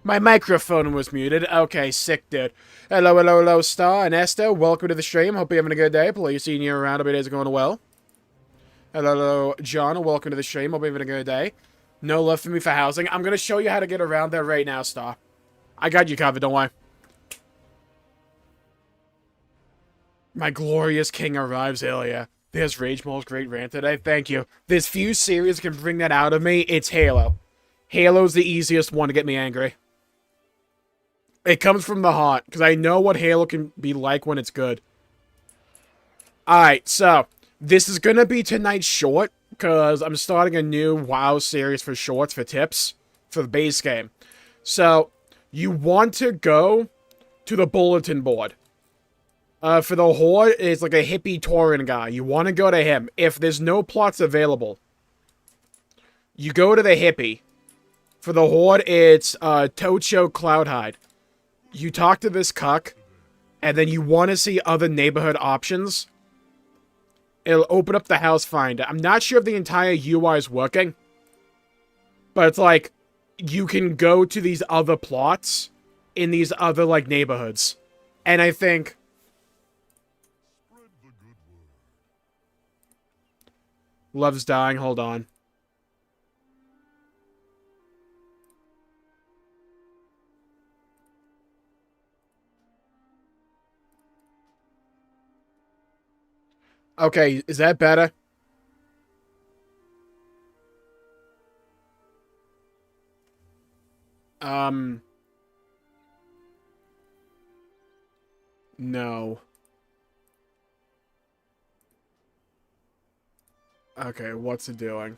My microphone was muted. Okay, sick, dude. Hello, hello, hello, Star and Esther. Welcome to the stream. Hope you're having a good day. Please seeing you around. Hope your days are going well. Hello, hello, John. Welcome to the stream. Hope you're having a good day. No love for me for housing. I'm going to show you how to get around there right now, Star. I got you covered, don't worry. My glorious king arrives earlier. There's Rage Mole's great rant today. Thank you. There's few series can bring that out of me. It's Halo. Halo's the easiest one to get me angry. It comes from the heart, because I know what Halo can be like when it's good. Alright, so, this is going to be tonight's short, because I'm starting a new WoW series for shorts, for tips, for the base game. So, you want to go to the bulletin board. For the Horde, it's like a hippie Tauren guy. You want to go to him. If there's no plots available, you go to the hippie. For the Horde, it's Tocho Cloudhide. You talk to this cuck, and then you want to see other neighborhood options. It'll open up the house finder. I'm not sure if the entire UI is working, but it's like, you can go to these other plots in these other, like, neighborhoods. And I think... Love's dying, hold on. Okay, is that better? No. Okay, what's it doing?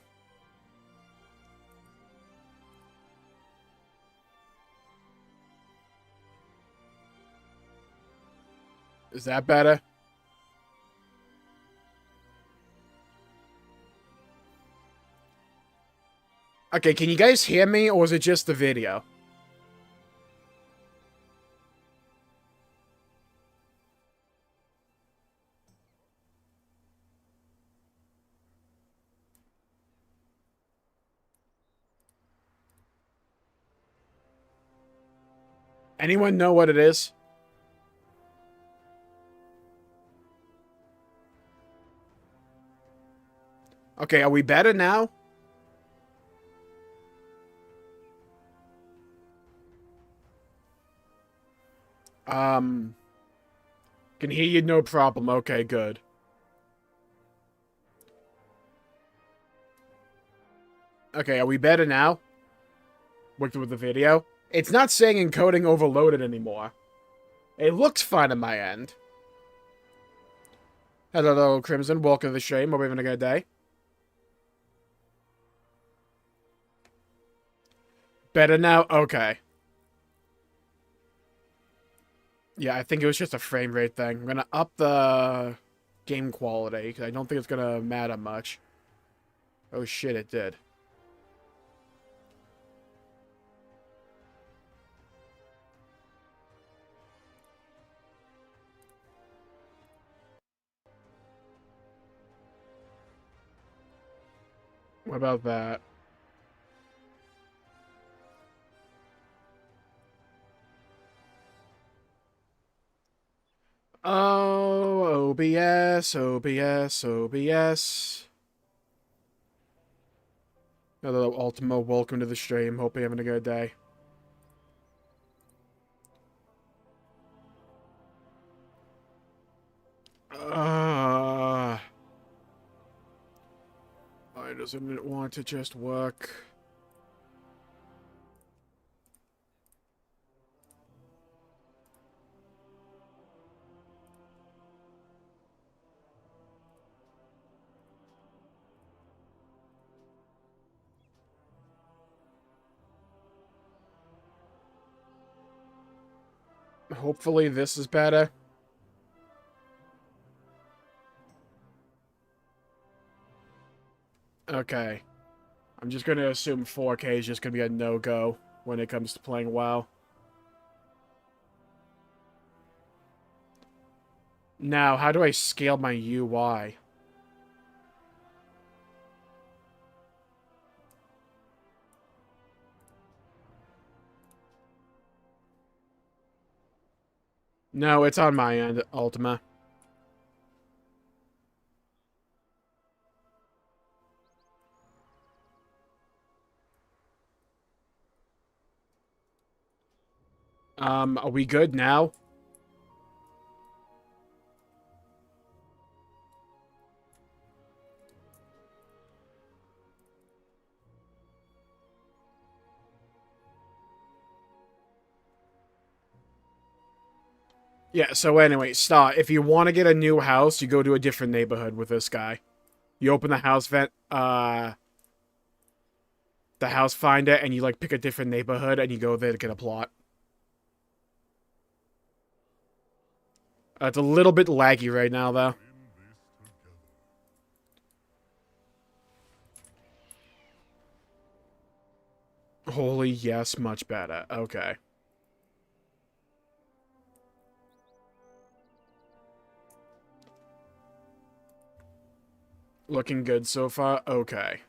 Is that better? Okay, can you guys hear me, or is it just the video? Anyone know what it is? Okay, are we better now? Can hear you, no problem. Okay, good. Okay, are we better now? Worked with the video. It's not saying encoding overloaded anymore. It looks fine on my end. Hello, Crimson. Welcome to the stream. Hope you're having a good day. Better now? Okay. Yeah, I think it was just a frame rate thing. I'm gonna up the game quality, because I don't think it's gonna matter much. Oh shit, it did. What about that? Oh, OBS, OBS, OBS. Hello, Ultimo. Welcome to the stream. Hope you're having a good day. Why doesn't it want to just work? Hopefully this is better. Okay. I'm just gonna assume 4K is just gonna be a no-go when it comes to playing WoW. Now, how do I scale my UI? No, it's on my end, Ultima. Are we good now? Yeah, so anyway, start. If you want to get a new house, you go to a different neighborhood with this guy. You open the house the house finder, and you, like, pick a different neighborhood, and you go there to get a plot. It's a little bit laggy right now, though. Holy yes, much better. Okay. Looking good so far? Okay.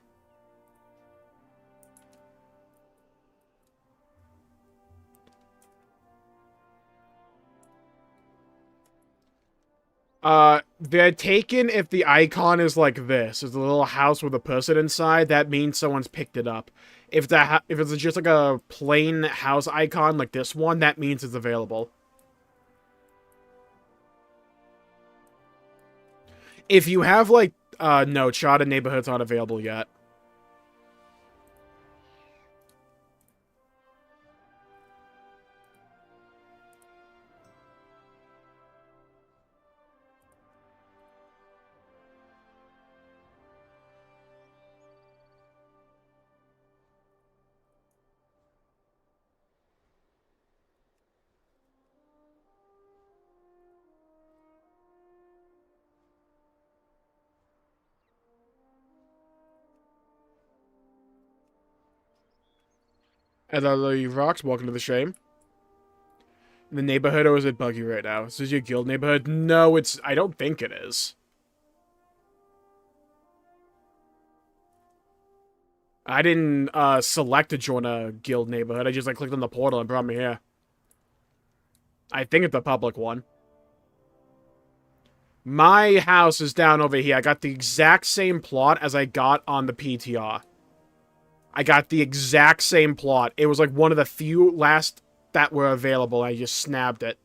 They're taken if the icon is like this. It's a little house with a person inside. That means someone's picked it up. If it's just like a plain house icon like this one, that means it's available. If you have, like, no, charted neighborhoods aren't available yet. And the rocks, welcome to the stream. The neighborhood, or is it buggy right now? This is your guild neighborhood? No, I don't think it is. I didn't, select to join a guild neighborhood. I just, like, clicked on the portal and brought me here. I think it's a public one. My house is down over here. I got the exact same plot as I got on the PTR. I got the exact same plot. It was like one of the few last that were available. I just snapped it.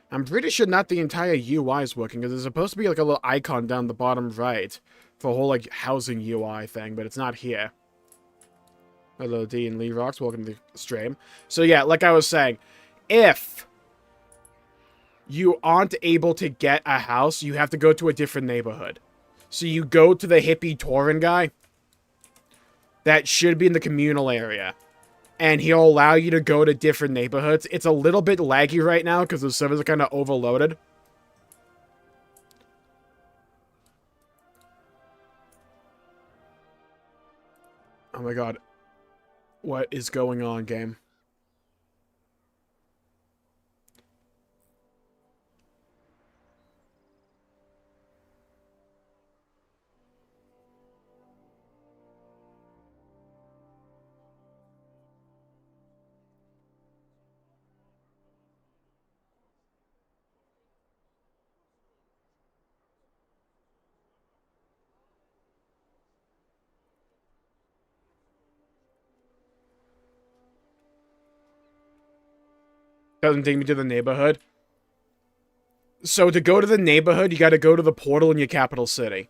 I'm pretty sure not the entire UI is working, because there's supposed to be like a little icon down the bottom right for a whole, like, housing UI thing, but it's not here. Hello, D and Lee Rocks. Welcome to the stream. So yeah, like I was saying, if you aren't able to get a house, you have to go to a different neighborhood. So you go to the hippie Tauren guy. That should be in the communal area. And he'll allow you to go to different neighborhoods. It's a little bit laggy right now because the servers are kind of overloaded. Oh my god. What is going on, game? Doesn't take me to the neighborhood. So to go to the neighborhood, you gotta go to the portal in your capital city.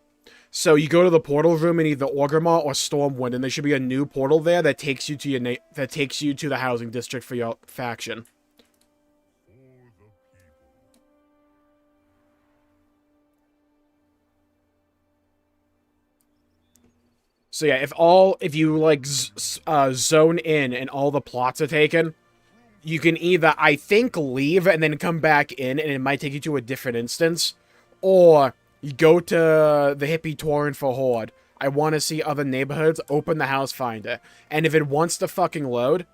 So you go to the portal room in either Orgrimmar or Stormwind, and there should be a new portal there that takes you to your that takes you to the housing district for your faction. So yeah, if you like zone in and all the plots are taken, you can either, I think, leave and then come back in, and it might take you to a different instance, or you go to the hippie Tauren for Horde. I want to see other neighborhoods, open the house finder. And if it wants to fucking load,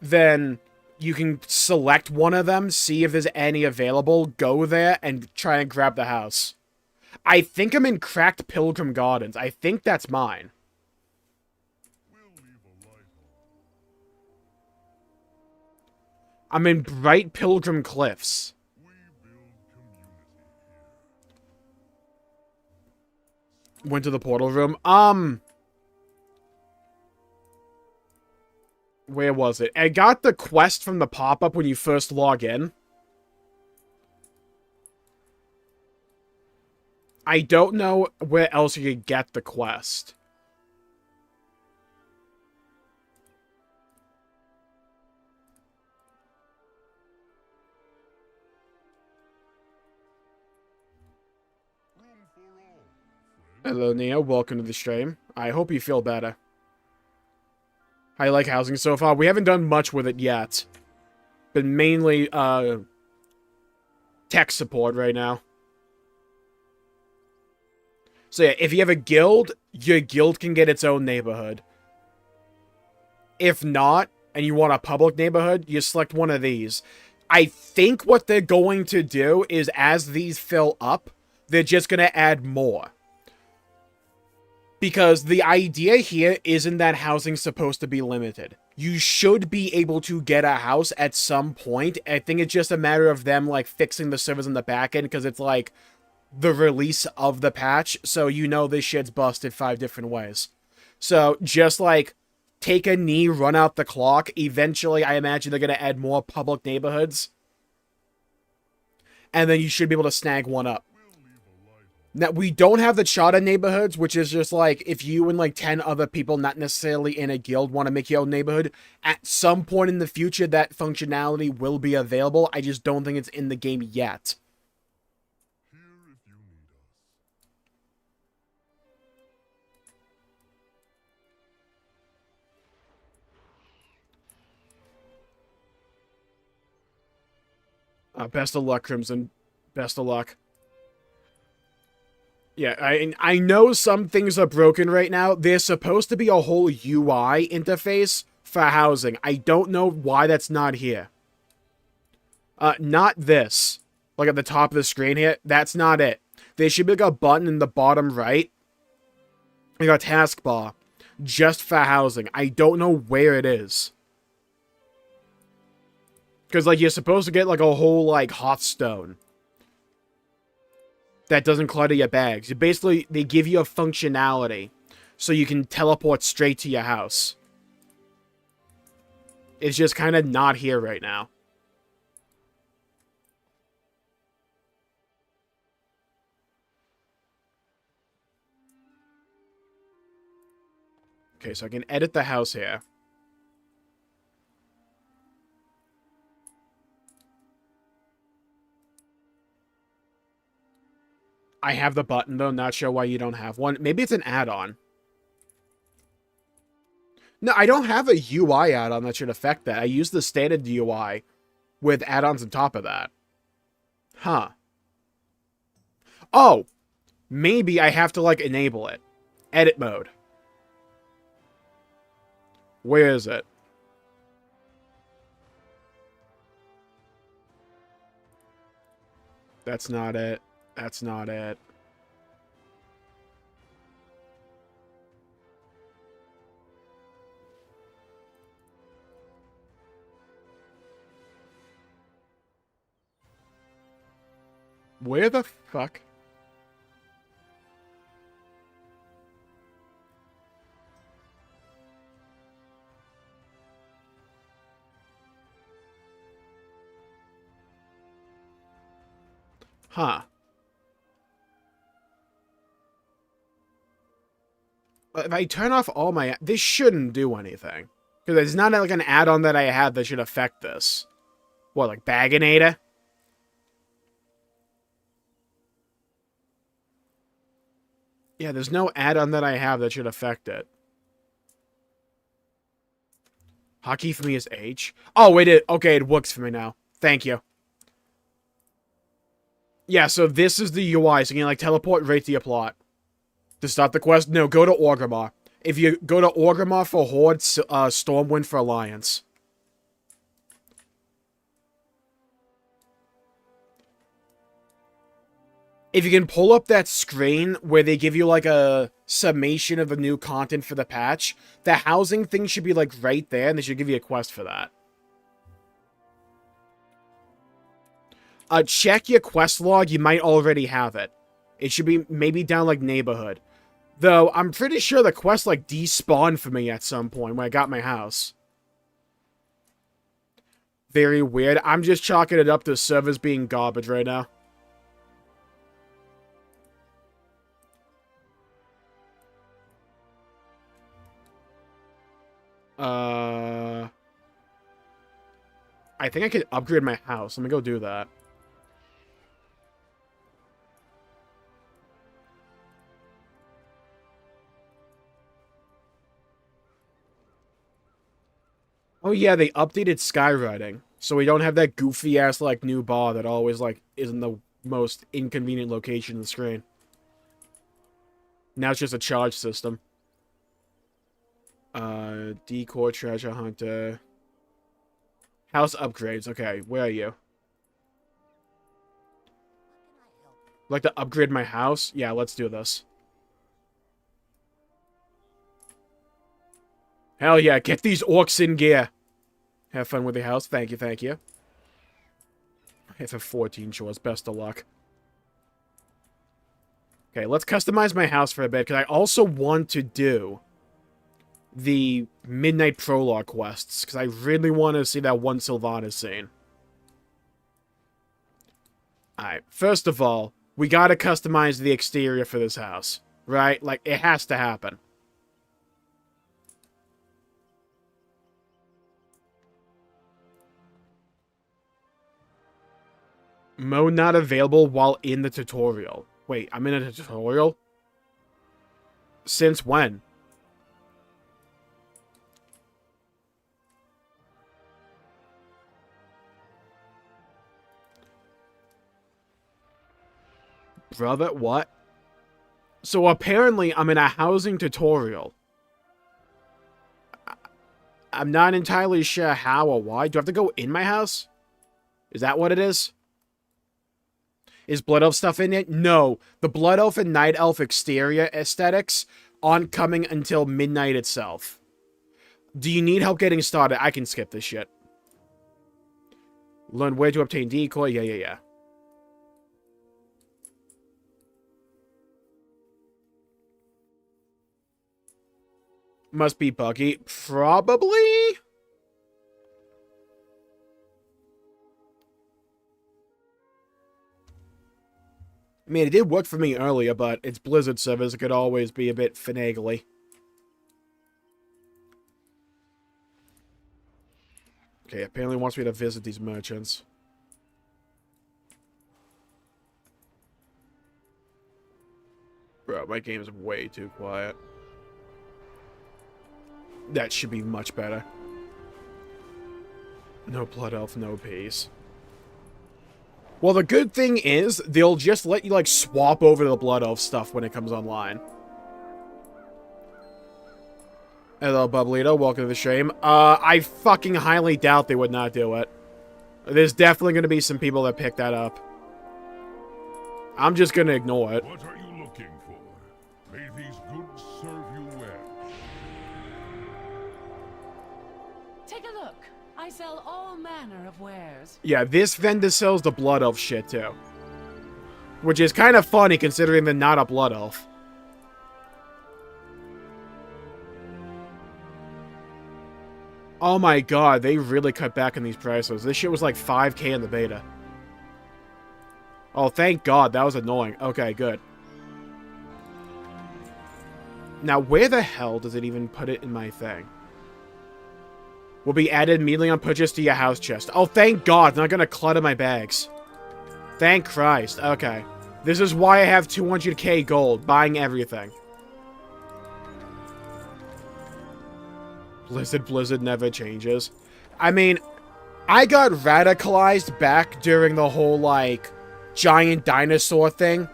then you can select one of them, see if there's any available, go there, and try and grab the house. I think I'm in Cracked Pilgrim Gardens. I think that's mine. I'm in Bright Pilgrim Cliffs. Went to the portal room. Where was it? I got the quest from the pop-up when you first log in. I don't know where else you could get the quest. Hello, Neo. Welcome to the stream. I hope you feel better. How you like housing so far? We haven't done much with it yet. Been mainly, tech support right now. So yeah, if you have a guild, your guild can get its own neighborhood. If not, and you want a public neighborhood, you select one of these. I think what they're going to do is, as these fill up, they're just going to add more. Because the idea here isn't that housing's supposed to be limited. You should be able to get a house at some point. I think it's just a matter of them, like, fixing the servers in the backend, because it's, like, the release of the patch, so you know this shit's busted 5 different ways. So, just, like, take a knee, run out the clock. Eventually, I imagine they're going to add more public neighborhoods. And then you should be able to snag one up. Now, we don't have the charter neighborhoods, which is just like, if you and like 10 other people, not necessarily in a guild, want to make your own neighborhood, at some point in the future, that functionality will be available. I just don't think it's in the game yet. Best of luck, Crimson. Best of luck. Yeah, I know some things are broken right now. There's supposed to be a whole UI interface for housing. I don't know why that's not here. Not this. Like at the top of the screen here. That's not it. There should be like a button in the bottom right. Like a taskbar. Just for housing. I don't know where it is. Because, like, you're supposed to get, like, a whole, like, Hearthstone that doesn't clutter your bags. Basically, they give you a functionality so you can teleport straight to your house. It's just kind of not here right now. Okay, so I can edit the house here. I have the button, though. Not sure why you don't have one. Maybe it's an add-on. No, I don't have a UI add-on that should affect that. I use the standard UI with add-ons on top of that. Huh. Oh! Maybe I have to, like, enable it. Edit mode. Where is it? That's not it. That's not it. Where the fuck? Huh. If I turn off all my... This shouldn't do anything. Because it's not like an add-on that I have that should affect this. What, like Baginator? Yeah, there's no add-on that I have that should affect it. Hotkey for me is H. Oh, wait, okay, it works for me now. Thank you. Yeah, so this is the UI, so you can, like, teleport right to your plot. To start the quest? No, go to Orgrimmar. If you go to Orgrimmar for Horde, Stormwind for Alliance. if you can pull up that screen where they give you like a summation of the new content for the patch, the housing thing should be like right there, and they should give you a quest for that. Check your quest log, you might already have it. It should be maybe down like neighborhood. Though, I'm pretty sure the quest like despawned for me at some point when I got my house. Very weird. I'm just chalking it up to servers being garbage right now. I think I could upgrade my house. Let me go do that. Oh yeah, they updated skywriting. So we don't have that goofy-ass, like, new bar that always, like, is in the most inconvenient location in the screen. Now it's just a charge system. Decor, treasure hunter. House upgrades. Okay, where are you? Like to upgrade my house? Yeah, let's do this. Hell yeah, get these orcs in gear. Have fun with the house. Thank you, thank you. Hit for 14 chores. Best of luck. Okay, let's customize my house for a bit, because I also want to do the Midnight Prologue quests, because I really want to see that one Sylvanas scene. Alright, first of all, we gotta customize the exterior for this house, right? Like, it has to happen. Mode not available while in the tutorial. Wait, I'm in a tutorial? Since when? Brother, what? So apparently I'm in a housing tutorial. I'm not entirely sure how or why. Do I have to go in my house? Is that what it is? Is Blood Elf stuff in it? No. The Blood Elf and Night Elf exterior aesthetics aren't coming until midnight itself. Do you need help getting started? I can skip this shit. Learn where to obtain decoy? Yeah. Must be buggy. Probably? I mean, it did work for me earlier, but it's Blizzard servers. It could always be a bit finagly. Okay, apparently wants me to visit these merchants. Bro, my game's way too quiet. That should be much better. No Blood Elf, no peace. Well, the good thing is, they'll just let you, like, swap over to the Blood Elf stuff when it comes online. Hello, Bublito. Welcome to the stream. I fucking highly doubt they would not do it. There's definitely going to be some people that pick that up. I'm just going to ignore it. What are you looking for? May these goods serve you well. Take a look. I sell all manner of wares. Yeah, this vendor sells the Blood Elf shit, too. Which is kind of funny, considering they're not a Blood Elf. Oh my god, they really cut back on these prices. This shit was like 5k in the beta. Oh, thank god, that was annoying. Okay, good. Now, where the hell does it even put it in my thing? Will be added immediately on purchase to your house chest. Oh, thank god, it's not gonna clutter my bags. Thank Christ, okay. This is why I have 200k gold, buying everything. Blizzard never changes. I mean, I got radicalized back during the whole, like, giant dinosaur thing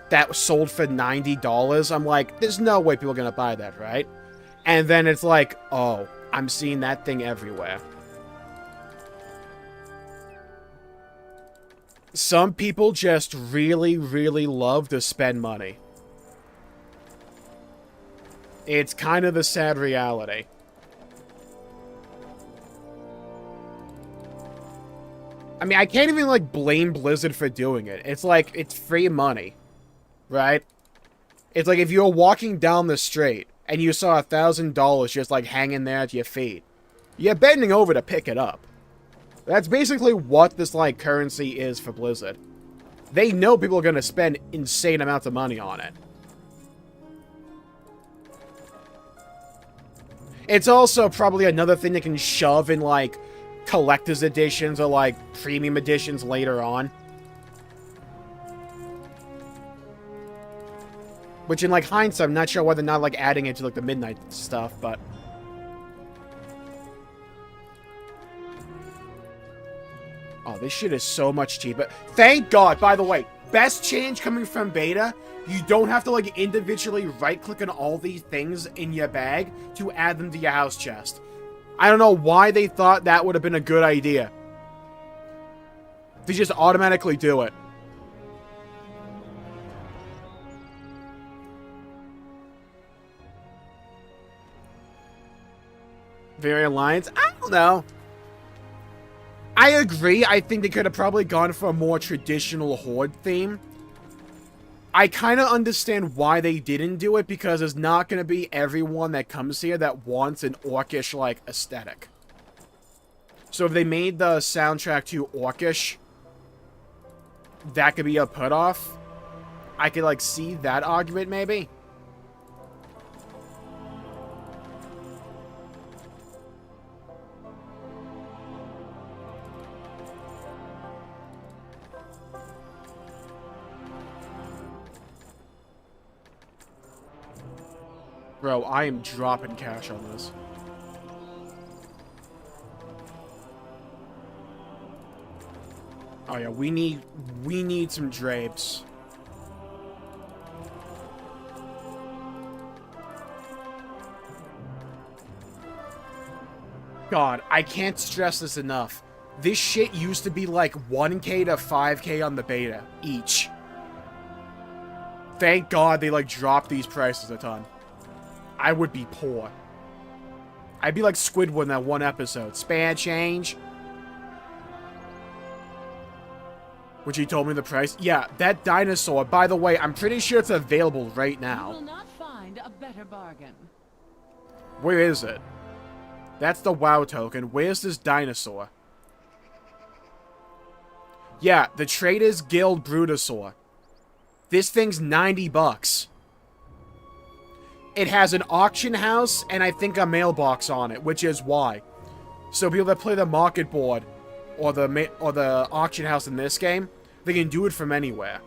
that sold for $90. I'm like, there's no way people are gonna buy that, right? And then it's like, oh, I'm seeing that thing everywhere. Some people just really, really love to spend money. It's kind of the sad reality. I mean, I can't even, like, blame Blizzard for doing it. It's like, it's free money. Right? It's like if you were walking down the street and you saw $1,000 just, like, hanging there at your feet. You're bending over to pick it up. That's basically what this, like, currency is for Blizzard. They know people are going to spend insane amounts of money on it. It's also probably another thing they can shove in, like, collector's editions or, like, premium editions later on. Which, in, like, hindsight, I'm not sure why they're not, like, adding it to, like, the midnight stuff, but... Oh, this shit is so much cheaper. Thank God, by the way, best change coming from beta, you don't have to, like, individually right-click on all these things in your bag to add them to your house chest. I don't know why they thought that would have been a good idea. They just automatically do it. Very Alliance? I don't know. I agree. I think they could have probably gone for a more traditional Horde theme. I kind of understand why they didn't do it, because there's not going to be everyone that comes here that wants an orcish, like, aesthetic. So if they made the soundtrack too orcish, that could be a put-off. I could, like, see that argument, maybe. Bro, I am dropping cash on this. Oh yeah, we need some drapes. God, I can't stress this enough. This shit used to be like 1K to 5K on the beta, each. Thank God they, like, dropped these prices a ton. I would be poor. I'd be like Squidward in that one episode. Spare change. Which he told me the price. Yeah, that dinosaur, by the way, I'm pretty sure it's available right now. You will not find a better bargain. Where is it? That's the WoW token. Where's this dinosaur? Yeah, the Traders Guild Brutosaur. This thing's 90 bucks. It has an auction house and I think a mailbox on it, which is why. So people that play the market board or the auction house in this game, they can do it from anywhere.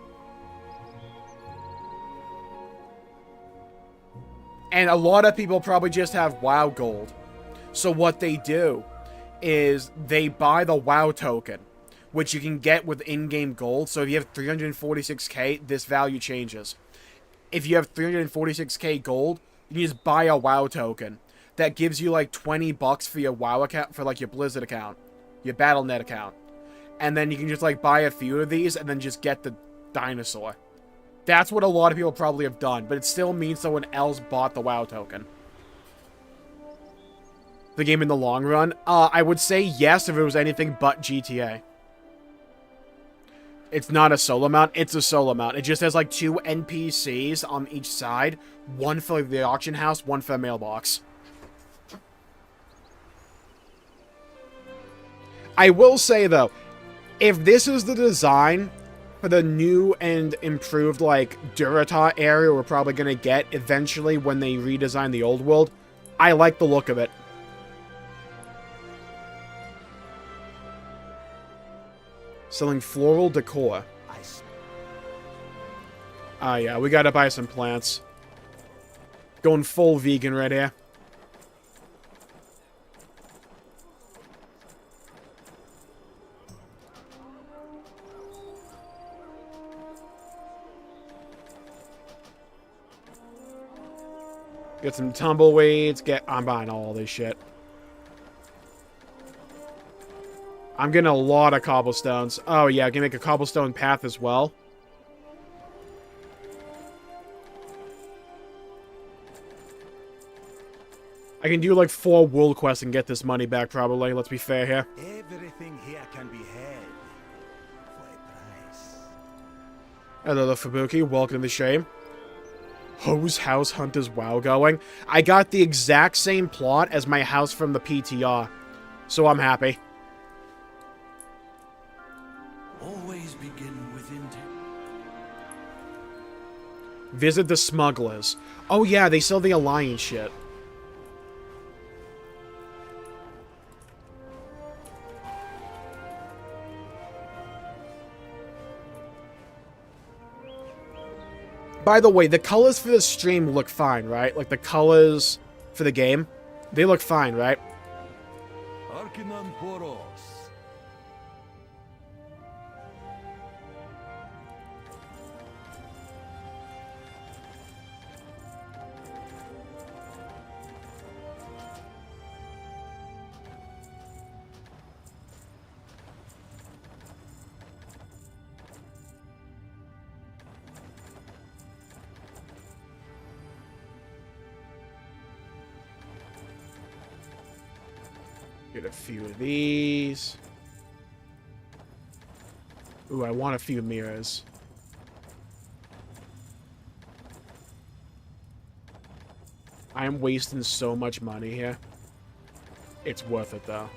And a lot of people probably just have WoW gold. So what they do is they buy the WoW token, which you can get with in-game gold. So if you have 346k, this value changes. If you have 346k gold, you can just buy a WoW token. That gives you like 20 bucks for your WoW account, for like your Blizzard account, your Battle.net account. And then you can just like buy a few of these and then just get the dinosaur. That's what a lot of people probably have done, but it still means someone else bought the WoW token. The game in the long run? I would say yes if it was anything but GTA. It's not a solo mount, it's a solo mount. It just has like 2 NPCs on each side. One for the auction house, one for the mailbox. I will say though, if this is the design for the new and improved like Durata area we're probably going to get eventually when they redesign the old world, I like the look of it. Selling floral decor. Ah, yeah, we gotta buy some plants. Going full vegan right here. Get some tumbleweeds. I'm buying all this shit. I'm getting a lot of cobblestones. Oh, yeah, I can make a cobblestone path as well. I can do like 4 world quests and get this money back, probably. Let's be fair here. Everything here can be had for a price. Hello, Fubuki. Welcome to the stream. Whose house hunt is WoW going? I got the exact same plot as my house from the PTR, so I'm happy. Always begin with intent. Visit the smugglers. Oh yeah, they sell the Alliance shit. By the way, the colors for the stream look fine, right? Like, the colors for the game, they look fine, right? Arkinan Poros. Get a few of these. Ooh, I want a few mirrors. I am wasting so much money here. It's worth it, though.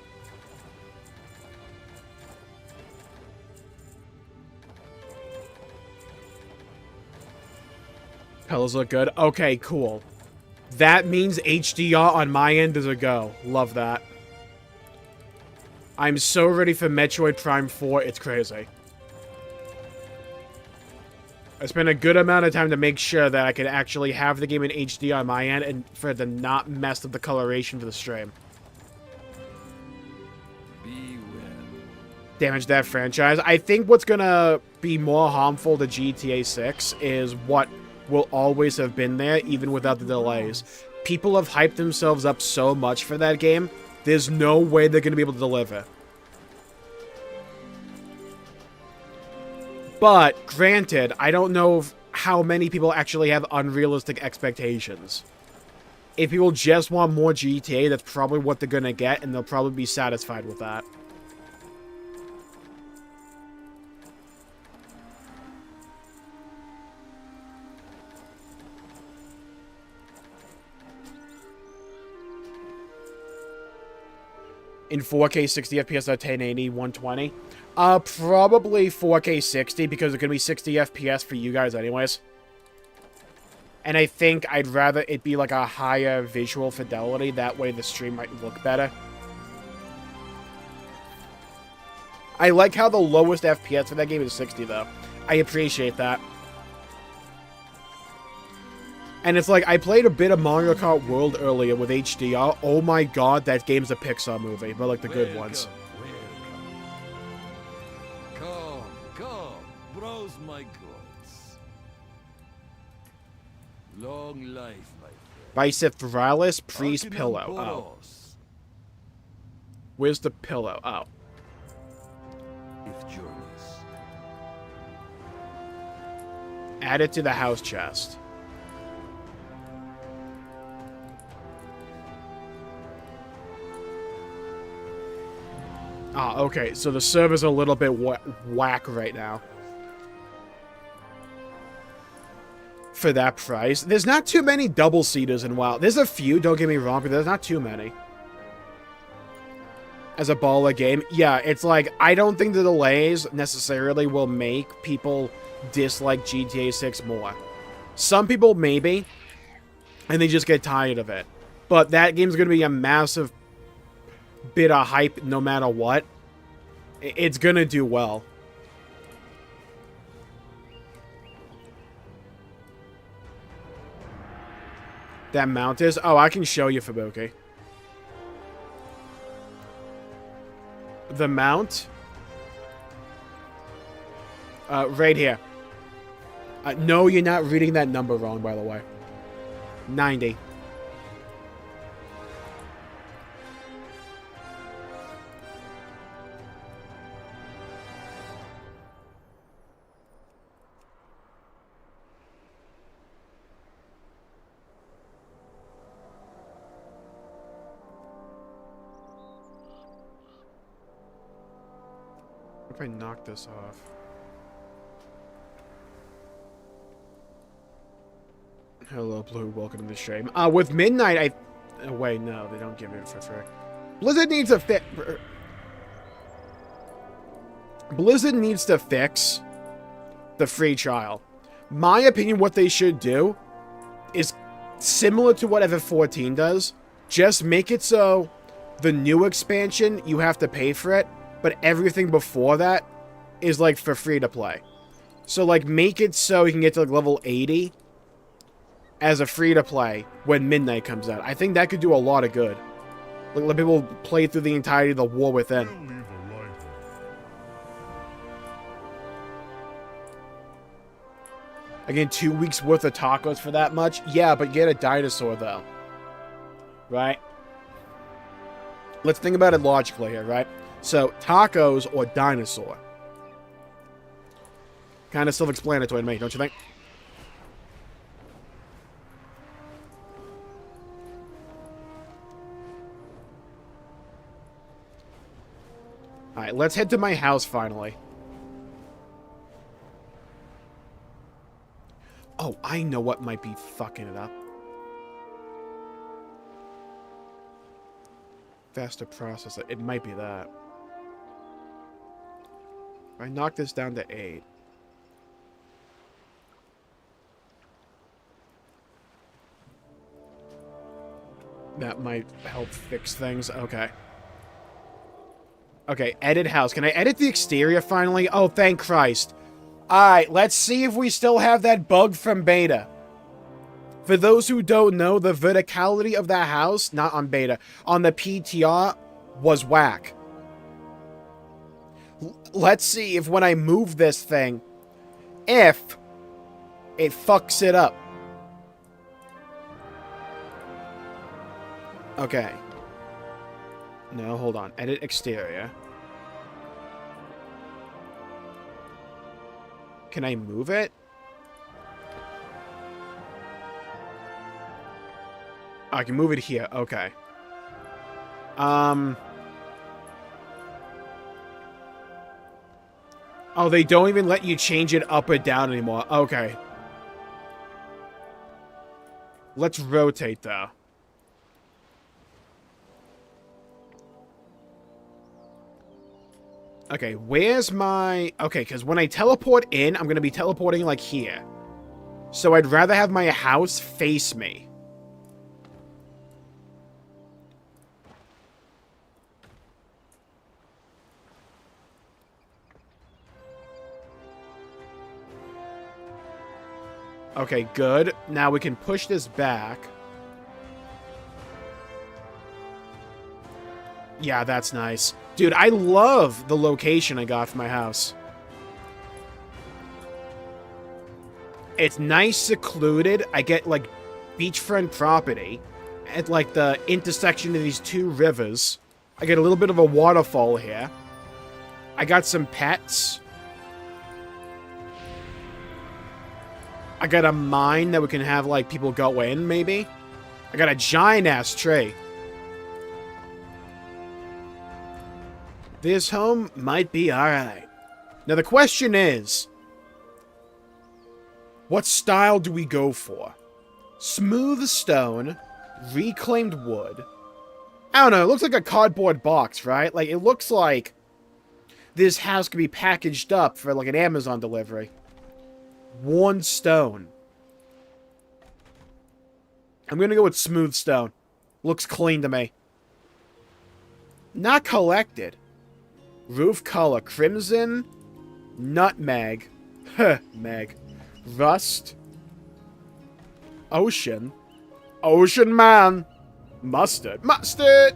Pillows look good. Okay, cool. That means HDR on my end is a go. Love that. I'm so ready for Metroid Prime 4, it's crazy. I spent a good amount of time to make sure that I could actually have the game in HD on my end and for it to not mess up the coloration for the stream. Damage that franchise. I think what's gonna be more harmful to GTA 6 is what will always have been there, even without the delays. People have hyped themselves up so much for that game, there's no way they're gonna be able to deliver. But, granted, I don't know how many people actually have unrealistic expectations. If people just want more GTA, that's probably what they're gonna get, and they'll probably be satisfied with that. In 4K 60 FPS at 1080, 120. Probably 4K 60 because it's going to be 60 FPS for you guys anyways. And I think I'd rather it be like a higher visual fidelity. That way the stream might look better. I like how the lowest FPS for that game is 60 though. I appreciate that. And it's like, I played a bit of Mario Kart World earlier with HDR. Oh my god, that game's a Pixar movie, but like the good ones. Come, browse my goods. Long life, my friend. Bicep Priest Arkinan Pillow. Oh. Poros. Where's the pillow? Oh. If journeys. Add it to the house chest. Ah, okay, so the server's a little bit whack right now. For that price. There's not too many double-seaters in WoW. There's a few, don't get me wrong, but there's not too many. As a baller game, yeah, it's like, I don't think the delays necessarily will make people dislike GTA 6 more. Some people maybe, and they just get tired of it. But that game's going to be a massive bit of hype no matter what. It's gonna do well. That mount is? Oh, I can show you, Fubuki. The mount? Right here. No, you're not reading that number wrong, by the way. 90. What if I knock this off? Hello, Blue. Welcome to the stream. With Midnight, oh, wait, no. They don't give it for free. Blizzard needs to fix... Blizzard needs to fix the free trial. My opinion, what they should do is similar to whatever 14 does. Just make it so the new expansion, you have to pay for it, but everything before that is, like, for free to play. So, like, make it so you can get to, like, level 80 as a free to play when Midnight comes out. I think that could do a lot of good. Like, let people play through the entirety of the War Within. We'll leave a light. Again, 2 weeks worth of tacos for that much? Yeah, but get a dinosaur, though. Right? Let's think about it logically here, right? So, tacos or dinosaur? Kind of self-explanatory to me, don't you think? Alright, let's head to my house finally. Oh, I know what might be fucking it up. Faster processor. It might be that. If I knock this down to 8. That might help fix things. Okay. Okay, edit house. Can I edit the exterior finally? Oh, thank Christ. Alright, let's see if we still have that bug from beta. For those who don't know, the verticality of that house, not on beta, on the PTR, was whack. Let's see if when I move this thing, if it fucks it up. Okay. No, hold on. Edit exterior. Can I move it? I can move it here. Okay. Oh, they don't even let you change it up or down anymore. Okay. Let's rotate, though. Okay, where's my... Okay, because when I teleport in, I'm going to be teleporting, like, here. So I'd rather have my house face me. Okay, good. Now we can push this back. Yeah, that's nice. Dude, I love the location I got for my house. It's nice, secluded. I get, like, beachfront property at, like, the intersection of these two rivers. I get a little bit of a waterfall here. I got some pets. I got a mine that we can have, like, people go in, maybe. I got a giant-ass tree. This home might be alright. Now, the question is, what style do we go for? Smooth stone, reclaimed wood. I don't know, it looks like a cardboard box, right? Like, it looks like this house could be packaged up for, like, an Amazon delivery. Worn stone. I'm gonna go with smooth stone. Looks clean to me. Not collected. Roof color. Crimson. Nutmeg. Meg. Rust. Ocean. Ocean man. Mustard. Mustard!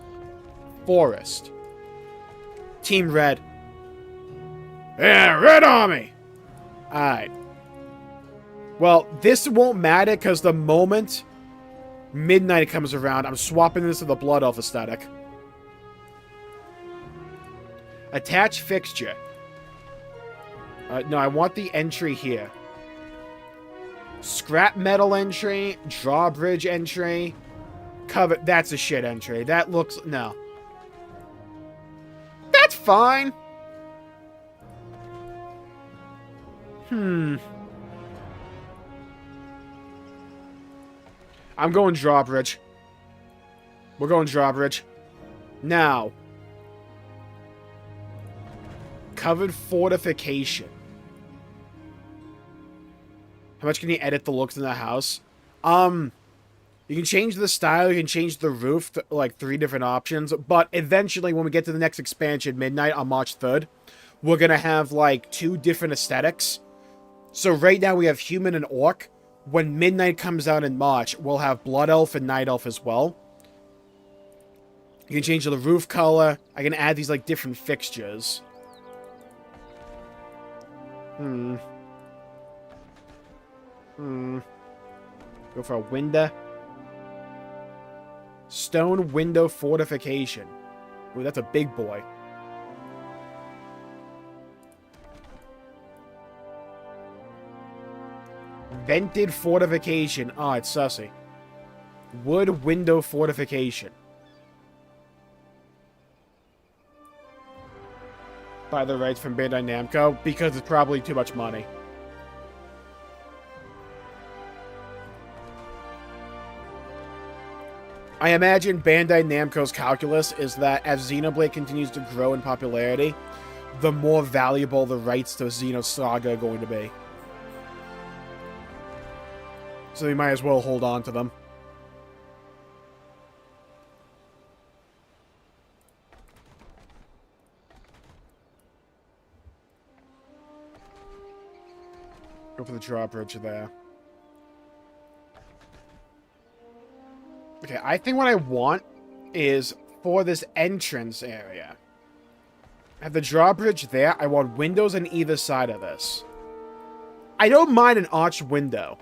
Forest. Team Red. Yeah, Red Army! Alright. Well, this won't matter because the moment Midnight comes around, I'm swapping this to the Blood Elf aesthetic. Attach fixture. No, I want the entry here. Scrap metal entry, drawbridge entry, cover. That's a shit entry. That looks... No. That's fine. I'm going drawbridge. We're going drawbridge. Now. Covered fortification. How much can you edit the looks in the house? You can change the style, you can change the roof, like 3 different options, but eventually when we get to the next expansion, Midnight, on March 3rd, we're gonna have, like, 2 different aesthetics. So right now we have Human and Orc. When Midnight comes out in March, we'll have Blood Elf and Night Elf as well. You can change the roof color. I can add these, like, different fixtures. Go for a window. Stone window fortification. Ooh, that's a big boy. Vented fortification. Oh, it's sussy. Wood window fortification. Buy the rights from Bandai Namco because it's probably too much money. I imagine Bandai Namco's calculus is that as Xenoblade continues to grow in popularity, the more valuable the rights to Xenosaga are going to be. So they might as well hold on to them. Go for the drawbridge there. Okay, I think what I want is for this entrance area. Have the drawbridge there. I want windows on either side of this. I don't mind an arched window.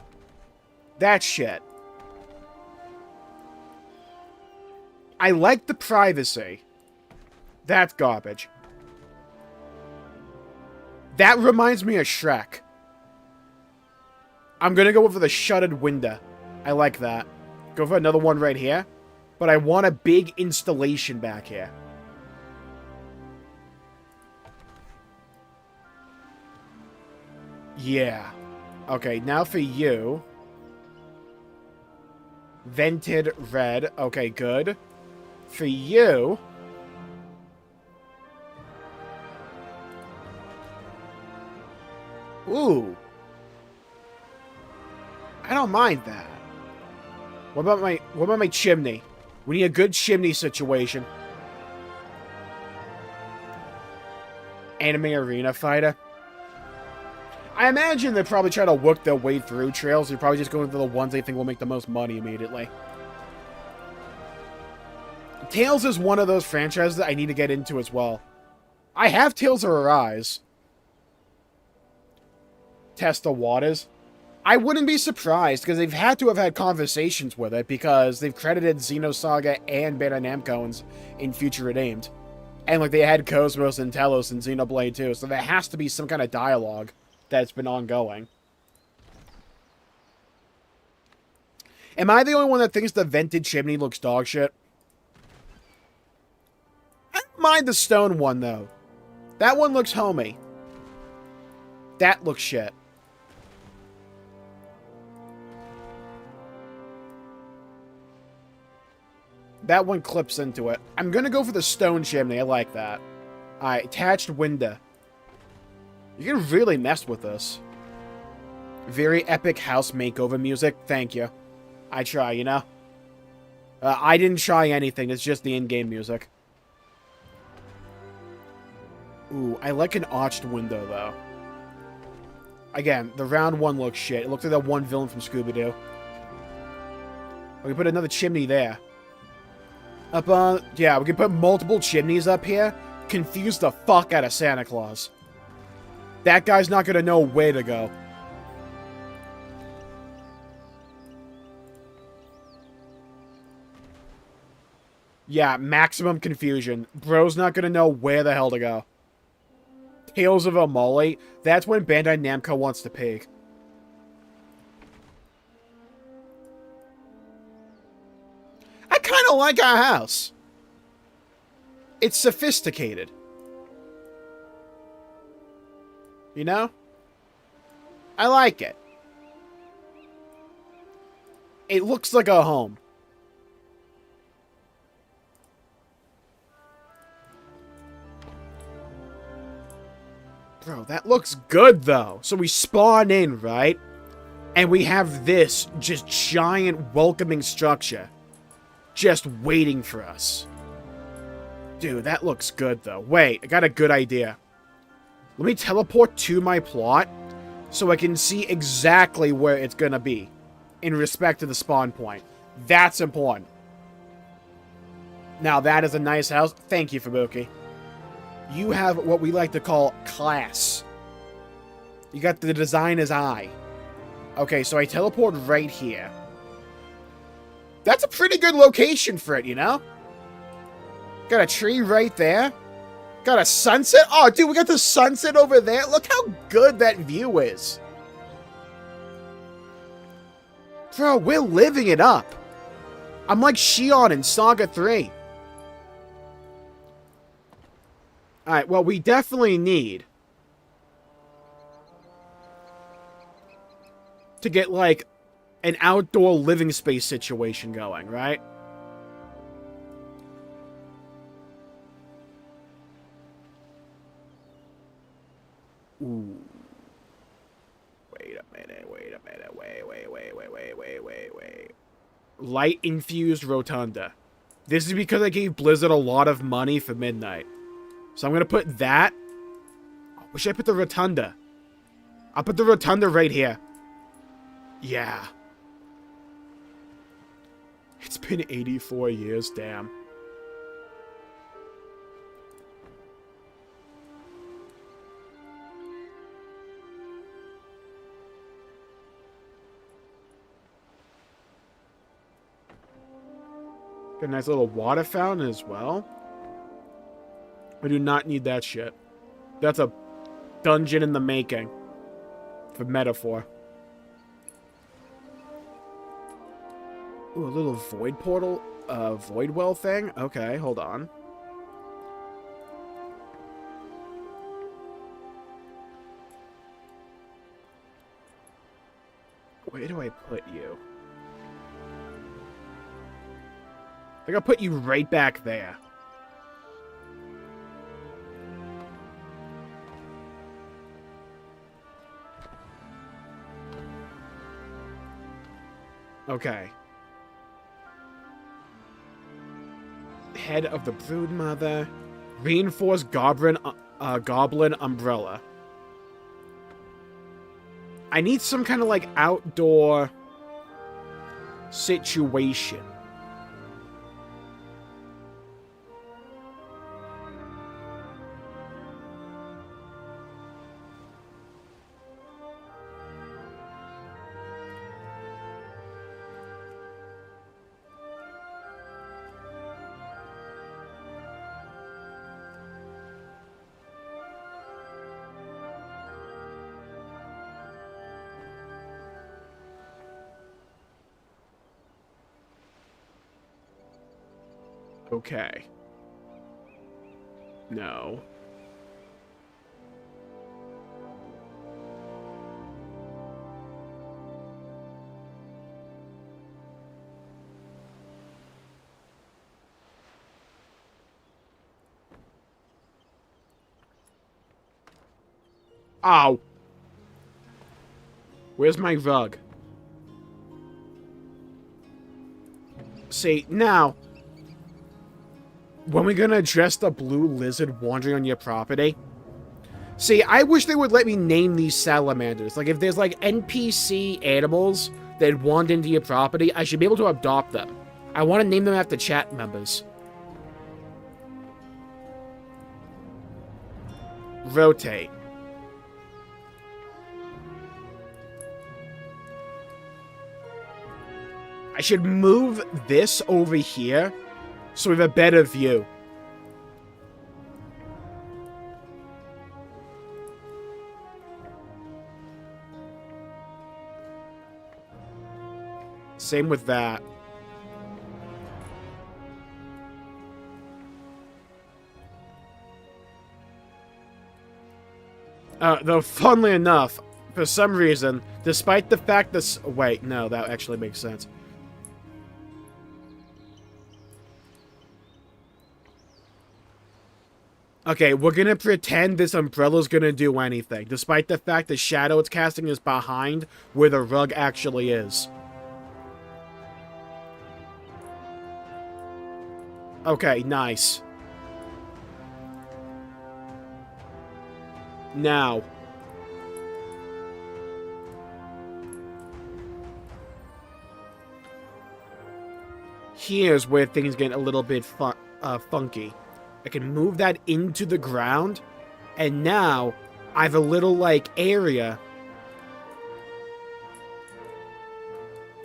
That's shit. I like the privacy. That's garbage. That reminds me of Shrek. I'm gonna go for the shuttered window. I like that. Go for another one right here. But I want a big installation back here. Yeah. Okay, now for you. Vented red. Okay, good. For you. Ooh. I don't mind that. What about my chimney? We need a good chimney situation. Anime arena fighter. I imagine they probably try to work their way through trails. They're probably just going for the ones they think will make the most money immediately. Tales is one of those franchises that I need to get into as well. I have Tales of Arise. Test the waters. I wouldn't be surprised, because they've had to have had conversations with it, because they've credited Xenosaga and Bandai Namco in Future Redeemed. And, like, they had Cosmos and Telos in Xenoblade too, so there has to be some kind of dialogue that's been ongoing. Am I the only one that thinks the vented chimney looks dog shit? I don't mind the stone one, though. That one looks homey. That looks shit. That one clips into it. I'm gonna go for the stone chimney. I like that. Alright, attached window. You can really mess with this. Very epic house makeover music. Thank you. I try, you know? I didn't try anything. It's just the in-game music. Ooh, I like an arched window, though. Again, the round one looks shit. It looks like that one villain from Scooby-Doo. We can put another chimney there. Up on... Yeah, we can put multiple chimneys up here. Confuse the fuck out of Santa Claus. That guy's not gonna know where to go. Yeah, maximum confusion. Bro's not gonna know where the hell to go. Tales of Amole. That's when Bandai Namco wants to peak. I kind of like our house. It's sophisticated. You know? I like it. It looks like a home. Bro, that looks good, though. So we spawn in, right? And we have this just giant welcoming structure just waiting for us. Dude, that looks good, though. Wait, I got a good idea. Let me teleport to my plot so I can see exactly where it's gonna be in respect to the spawn point. That's important. Now, that is a nice house. Thank you, Fubuki. You have what we like to call class. You got the designer's eye. Okay, so I teleport right here. That's a pretty good location for it, you know? Got a tree right there. Got a sunset. Oh, dude, we got the sunset over there. Look how good that view is. Bro, we're living it up. I'm like Shion in Saga 3. Alright, well, we definitely need to get, like, an outdoor living space situation going, right? Ooh. Wait a minute, wait. Light-infused rotunda. This is because I gave Blizzard a lot of money for Midnight. So I'm going to put that. Oh, where should I put the rotunda? I'll put the rotunda right here. Yeah. It's been 84 years, damn. Got a nice little water fountain as well. I do not need that shit. That's a dungeon in the making. For metaphor. Ooh, a little void portal, void well thing? Okay, hold on. Where do I put you? I think I'll put you right back there. Okay. Head of the Broodmother. Reinforced Goblin Umbrella. I need some kind of, like, outdoor situation. Okay. No. Ow. Where's my rug? See, now, when we gonna address the blue lizard wandering on your property? See, I wish they would let me name these salamanders. Like, if there's, like, NPC animals that wander into your property, I should be able to adopt them. I want to name them after chat members. Rotate. I should move this over here so we have a better view. Same with that. Though, funnily enough, for some reason, despite the fact this... Wait, no, that actually makes sense. Okay, we're gonna pretend this umbrella's gonna do anything, despite the fact the shadow it's casting is behind where the rug actually is. Okay, nice. Now. Here's where things get a little bit funky. I can move that into the ground, and now I have a little, like, area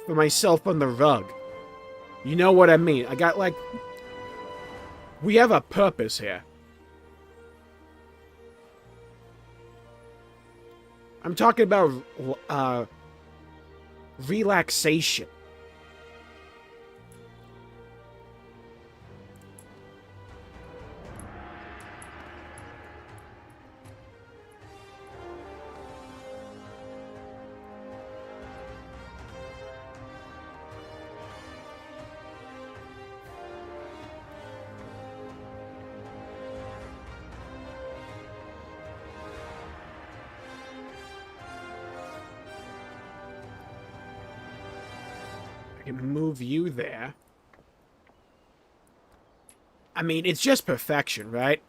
for myself on the rug. You know what I mean? I got, like... We have a purpose here. I'm talking about, relaxation. I can move you there. I mean, it's just perfection, right?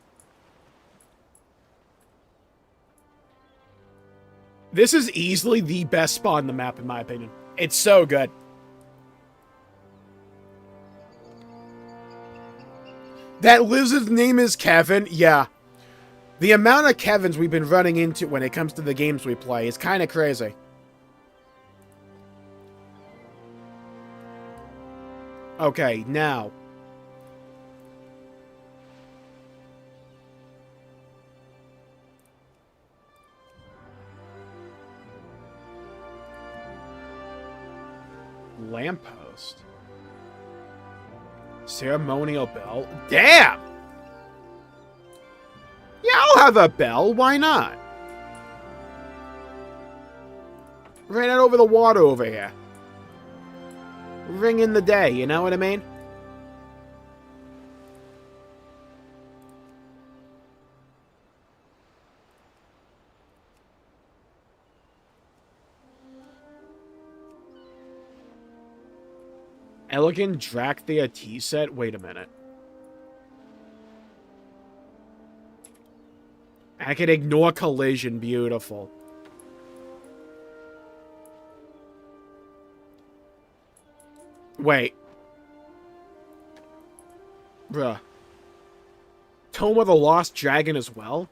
This is easily the best spot on the map, in my opinion. It's so good. That lizard's name is Kevin? Yeah. The amount of Kevins we've been running into when it comes to the games we play is kind of crazy. Okay, now. Lamppost. Ceremonial bell. Damn! Yeah, I'll have a bell. Why not? Right out over the water over here. Ring in the day, you know what I mean? Elegant Dracthea tea set? Wait a minute. I can ignore collision. Beautiful. Wait. Bruh. Tome of the Lost Dragon as well?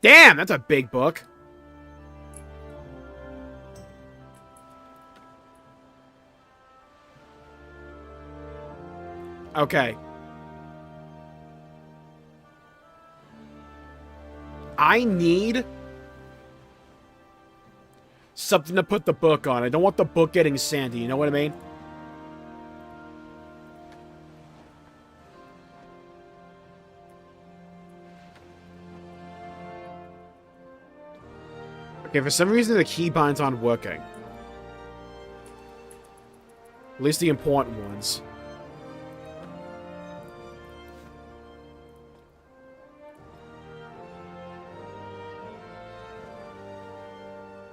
Damn, that's a big book. Okay. I need something to put the book on. I don't want the book getting sandy, you know what I mean? Okay, for some reason the keybinds aren't working. At least the important ones.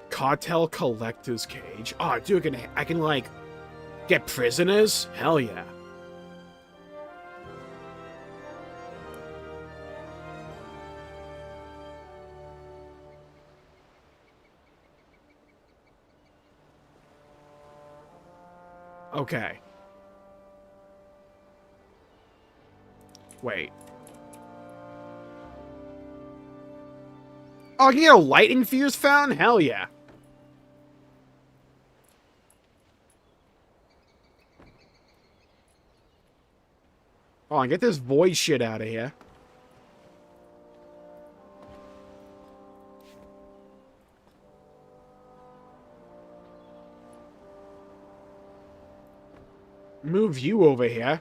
Cartel Collector's Cage. Oh, dude, I can, like, get prisoners? Hell yeah. Okay. Wait. Oh, I can get a light infused fountain? Hell yeah. Oh, and get this void shit out of here. Move you over here.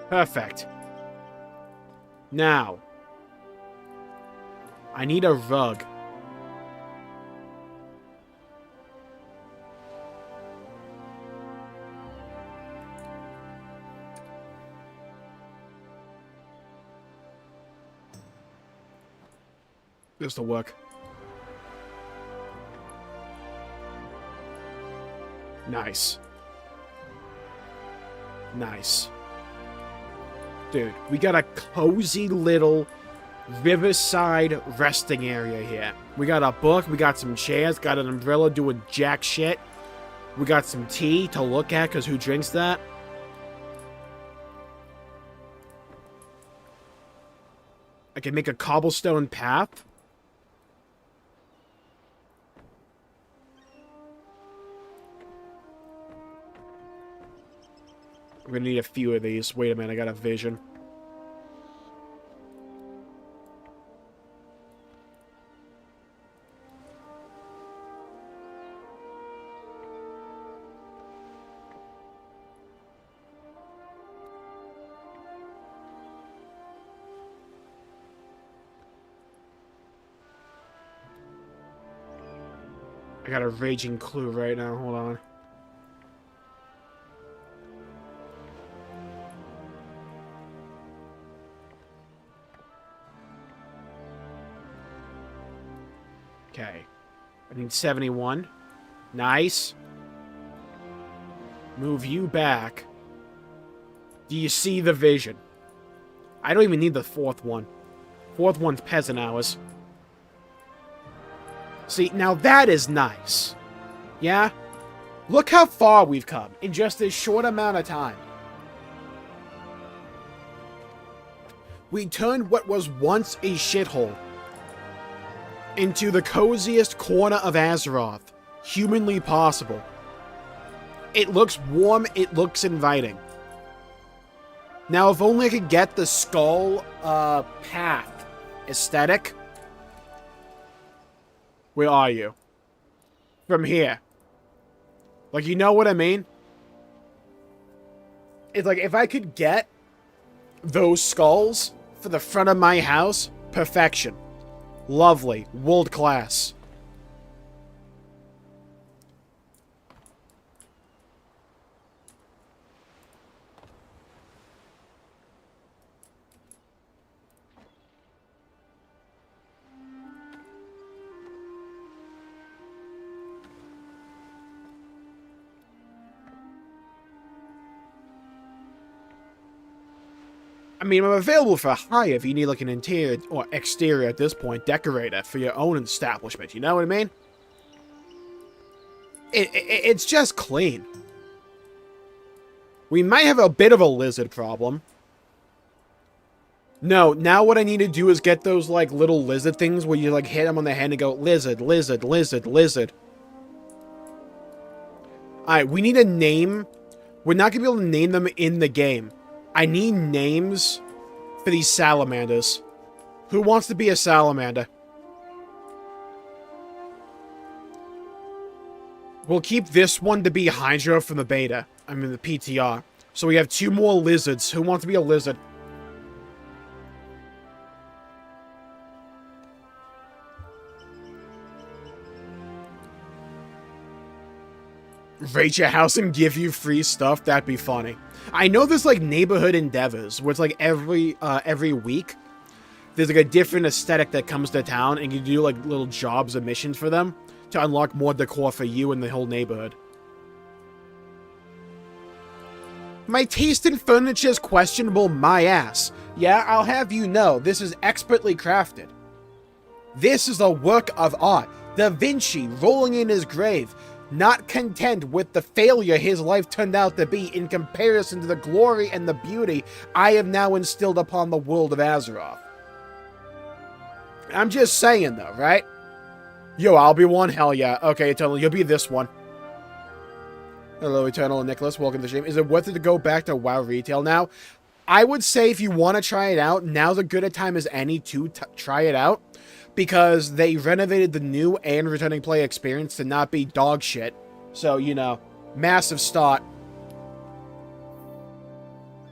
Perfect. Now, I need a rug. This'll work. Nice. Nice. Dude, we got a cozy little riverside resting area here. We got a book, we got some chairs, got an umbrella doing jack shit. We got some tea to look at, because who drinks that? I can make a cobblestone path. We're gonna need a few of these. Wait a minute, I got a vision. I got a raging clue right now, hold on. Okay. I need 71. Nice. Move you back. Do you see the vision? I don't even need the fourth one. Fourth one's peasant hours. See, now that is nice. Yeah? Look how far we've come in just this short amount of time. We turned what was once a shithole into the coziest corner of Azeroth humanly possible. It looks warm, it looks inviting. Now, if only I could get the skull path aesthetic. Where are you? From here. Like, you know what I mean? It's like, if I could get those skulls for the front of my house, perfection. Lovely. World class. I mean, I'm available for hire if you need, like, an interior, or exterior at this point, decorator for your own establishment, you know what I mean? It's just clean. We might have a bit of a lizard problem. No, now what I need to do is get those, like, little lizard things where you, like, hit them on the head and go, lizard, lizard, lizard, lizard. Alright, we need a name. We're not going to be able to name them in the game. I need names for these salamanders. Who wants to be a salamander? We'll keep this one to be Hydra from the beta. I mean, the PTR. So we have 2 more lizards. Who wants to be a lizard? Raid your house and give you free stuff? That'd be funny. I know there's, like, neighborhood endeavors, where it's, like, every week, there's, like, a different aesthetic that comes to town, and you do, like, little jobs and missions for them to unlock more decor for you and the whole neighborhood. My taste in furniture is questionable, my ass. Yeah, I'll have you know, this is expertly crafted. This is a work of art. Da Vinci rolling in his grave, not content with the failure his life turned out to be in comparison to the glory and the beauty I have now instilled upon the world of Azeroth. I'm just saying, though, right? Yo, I'll be one? Hell yeah. Okay, Eternal, you'll be this one. Hello, Eternal and Nicholas. Welcome to the stream. Is it worth it to go back to WoW Retail now? I would say if you want to try it out, now's as good a time as any to try it out. Because they renovated the new and returning player experience to not be dog shit. So, you know, massive start.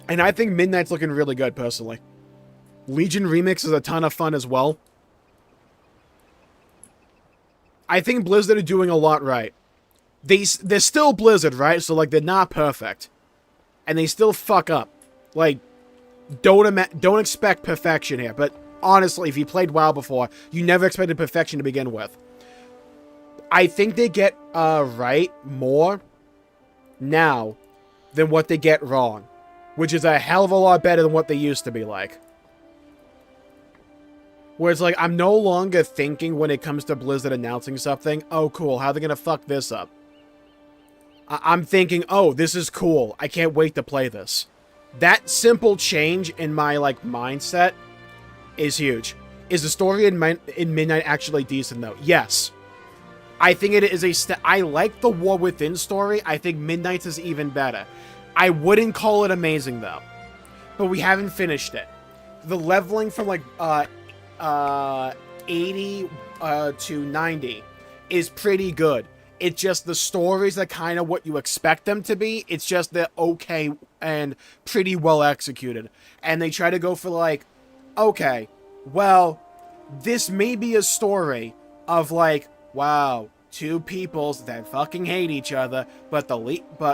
And I think Midnight's looking really good, personally. Legion Remix is a ton of fun as well. I think Blizzard are doing a lot right. They're still Blizzard, right? So, like, they're not perfect. And they still fuck up. Like, don't expect perfection here. But honestly, if you played WoW before, you never expected perfection to begin with. I think they get right more now than what they get wrong. Which is a hell of a lot better than what they used to be like. Where it's like, I'm no longer thinking when it comes to Blizzard announcing something, oh cool, how are they gonna fuck this up? I'm thinking, oh, this is cool, I can't wait to play this. That simple change in my, like, mindset is huge. Is the story in Midnight actually decent, though? Yes. I think it is I like the War Within story. I think Midnight's is even better. I wouldn't call it amazing, though. But we haven't finished it. The leveling from, like, 80 to 90 is pretty good. It's just the stories are kind of what you expect them to be. It's just they're okay and pretty well executed. And they try to go for, like, okay, well, this may be a story of, like, wow, two peoples that fucking hate each other, but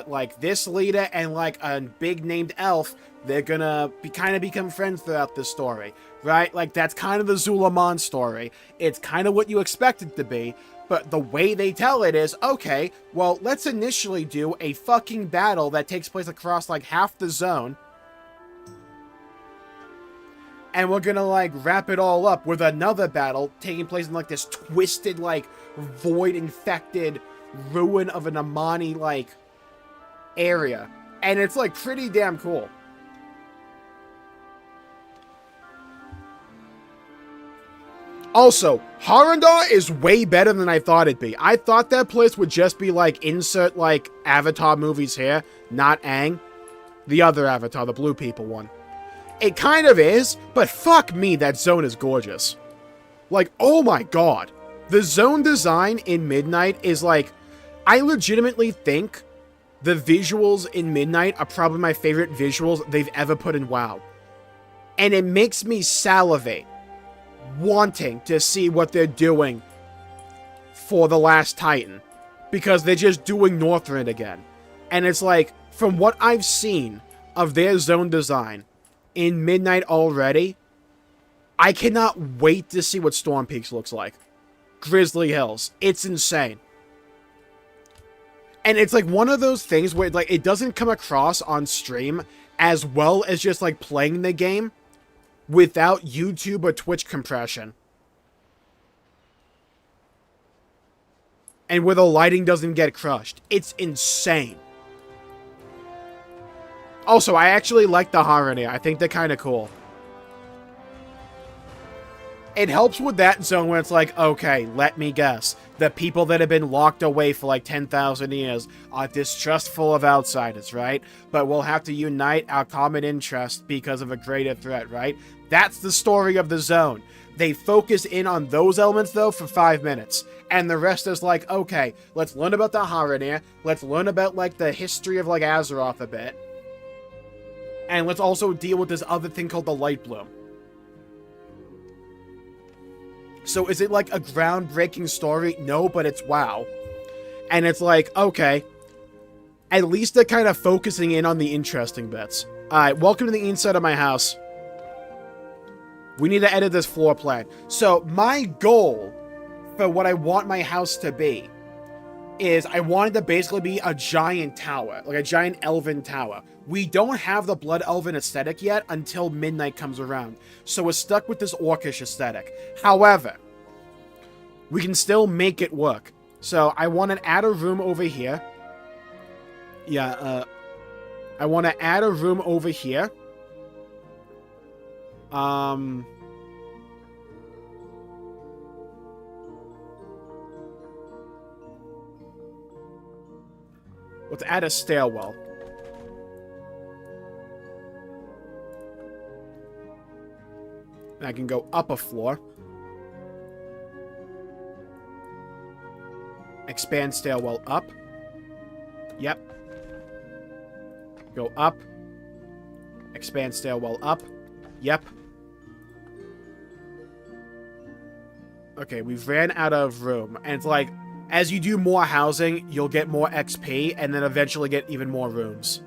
like this leader and like a big named elf, they're gonna become friends throughout this story, right? Like, that's kind of the Zulaman story. It's kind of what you expect it to be, but the way they tell it is, okay, well, let's initially do a fucking battle that takes place across like half the zone, and we're gonna, like, wrap it all up with another battle taking place in, like, this twisted, like, void-infected ruin of an Amani, like, area. And it's, like, pretty damn cool. Also, Harandar is way better than I thought it'd be. I thought that place would just be, like, insert, like, Avatar movies here, not Aang. The other Avatar, the blue people one. It kind of is, but fuck me, that zone is gorgeous. Like, oh my god. The zone design in Midnight is like, I legitimately think the visuals in Midnight are probably my favorite visuals they've ever put in WoW. And it makes me salivate, wanting to see what they're doing for The Last Titan. Because they're just doing Northrend again. And it's like, from what I've seen of their zone design in Midnight already, I cannot wait to see what Storm Peaks looks like. Grizzly Hills. It's insane. And it's like one of those things where, like, it doesn't come across on stream as well as just, like, playing the game without YouTube or Twitch compression. And where the lighting doesn't get crushed. It's insane. Also, I actually like the Harania. I think they're kind of cool. It helps with that zone where it's like, okay, let me guess. The people that have been locked away for like 10,000 years are distrustful of outsiders, right? But we'll have to unite our common interest because of a greater threat, right? That's the story of the zone. They focus in on those elements, though, for 5 minutes. And the rest is like, okay, let's learn about the Harania. Let's learn about, like, the history of, like, Azeroth a bit. And let's also deal with this other thing called the Light Bloom. So is it like a groundbreaking story? No, but it's WoW. And it's like, okay, at least they're kind of focusing in on the interesting bits. Alright, welcome to the inside of my house. We need to edit this floor plan. So my goal for what I want my house to be is I wanted to basically be a giant tower, like a giant elven tower. We don't have the Blood Elven aesthetic yet until Midnight comes around, so we're stuck with this orcish aesthetic. However, we can still make it work. So I want to add a room over here. Yeah, I want to add a room over here. Let's add a stairwell. And I can go up a floor. Expand stairwell up. Yep. Go up. Expand stairwell up. Yep. Okay, we've ran out of room. And it's like, as you do more housing, you'll get more XP, and then eventually get even more rooms.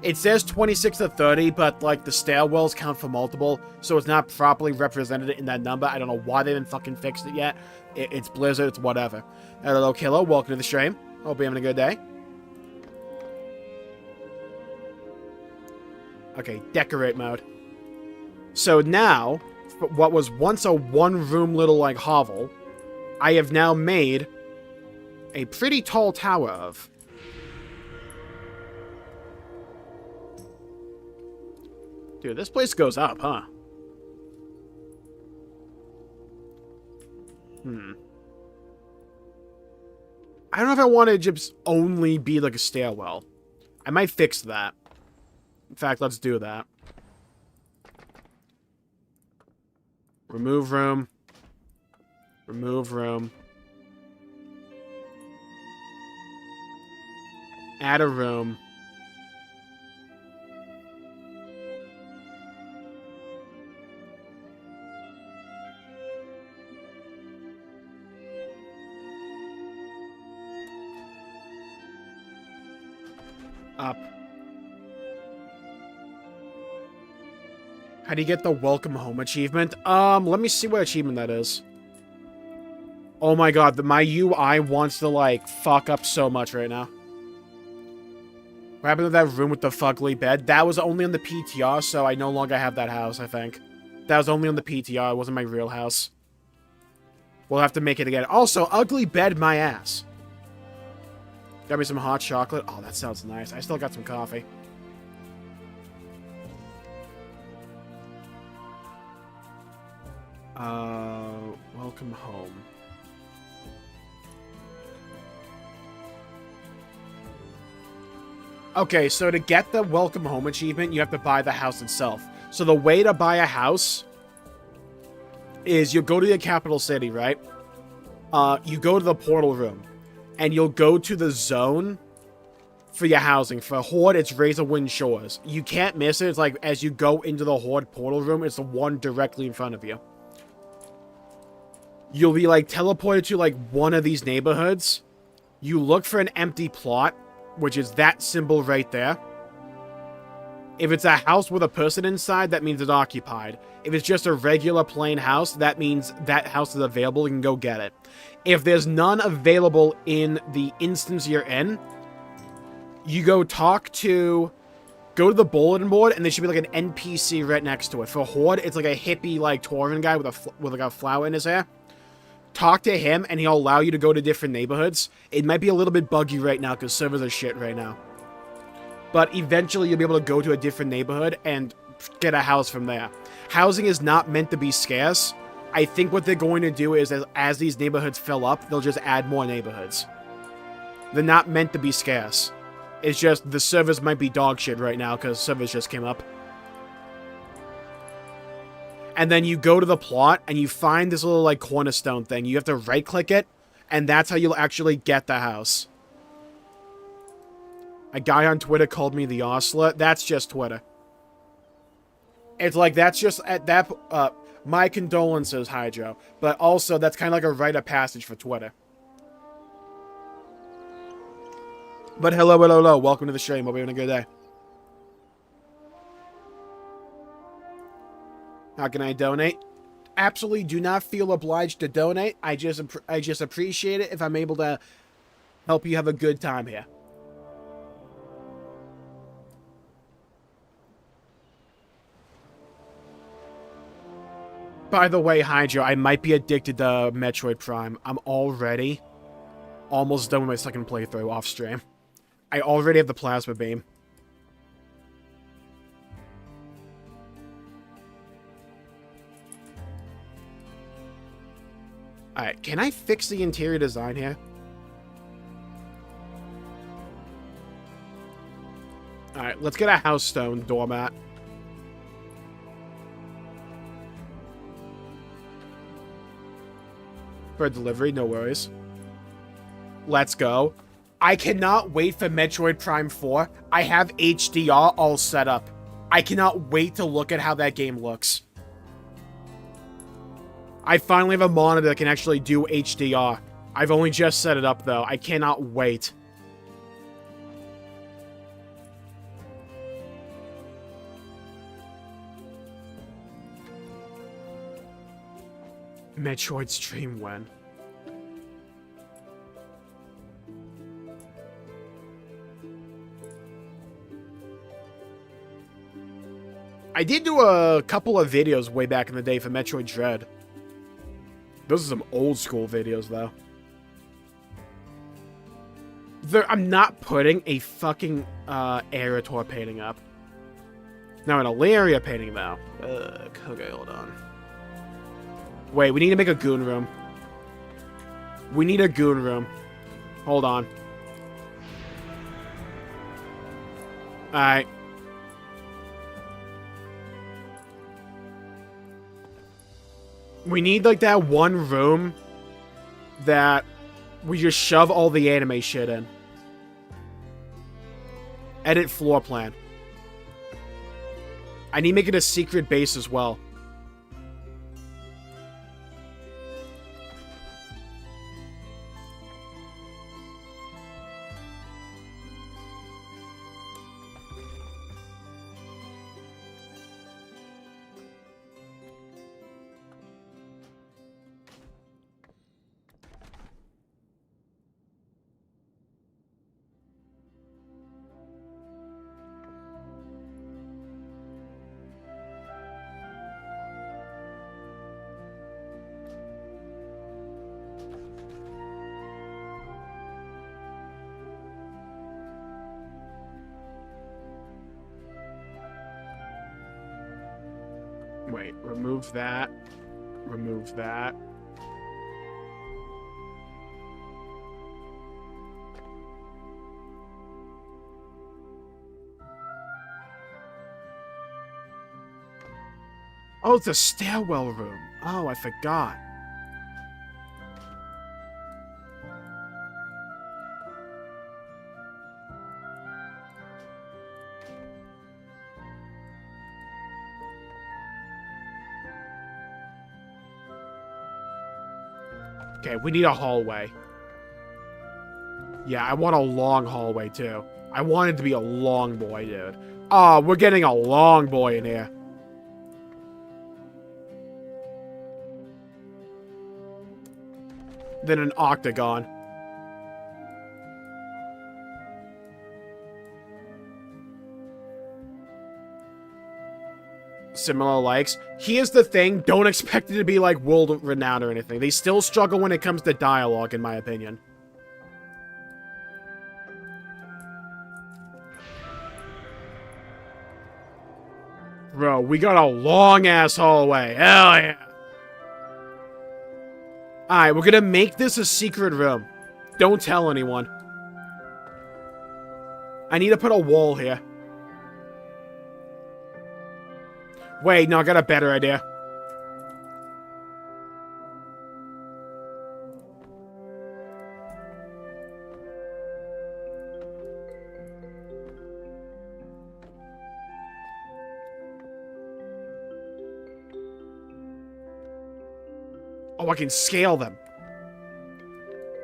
It says 26 to 30, but, like, the stairwells count for multiple, so it's not properly represented in that number. I don't know why they haven't fucking fixed it yet. It's Blizzard, it's whatever. Hello, Killer. Welcome to the stream. Hope you're having a good day. Okay, decorate mode. So now, what was once a one-room little, like, hovel, I have now made a pretty tall tower of. Dude, this place goes up, huh? I don't know if I want to just only be like a stairwell. I might fix that. In fact, let's do that. Remove room. Remove room. Add a room. Up. How do you get the welcome home achievement? Let me see what achievement that is. Oh my god, my UI wants to, like, fuck up so much right now. What happened to that room with the fugly bed? That was only on the PTR, so I no longer have that house, I think. That was only on the PTR, it wasn't my real house. We'll have to make it again. Also, ugly bed my ass. Got me some hot chocolate. Oh, that sounds nice. I still got some coffee. Welcome home. Okay, so to get the welcome home achievement, you have to buy the house itself. So the way to buy a house is you go to the capital city, right? You go to the portal room. And you'll go to the zone for your housing. For Horde, it's Razorwind Shores. You can't miss it. It's like, as you go into the Horde portal room, it's the one directly in front of you. You'll be, like, teleported to, like, one of these neighborhoods. You look for an empty plot, which is that symbol right there. If it's a house with a person inside, that means it's occupied. If it's just a regular plain house, that means that house is available. You can go get it. If there's none available in the instance you're in, you go go to the bulletin board, and there should be like an NPC right next to it. For Horde, it's like a hippie, like, Tauren guy with like a flower in his hair. Talk to him, and he'll allow you to go to different neighborhoods. It might be a little bit buggy right now, because servers are shit right now. But eventually, you'll be able to go to a different neighborhood and get a house from there. Housing is not meant to be scarce. I think what they're going to do is, as these neighborhoods fill up, they'll just add more neighborhoods. They're not meant to be scarce. It's just the servers might be dog shit right now because servers just came up. And then you go to the plot and you find this little, like, cornerstone thing. You have to right-click it, and that's how you'll actually get the house. A guy on Twitter called me the Ostler. That's just Twitter. It's like, that's just at that. My condolences, Hydro. But also, that's kind of like a rite of passage for Twitter. But hello. Welcome to the stream. Hope you're having a good day. How can I donate? Absolutely do not feel obliged to donate. I just appreciate it if I'm able to help you have a good time here. By the way, Hydro, I might be addicted to Metroid Prime. I'm already almost done with my second playthrough off stream. I already have the plasma beam. Alright, can I fix the interior design here? Alright, let's get a house stone doormat. For delivery, no worries. Let's go. I cannot wait for Metroid Prime 4. I have HDR all set up. I cannot wait to look at how that game looks. I finally have a monitor that can actually do HDR. I've only just set it up, though. I cannot wait. Metroid stream when? I did do a couple of videos way back in the day for Metroid Dread. Those are some old school videos, though. I'm not putting a fucking Erator painting up. Now, an Ilaria painting, though. Okay, hold on. Wait, we need to make a goon room. We need a goon room. Hold on. Alright. We need, like, that one room that we just shove all the anime shit in. Edit floor plan. I need to make it a secret base as well. Wait, remove that. Remove that. Oh, it's a stairwell room. Oh, I forgot. Okay, we need a hallway. Yeah, I want a long hallway, too. I want it to be a long boy, dude. Oh, we're getting a long boy in here. Then an octagon. Similar likes. Here's the thing, don't expect it to be like world renowned or anything. They still struggle when it comes to dialogue, in my opinion. Bro, we got a long-ass hallway. Hell yeah. Alright, we're gonna make this a secret room. Don't tell anyone. I need to put a wall here. Wait, no, I got a better idea. Oh, I can scale them.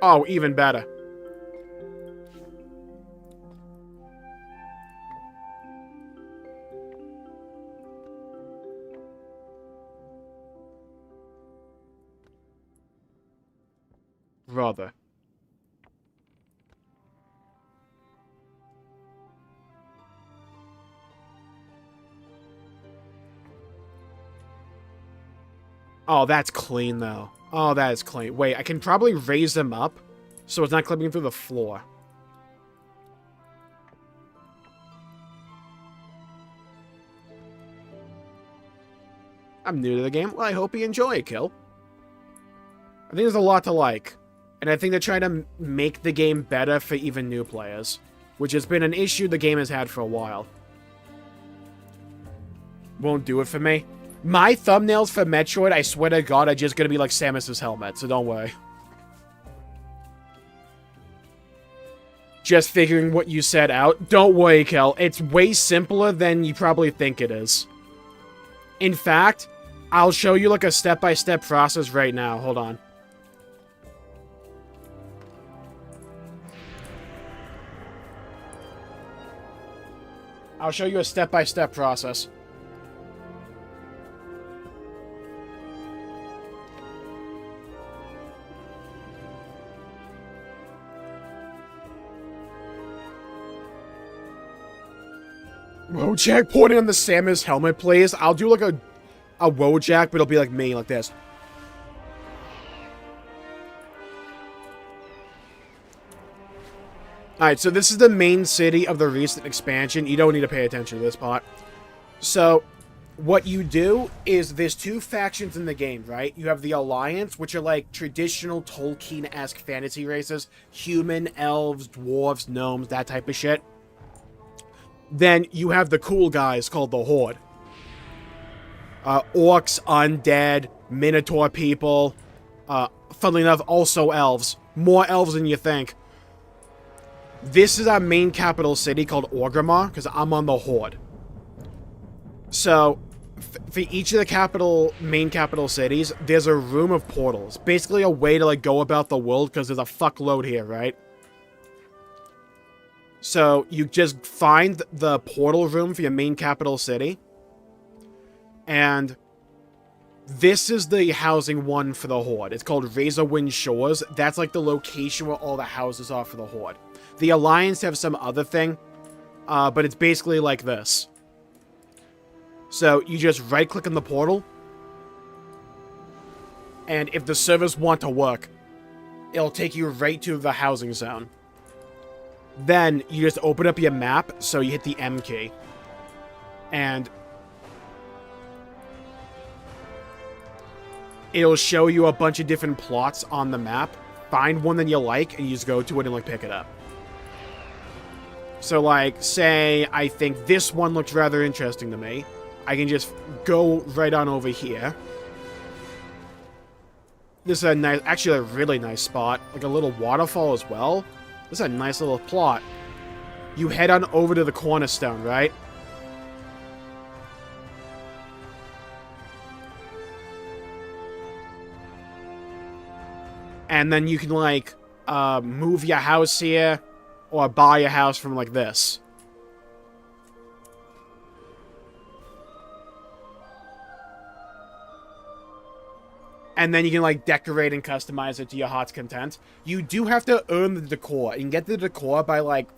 Oh, even better. Brother. Oh, that's clean, though. Oh, that is clean. Wait, I can probably raise them up so it's not clipping through the floor. I'm new to the game. Well, I hope you enjoy it, Kill. I think there's a lot to like. And I think they're trying to make the game better for even new players, which has been an issue the game has had for a while. Won't do it for me. My thumbnails for Metroid, I swear to God, are just going to be like Samus's helmet, so don't worry. just figuring what you said out. Don't worry, Kel. It's way simpler than you probably think it is. In fact, I'll show you like a step-by-step process right now. Hold on. I'll show you a step-by-step process. Wojak pointing on the Samus helmet, please. I'll do like a Wojak, but it'll be like me, like this. Alright, so this is the main city of the recent expansion. You don't need to pay attention to this part. So, what you do is there's two factions in the game, right? You have the Alliance, which are like traditional Tolkien-esque fantasy races. Human, elves, dwarves, gnomes, that type of shit. Then you have the cool guys called the Horde. Orcs, undead, Minotaur people. Funnily enough, also elves. More elves than you think. This is our main capital city called Orgrimmar, because I'm on the Horde. So, for each of the main capital cities, there's a room of portals. Basically a way to like go about the world, because there's a fuckload here, right? So, you just find the portal room for your main capital city. And this is the housing one for the Horde. It's called Razorwind Shores. That's like the location where all the houses are for the Horde. The Alliance have some other thing, but it's basically like this. So, you just right-click on the portal. And if the servers want to work, it'll take you right to the housing zone. Then, you just open up your map, so you hit the M key. And it'll show you a bunch of different plots on the map. Find one that you like, and you just go to it and, like, pick it up. So, like, say, I think this one looks rather interesting to me. I can just go right on over here. This is a nice, actually a really nice spot. Like a little waterfall as well. This is a nice little plot. You head on over to the cornerstone, right? And then you can, like, move your house here, or buy a house from, like, this. And then you can, like, decorate and customize it to your heart's content. You do have to earn the decor. You can get the decor by, like,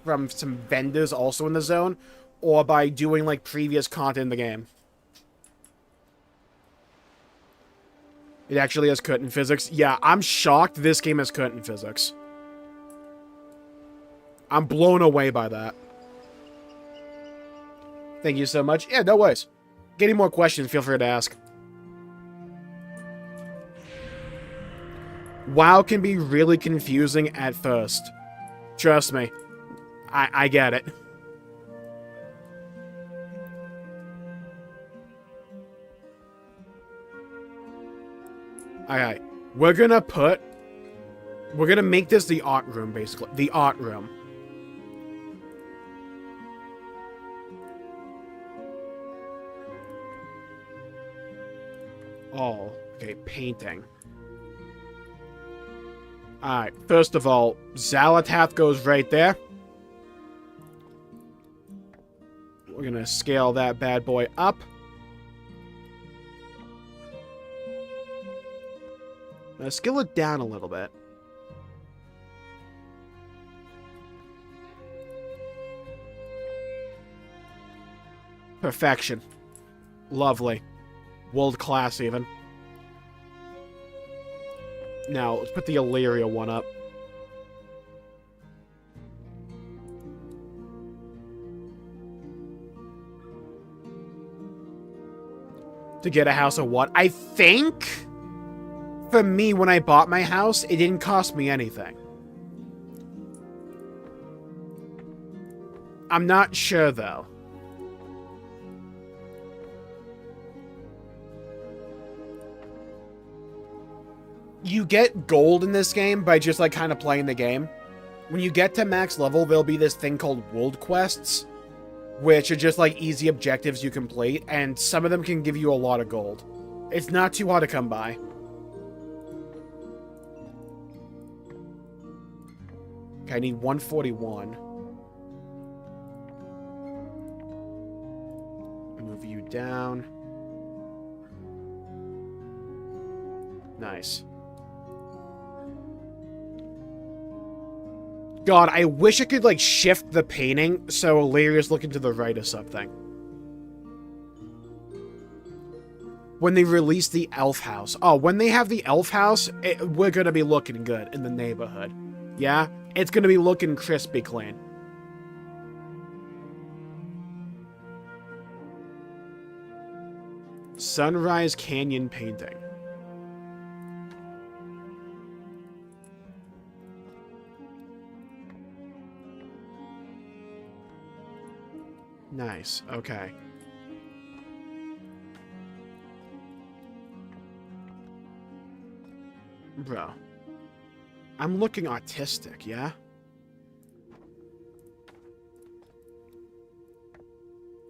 from some vendors also in the zone, or by doing, like, previous content in the game. It actually has curtain physics. Yeah, I'm shocked this game has curtain physics. I'm blown away by that. Thank you so much. Yeah, no worries. Get any more questions, feel free to ask. WoW can be really confusing at first. Trust me. I get it. Alright. We're gonna make this the art room, basically. The art room. Oh, okay, painting. Alright, first of all, Xalatath goes right there. We're gonna scale that bad boy up. Now scale it down a little bit. Perfection. Lovely. World class, even. Now, let's put the Illyria one up. To get a house of what? I think, for me, when I bought my house, it didn't cost me anything. I'm not sure, though. You get gold in this game by just, like, kind of playing the game. when you get to max level, there'll be this thing called world quests, which are just like easy objectives you complete, and some of them can give you a lot of gold. It's not too hard to come by. Okay, I need 141. Move you down. Nice. God, I wish I could, like, shift the painting so Illyria's looking to the right or something. When they release the elf house. Oh, when they have the elf house, we're gonna be looking good in the neighborhood. Yeah? It's gonna be looking crispy clean. Sunrise Canyon painting. Nice. Okay. Bro. I'm looking autistic, yeah?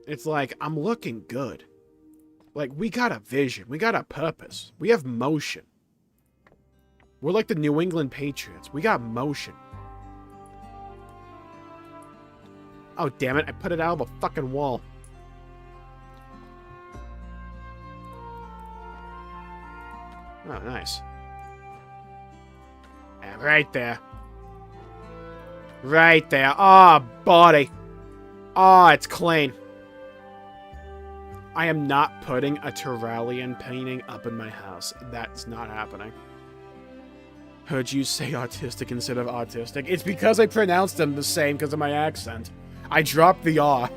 It's like, I'm looking good. Like, we got a vision. We got a purpose. We have motion. We're like the New England Patriots. We got motion. Oh, damn it. I put it out of a fucking wall. Oh, nice. Yeah, right there. Right there. Oh, body. Oh, it's clean. I am not putting a Turalian painting up in my house. That's not happening. Heard you say autistic instead of autistic. It's because I pronounced them the same because of my accent. I dropped the R.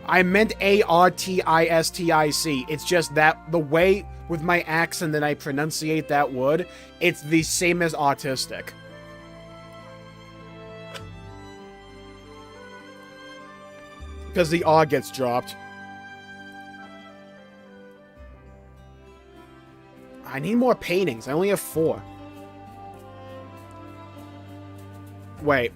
I meant A-R-T-I-S-T-I-C. It's just that the way with my accent that I pronunciate that word, it's the same as autistic. Because the R gets dropped. I need more paintings. I only have 4. Wait.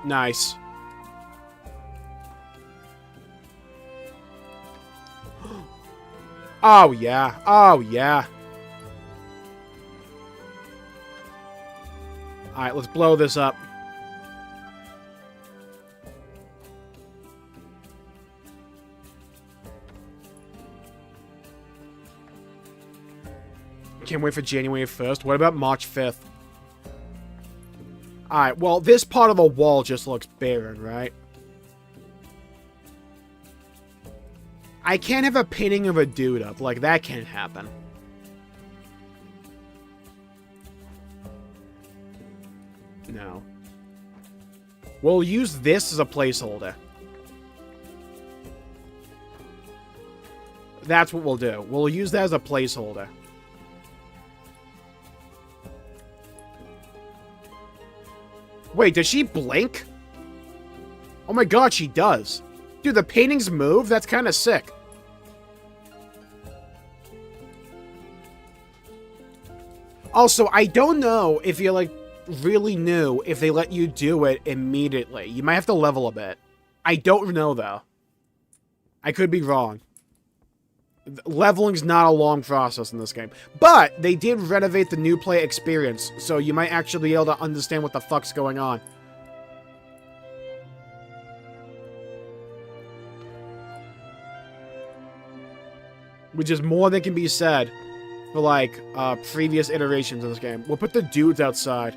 Nice. Oh, yeah. Oh, yeah. Alright, let's blow this up. Can't wait for January 1st. What about March 5th? Alright, well, this part of the wall just looks barren, right? I can't have a painting of a dude up. Like, that can't happen. No. We'll use this as a placeholder. That's what we'll do. We'll use that as a placeholder. Wait, does she blink? Oh my god, she does. Dude, the paintings move? That's kind of sick. Also, I don't know if you're, like, really new if they let you do it immediately. You might have to level a bit. I don't know, though. I could be wrong. Leveling's not a long process in this game. But they did renovate the new player experience, so you might actually be able to understand what the fuck's going on. Which is more than can be said for, like, previous iterations of this game. We'll put the dudes outside.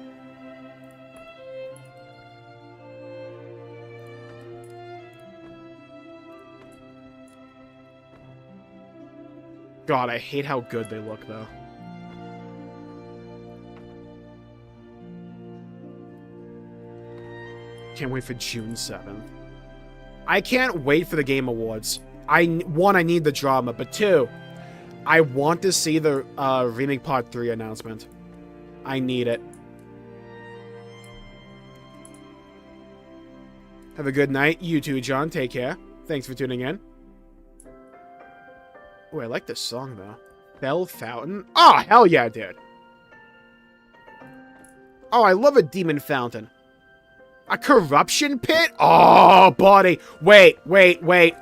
God, I hate how good they look, though. Can't wait for June 7th. I can't wait for the Game Awards. One, I need the drama, but 2, I want to see the Remake Part 3 announcement. I need it. Have a good night. You too, John. Take care. Thanks for tuning in. Oh, I like this song, though. Bell Fountain? Oh, hell yeah, dude. Oh, I love a demon fountain. A corruption pit? Oh, buddy. Wait. Wait.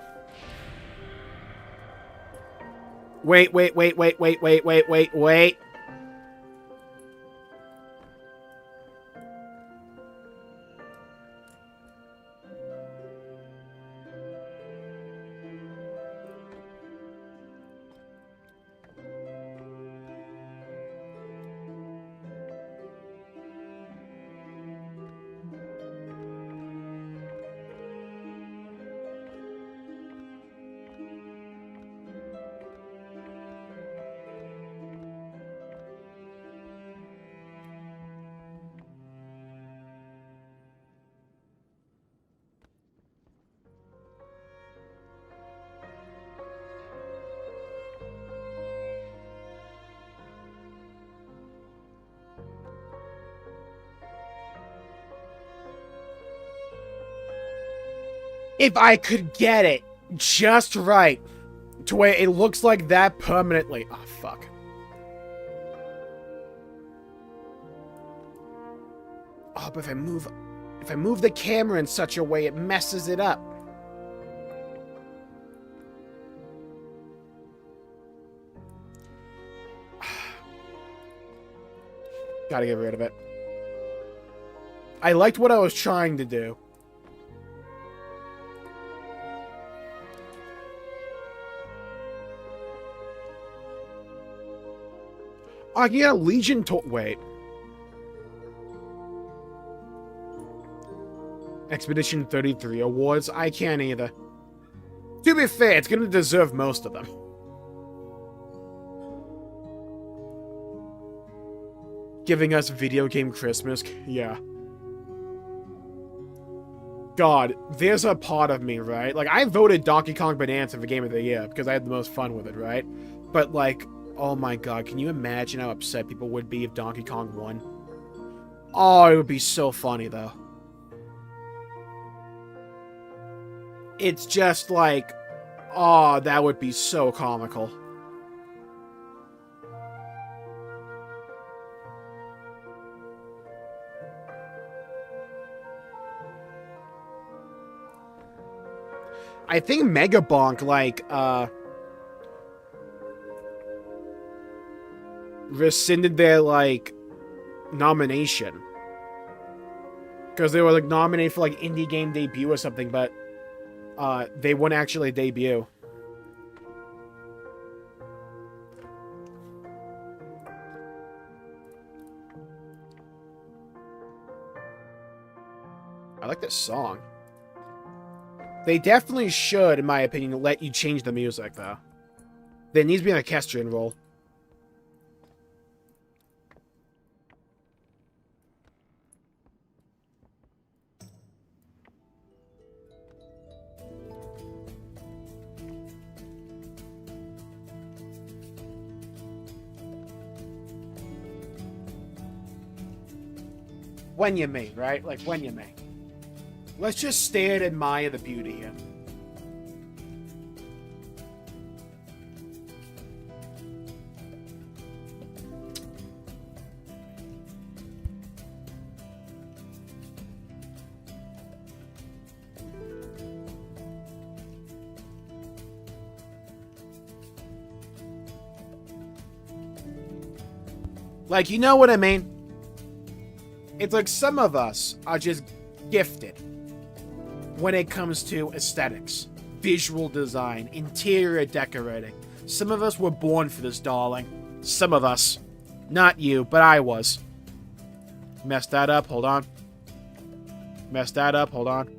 If I could get it just right to where it looks like that permanently. Oh, fuck. Oh, but if I move the camera in such a way, it messes it up. Gotta get rid of it. I liked what I was trying to do. Oh, yeah, Legion to- wait. Expedition 33 awards? I can't either. To be fair, it's gonna deserve most of them. Giving us video game Christmas? Yeah. God, there's a part of me, right? Like, I voted Donkey Kong Bonanza for Game of the Year because I had the most fun with it, right? But, like, oh my god, can you imagine how upset people would be if Donkey Kong won? Oh, it would be so funny, though. It's just like, oh, that would be so comical. I think Megabonk, like, rescinded their, like, nomination. Because they were, like, nominated for, like, indie game debut or something, but, they wouldn't actually debut. I like this song. They definitely should, in my opinion, let you change the music, though. There needs to be an orchestrion roll. When you may, right? Like, when you may. Let's just stare and admire the beauty here. Like, you know what I mean? It's like some of us are just gifted when it comes to aesthetics, visual design, interior decorating. Some of us were born for this, darling. Some of us. Not you, but I was. Messed that up, hold on. Messed that up, hold on.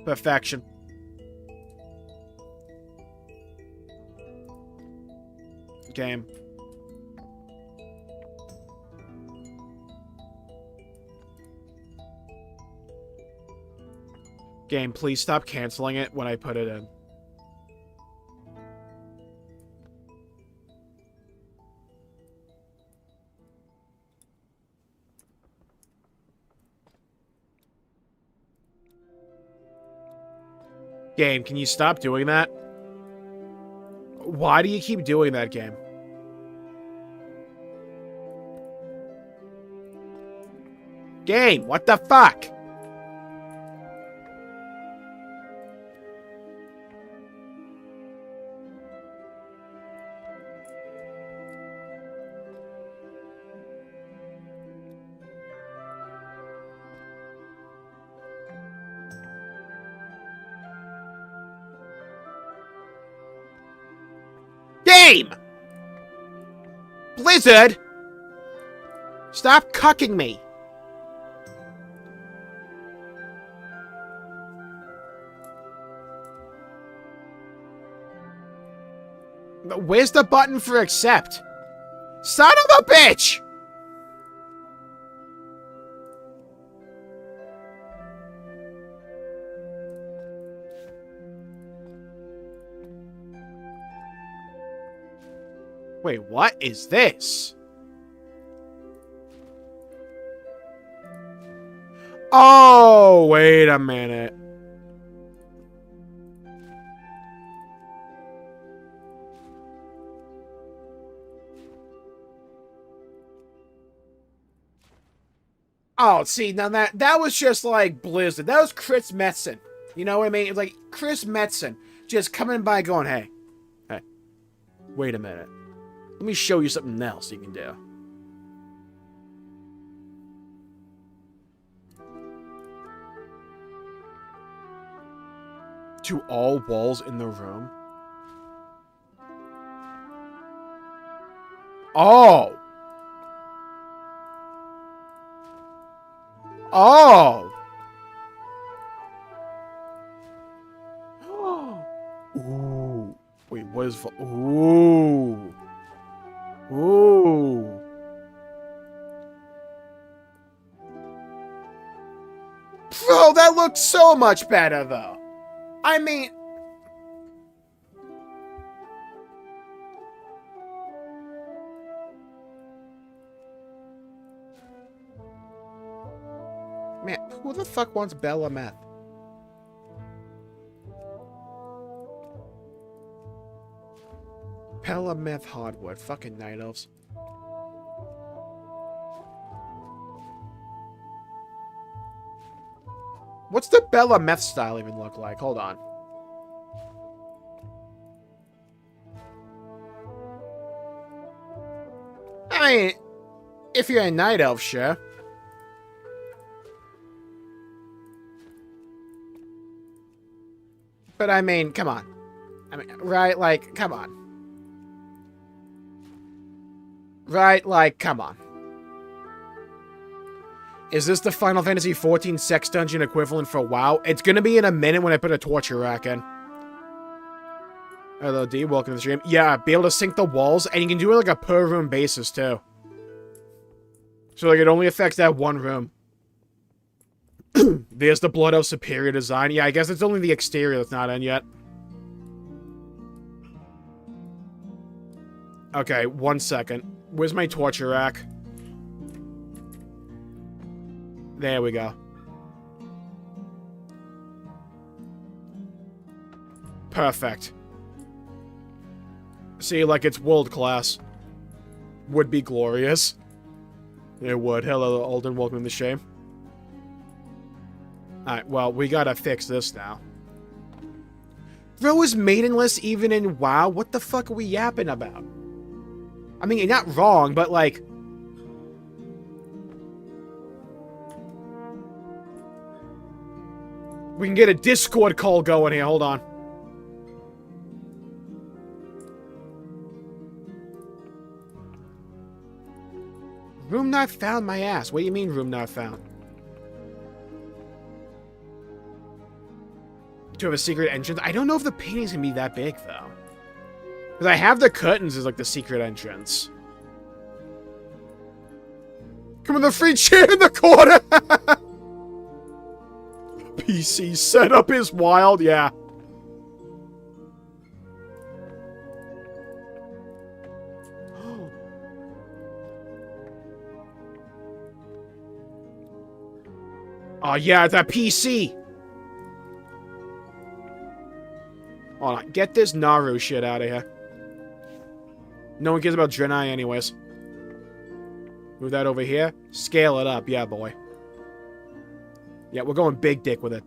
Perfection. Game. Game, please stop canceling it when I put it in. Game, can you stop doing that? Why do you keep doing that, game? Game, what the fuck? Game! Blizzard! Stop cucking me! Where's the button for accept? Son of a bitch! Wait, what is this? Oh, wait a minute. Oh, see, now that was just like Blizzard. That was Chris Metzen. You know what I mean? It's like Chris Metzen just coming by going, hey, wait a minute. Let me show you something else you can do. To all walls in the room? Oh! Oh! Ooh. Wait, what is... Ooh. Ooh. Bro, that looks so much better, though. I mean... Man, who the fuck wants Bella Meth? Bella Meth hardwood. Fucking night elves. What's the Bella Meth style even look like? Hold on. I mean, if you're a night elf, sure. But I mean, come on. I mean, right? Like, come on. Right? Like, come on. Is this the Final Fantasy XIV sex dungeon equivalent for WoW? It's gonna be in a minute when I put a torture rack in. Hello, D. Welcome to the stream. Yeah, be able to sync the walls, and you can do it like a per room basis, too. So, like, it only affects that one room. There's the Blood Elf Superior design. Yeah, I guess it's only the exterior that's not in yet. Okay, 1 second. Where's my torture rack? There we go. Perfect. See, like, it's world class. Would be glorious. It would. Hello, Alden. Welcome to the stream. Alright, well, we gotta fix this now. Bro is maidenless even in WoW? What the fuck are we yapping about? I mean, you're not wrong, but like... We can get a Discord call going here, hold on. Room not found, my ass. What do you mean, room not found? To have a secret entrance? I don't know if the painting's gonna be that big, though. Because I have the curtains as, like, the secret entrance. Come on, the free chair in the corner! PC setup is wild, yeah. Oh, yeah, it's a PC! Hold on. Get this Naru shit out of here. No one cares about Draenei anyways. Move that over here. Scale it up. Yeah, boy. Yeah, we're going big dick with it.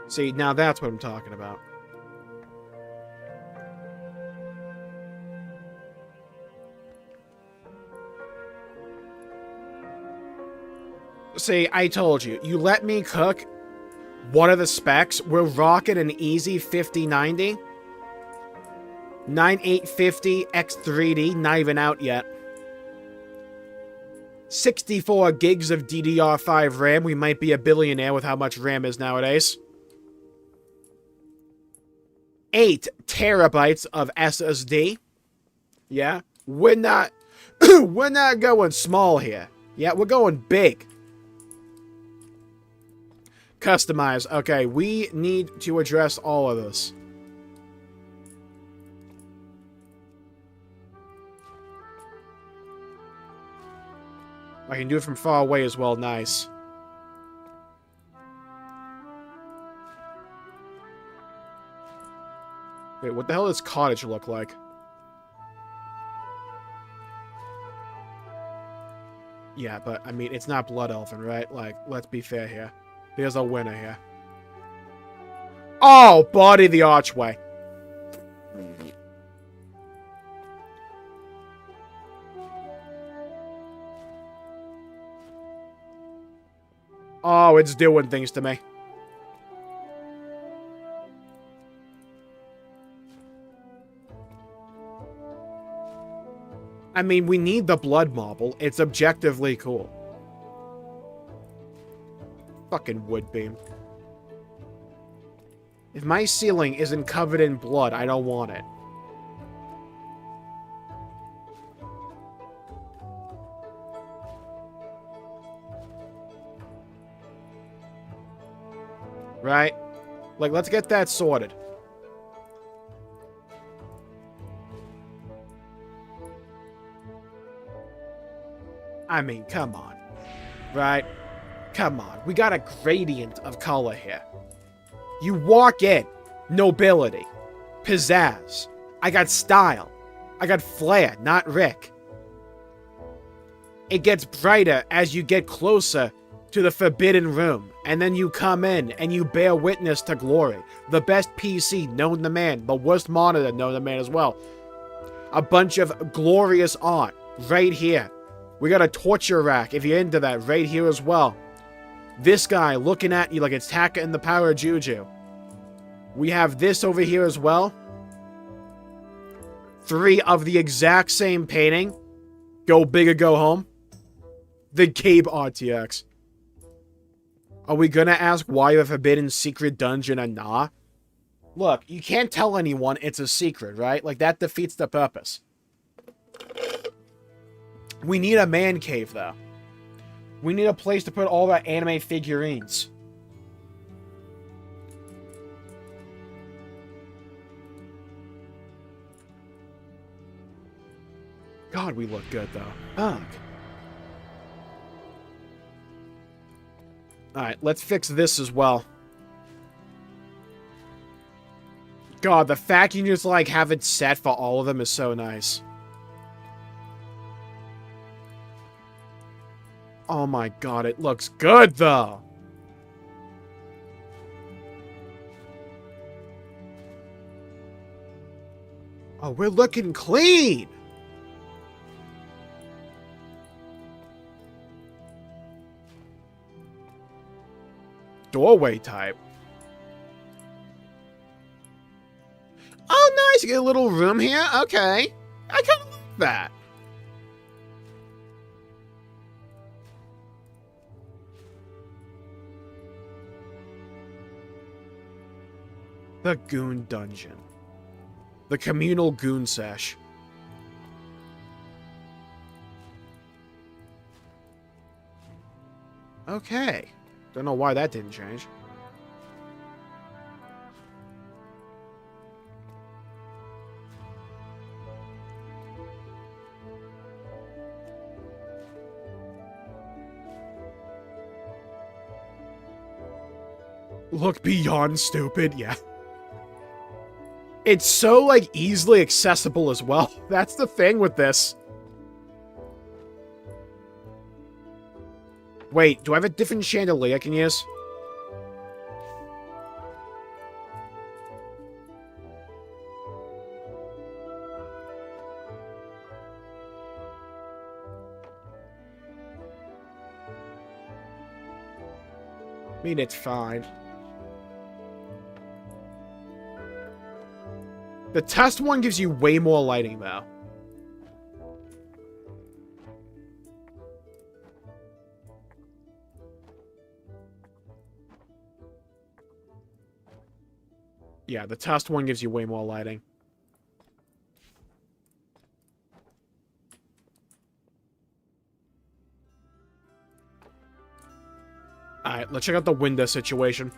See, now that's what I'm talking about. See, I told you. You let me cook. What are the specs? We're rocking an easy 5090. 9850 X3D, not even out yet. 64 gigs of DDR5 RAM. We might be a billionaire with how much RAM is nowadays. 8 terabytes of SSD. Yeah, we're not we're not going small here. Yeah, we're going big. Customize. Okay, we need to address all of this. I can do it from far away as well. Nice. Wait, what the hell does cottage look like? Yeah, but, I mean, it's not Blood Elfin, right? Like, let's be fair here. There's a winner here. Oh, body the archway. Oh, it's doing things to me. I mean, we need the blood marble. It's objectively cool. Fucking wood beam. If my ceiling isn't covered in blood, I don't want it. Right? Like, let's get that sorted. I mean, come on. Right? Come on. We got a gradient of color here. You walk in. Nobility. Pizzazz. I got style. I got flair, not Rick. It gets brighter as you get closer to the Forbidden Room, and then you come in and you bear witness to glory. The best PC known to man, the worst monitor known to man as well. A bunch of glorious art right here. We got a torture rack, if you're into that, right here as well. This guy looking at you like it's Taka in the Power of Juju. We have this over here as well. 3 of the exact same painting. Go big or go home. The Gabe RTX. Are we gonna ask why the Forbidden Secret Dungeon and nah? Look, you can't tell anyone it's a secret, right? Like, that defeats the purpose. We need a man cave, though. We need a place to put all the anime figurines. God, we look good, though. Fuck. Alright, let's fix this as well. God, the fact you just, like, have it set for all of them is so nice. Oh my god, it looks good, though! Oh, we're looking clean! Doorway type. Oh, nice! You get a little room here? Okay. I kind of like that. The Goon Dungeon. The Communal Goon Sesh. Okay. Don't know why that didn't change. Look beyond stupid, yeah. It's so, like, easily accessible as well. That's the thing with this. Wait, do I have a different chandelier I can use? I mean, it's fine. The test one gives you way more lighting, though. Yeah, the test one gives you way more lighting. Alright, let's check out the window situation.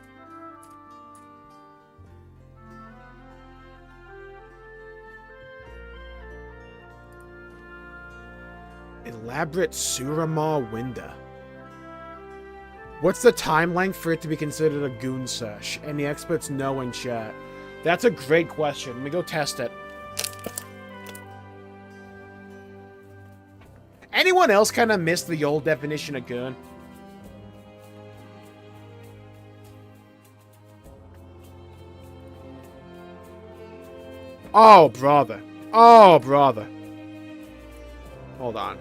Elaborate Suramar window. What's the time length for it to be considered a goon sesh? Any experts know in chat? That's a great question. Let me go test it. Anyone else kind of missed the old definition of goon? Oh, brother. Oh, brother. Hold on.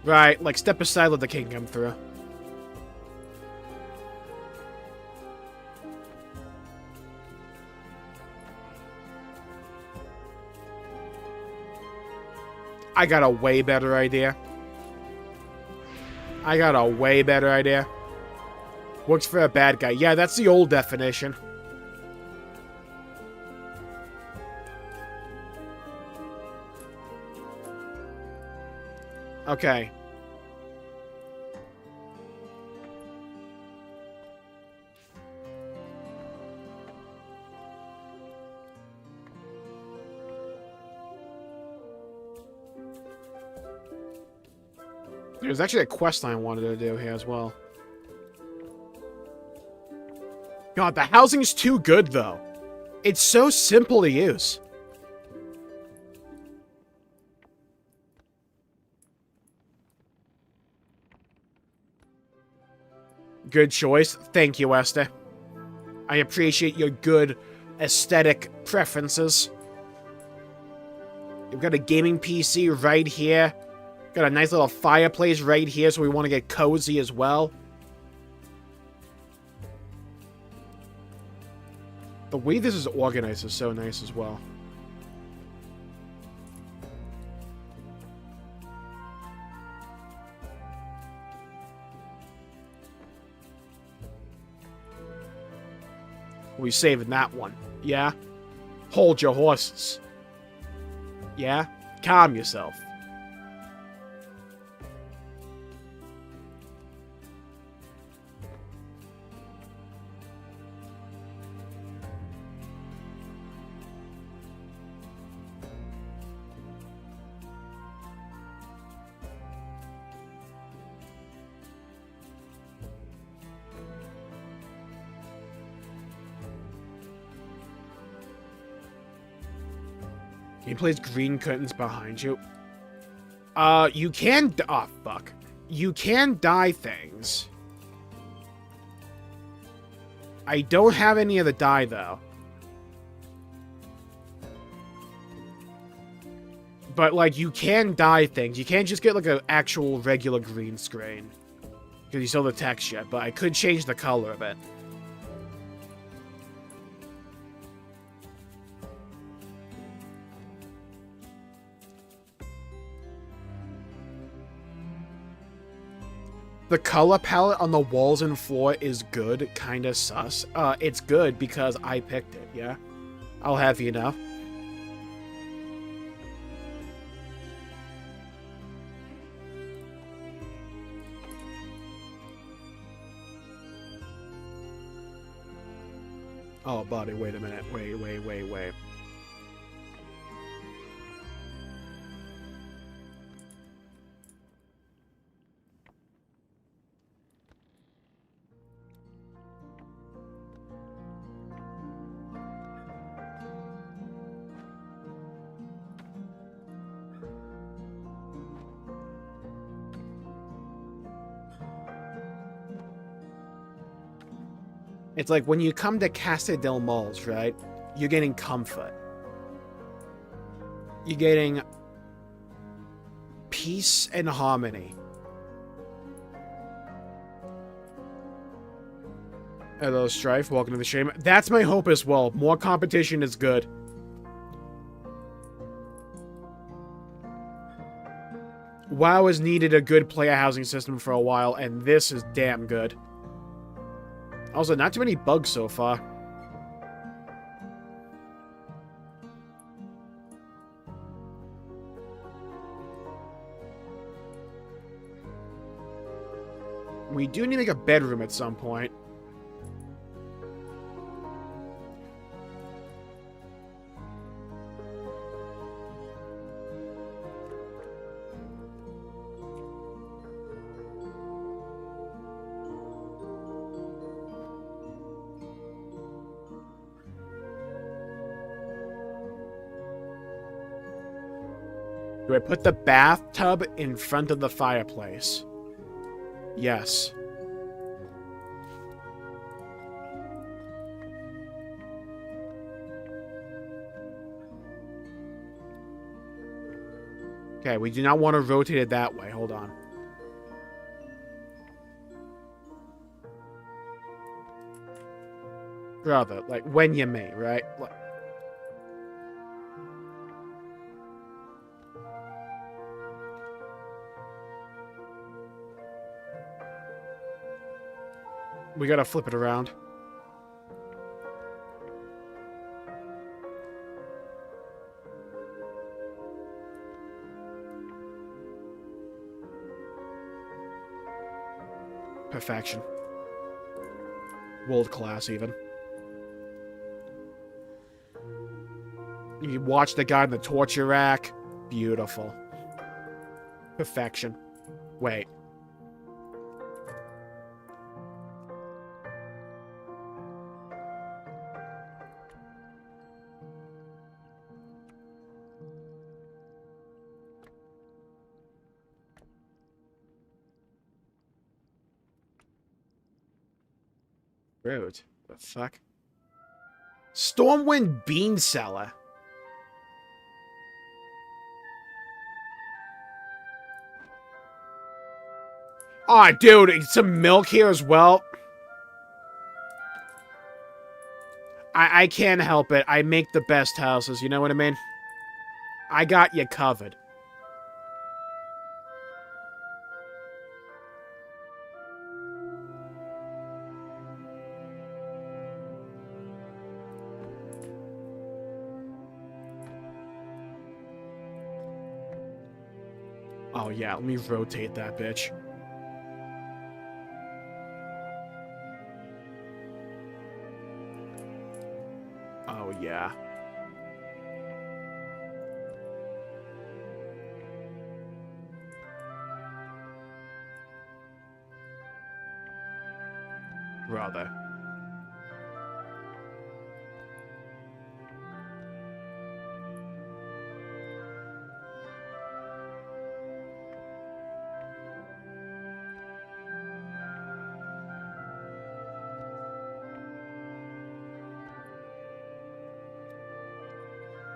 Right, like, step aside, let the king come through. I got a way better idea. Works for a bad guy. Yeah, that's the old definition. Okay. There's actually a quest I wanted to do here as well. God, the housing's too good, though. It's so simple to use. Good choice. Thank you, Esther. I appreciate your good aesthetic preferences. We've got a gaming PC right here. Got a nice little fireplace right here, so we want to get cozy as well. The way this is organized is so nice as well. We saving that one. Yeah? Hold your horses. Yeah? Calm yourself. Can you place green curtains behind you? You can... Oh, fuck. You can dye things. I don't have any of the dye, though. But, like, you can dye things. You can't just get, like, an actual regular green screen. Because you saw the texture, but I could change the color of it. The color palette on the walls and floor is good, kinda sus. It's good because I picked it, yeah? I'll have you know. Oh, buddy, wait a minute. Wait. It's like when you come to Casa del Malls, right? You're getting comfort. You're getting peace and harmony. Hello, Strife. Welcome to the stream. That's my hope as well. More competition is good. WoW has needed a good player housing system for a while, and this is damn good. Also, not too many bugs so far. We do need like a bedroom at some point. Do I put the bathtub in front of the fireplace? Yes. Okay, we do not want to rotate it that way. Hold on. Brother, like, when you may, right? Like, we gotta flip it around. Perfection. World class, even. You watch the guy in the torture rack. Beautiful. Perfection. Wait. Rude. The fuck? Stormwind Bean Cellar. Aw, dude, some milk here as well. I can't help it. I make the best houses, you know what I mean? I got you covered. Oh yeah, let me rotate that bitch. Oh yeah. Brother.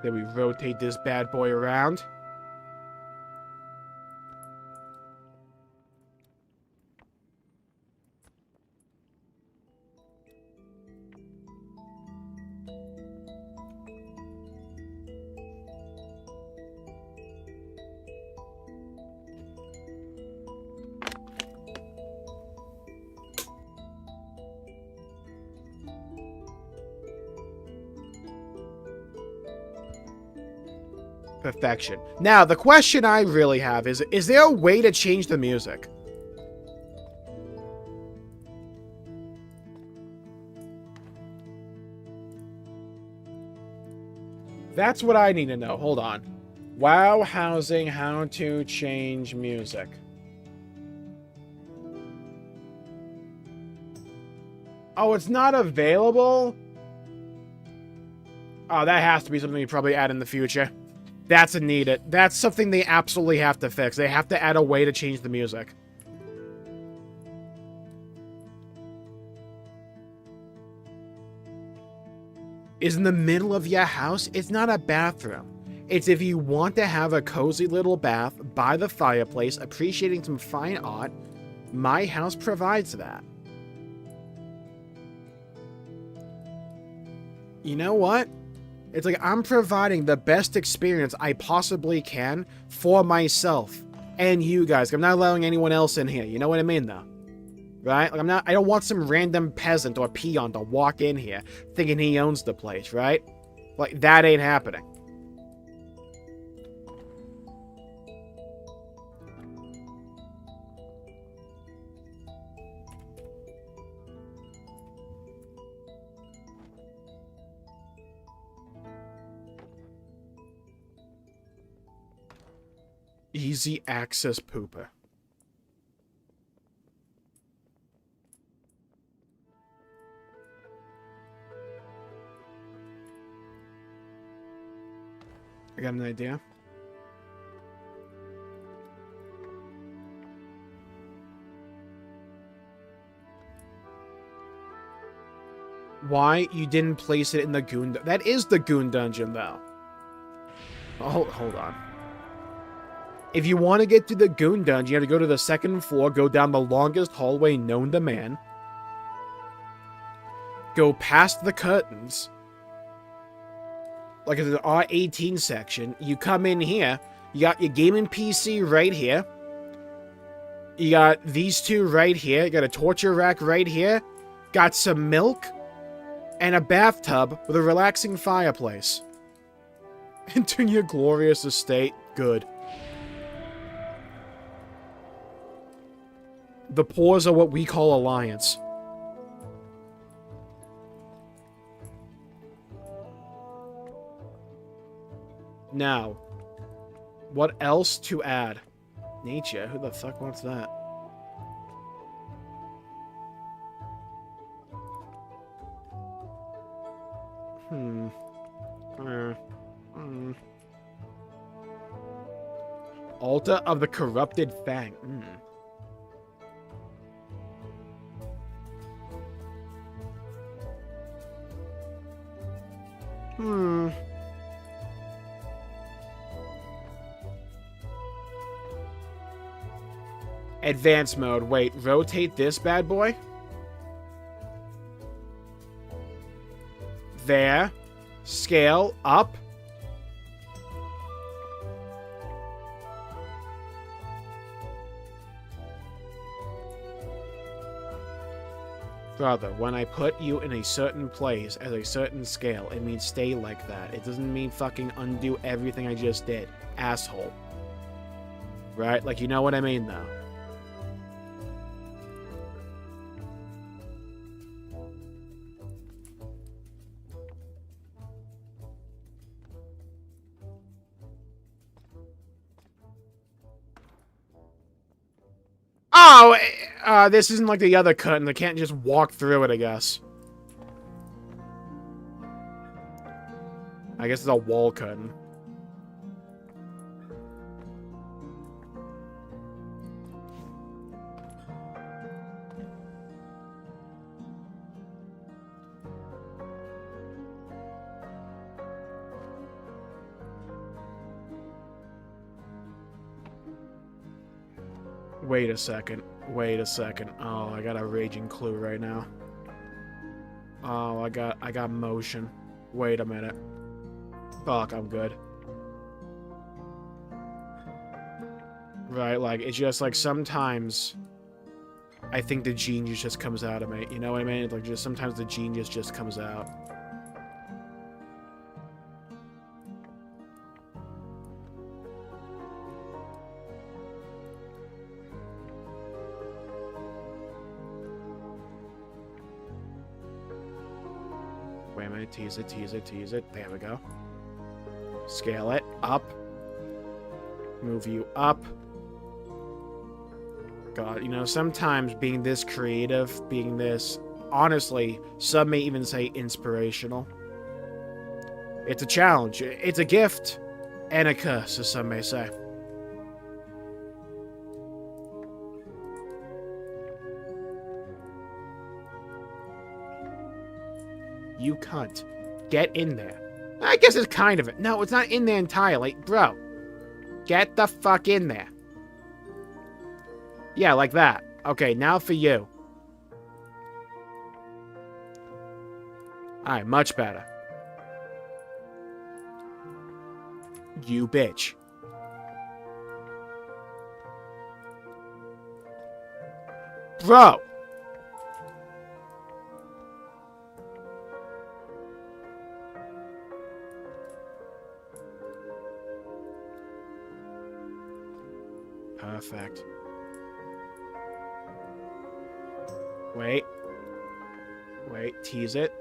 Then we rotate this bad boy around. Perfection. Now, the question I really have is there a way to change the music? That's what I need to know. Hold on. WoW housing, how to change music. Oh, it's not available? Oh, that has to be something you probably add in the future. That's a need it. That's something they absolutely have to fix. They have to add a way to change the music. Is in the middle of your house? It's not a bathroom. It's if you want to have a cozy little bath by the fireplace, appreciating some fine art, my house provides that. You know what? It's like I'm providing the best experience I possibly can for myself and you guys. I'm not allowing anyone else in here. You know what I mean, though? Right? Like I don't want some random peasant or peon to walk in here thinking he owns the place, right? Like, that ain't happening. Easy access pooper. I got an idea. Why you didn't place it in the goon? That is the goon dungeon, though. Oh, hold on. If you want to get to the goon dungeon, you have to go to the second floor, go down the longest hallway known to man, go past the curtains, like in the R18 section. You come in here, you got your gaming PC right here, you got these two right here, you got a torture rack right here, got some milk, and a bathtub with a relaxing fireplace. Into your glorious estate. Good. The pores are what we call alliance. Now, what else to add? Nature? Who the fuck wants that? Altar of the Corrupted Fang. Advanced mode. Wait, rotate this bad boy? There. Scale up. Brother, when I put you in a certain place at a certain scale, it means stay like that. It doesn't mean fucking undo everything I just did. Asshole. Right? Like, you know what I mean, though. Oh, this isn't like the other curtain. I can't just walk through it, I guess. I guess it's a wall curtain. Wait a second. Wait a second. Oh, I got a raging clue right now. Oh, I got motion. Wait a minute. Fuck, I'm good. Right, like, it's just like sometimes I think the genius just comes out of me. You know what I mean? Like, just sometimes the genius just comes out. Wait a minute. Tease it, tease it, tease it. There we go. Scale it. Up. Move you up. God, you know, sometimes being this creative, being this, honestly, some may even say inspirational. It's a challenge. It's a gift and a curse, as some may say. You cunt. Get in there. I guess it's kind of it. No, it's not in there entirely. Bro, get the fuck in there. Yeah, like that. Okay, now for you. Alright, much better. You bitch. Bro! Perfect. Wait. Wait, tease it.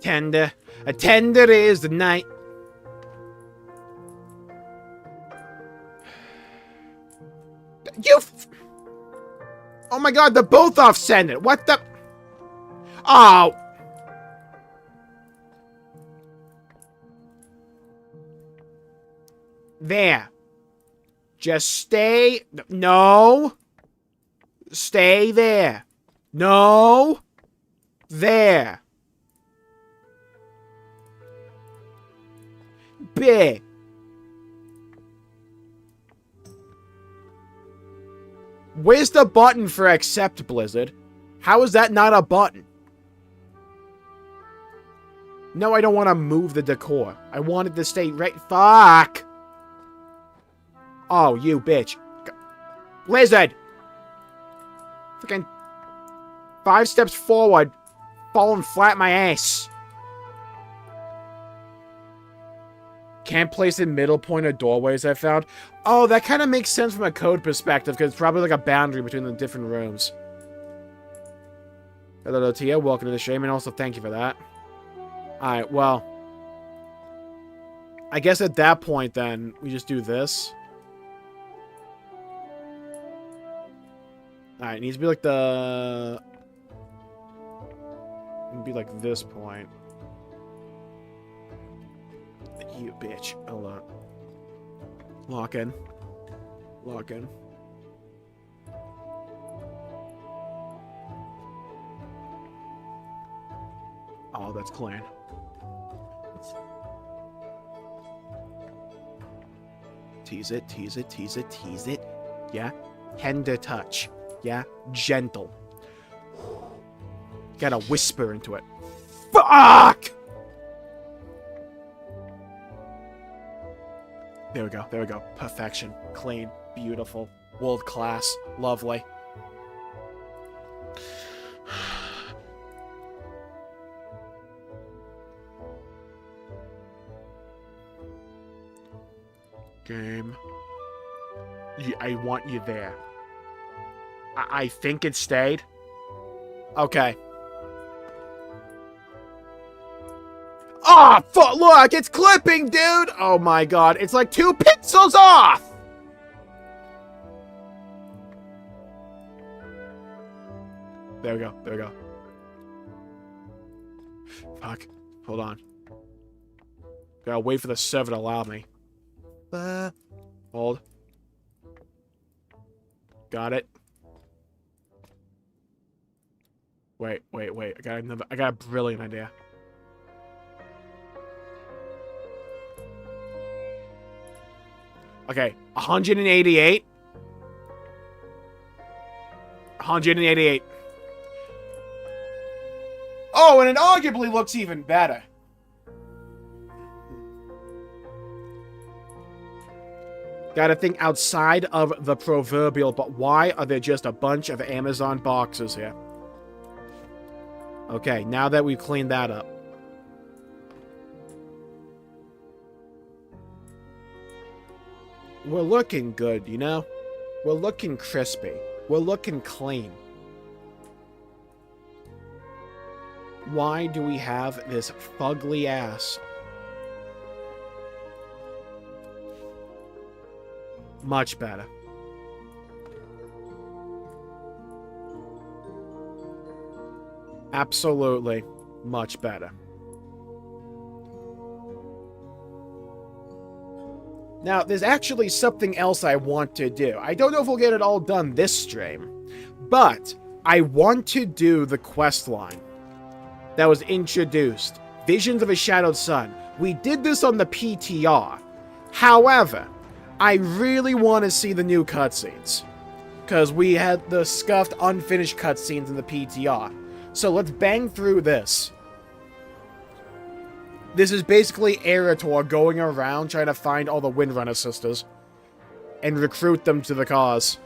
Tender. A tender is the night. You Oh my god, they're both off-centered. What the? Oh! There. Just stay. No. Stay there. No. There. Big. Where's the button for accept, Blizzard? How is that not a button? No, I don't want to move the decor. I wanted to stay right. Fuck! Oh, you bitch. Blizzard! Freaking 5 steps forward, falling flat my ass. Can't place in middle point of doorways, I found. Oh, that kind of makes sense from a code perspective, because it's probably like a boundary between the different rooms. Hello, Tia. Welcome to the stream, and also thank you for that. Alright, well. I guess at that point, then, we just do this. Alright, it needs to be like the... It would be like this point. You bitch. Hold on. Lock in. Lock in. Oh, that's clean. Tease it, tease it, tease it, tease it. Yeah? Tender touch. Yeah? Gentle. Gotta whisper into it. Fuck! There we go. There we go. Perfection. Clean. Beautiful. World class. Lovely. Game. I want you there. I think it stayed. Okay. Oh, look, it's clipping, dude! Oh my god, it's like 2 pixels off! There we go, there we go. Fuck, hold on. Gotta wait for the server to allow me. Hold. Got it. Wait. I got a brilliant idea. Okay, 188. 188. Oh, and it arguably looks even better. Gotta think outside of the proverbial, but why are there just a bunch of Amazon boxes here? Okay, now that we've cleaned that up. We're looking good, you know? We're looking crispy. We're looking clean. Why do we have this fugly ass? Much better. Absolutely much better. Now, there's actually something else I want to do. I don't know if we'll get it all done this stream, but I want to do the quest line that was introduced. Visions of a Shadowed Sun. We did this on the PTR. However, I really want to see the new cutscenes, because we had the scuffed, unfinished cutscenes in the PTR. So let's bang through this. This is basically Eretor going around trying to find all the Windrunner sisters and recruit them to the cause.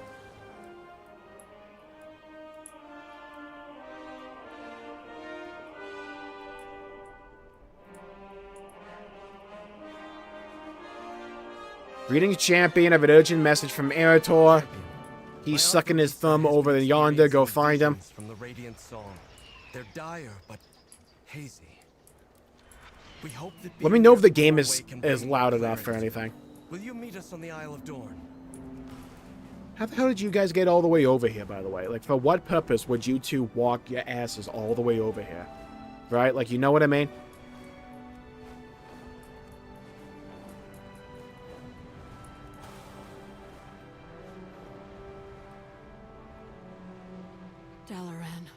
Greetings, champion. I have an urgent message from Eretor. He's sucking his thumb over yonder. Go find him. From the Radiant Song. They're dire, but hazy. We hope that Let me know if the game is loud enough for anything. Will you meet us on the Isle of Dorn? How the hell did you guys get all the way over here, by the way? Like, for what purpose would you two walk your asses all the way over here? Right? Like, you know what I mean? Dalaran.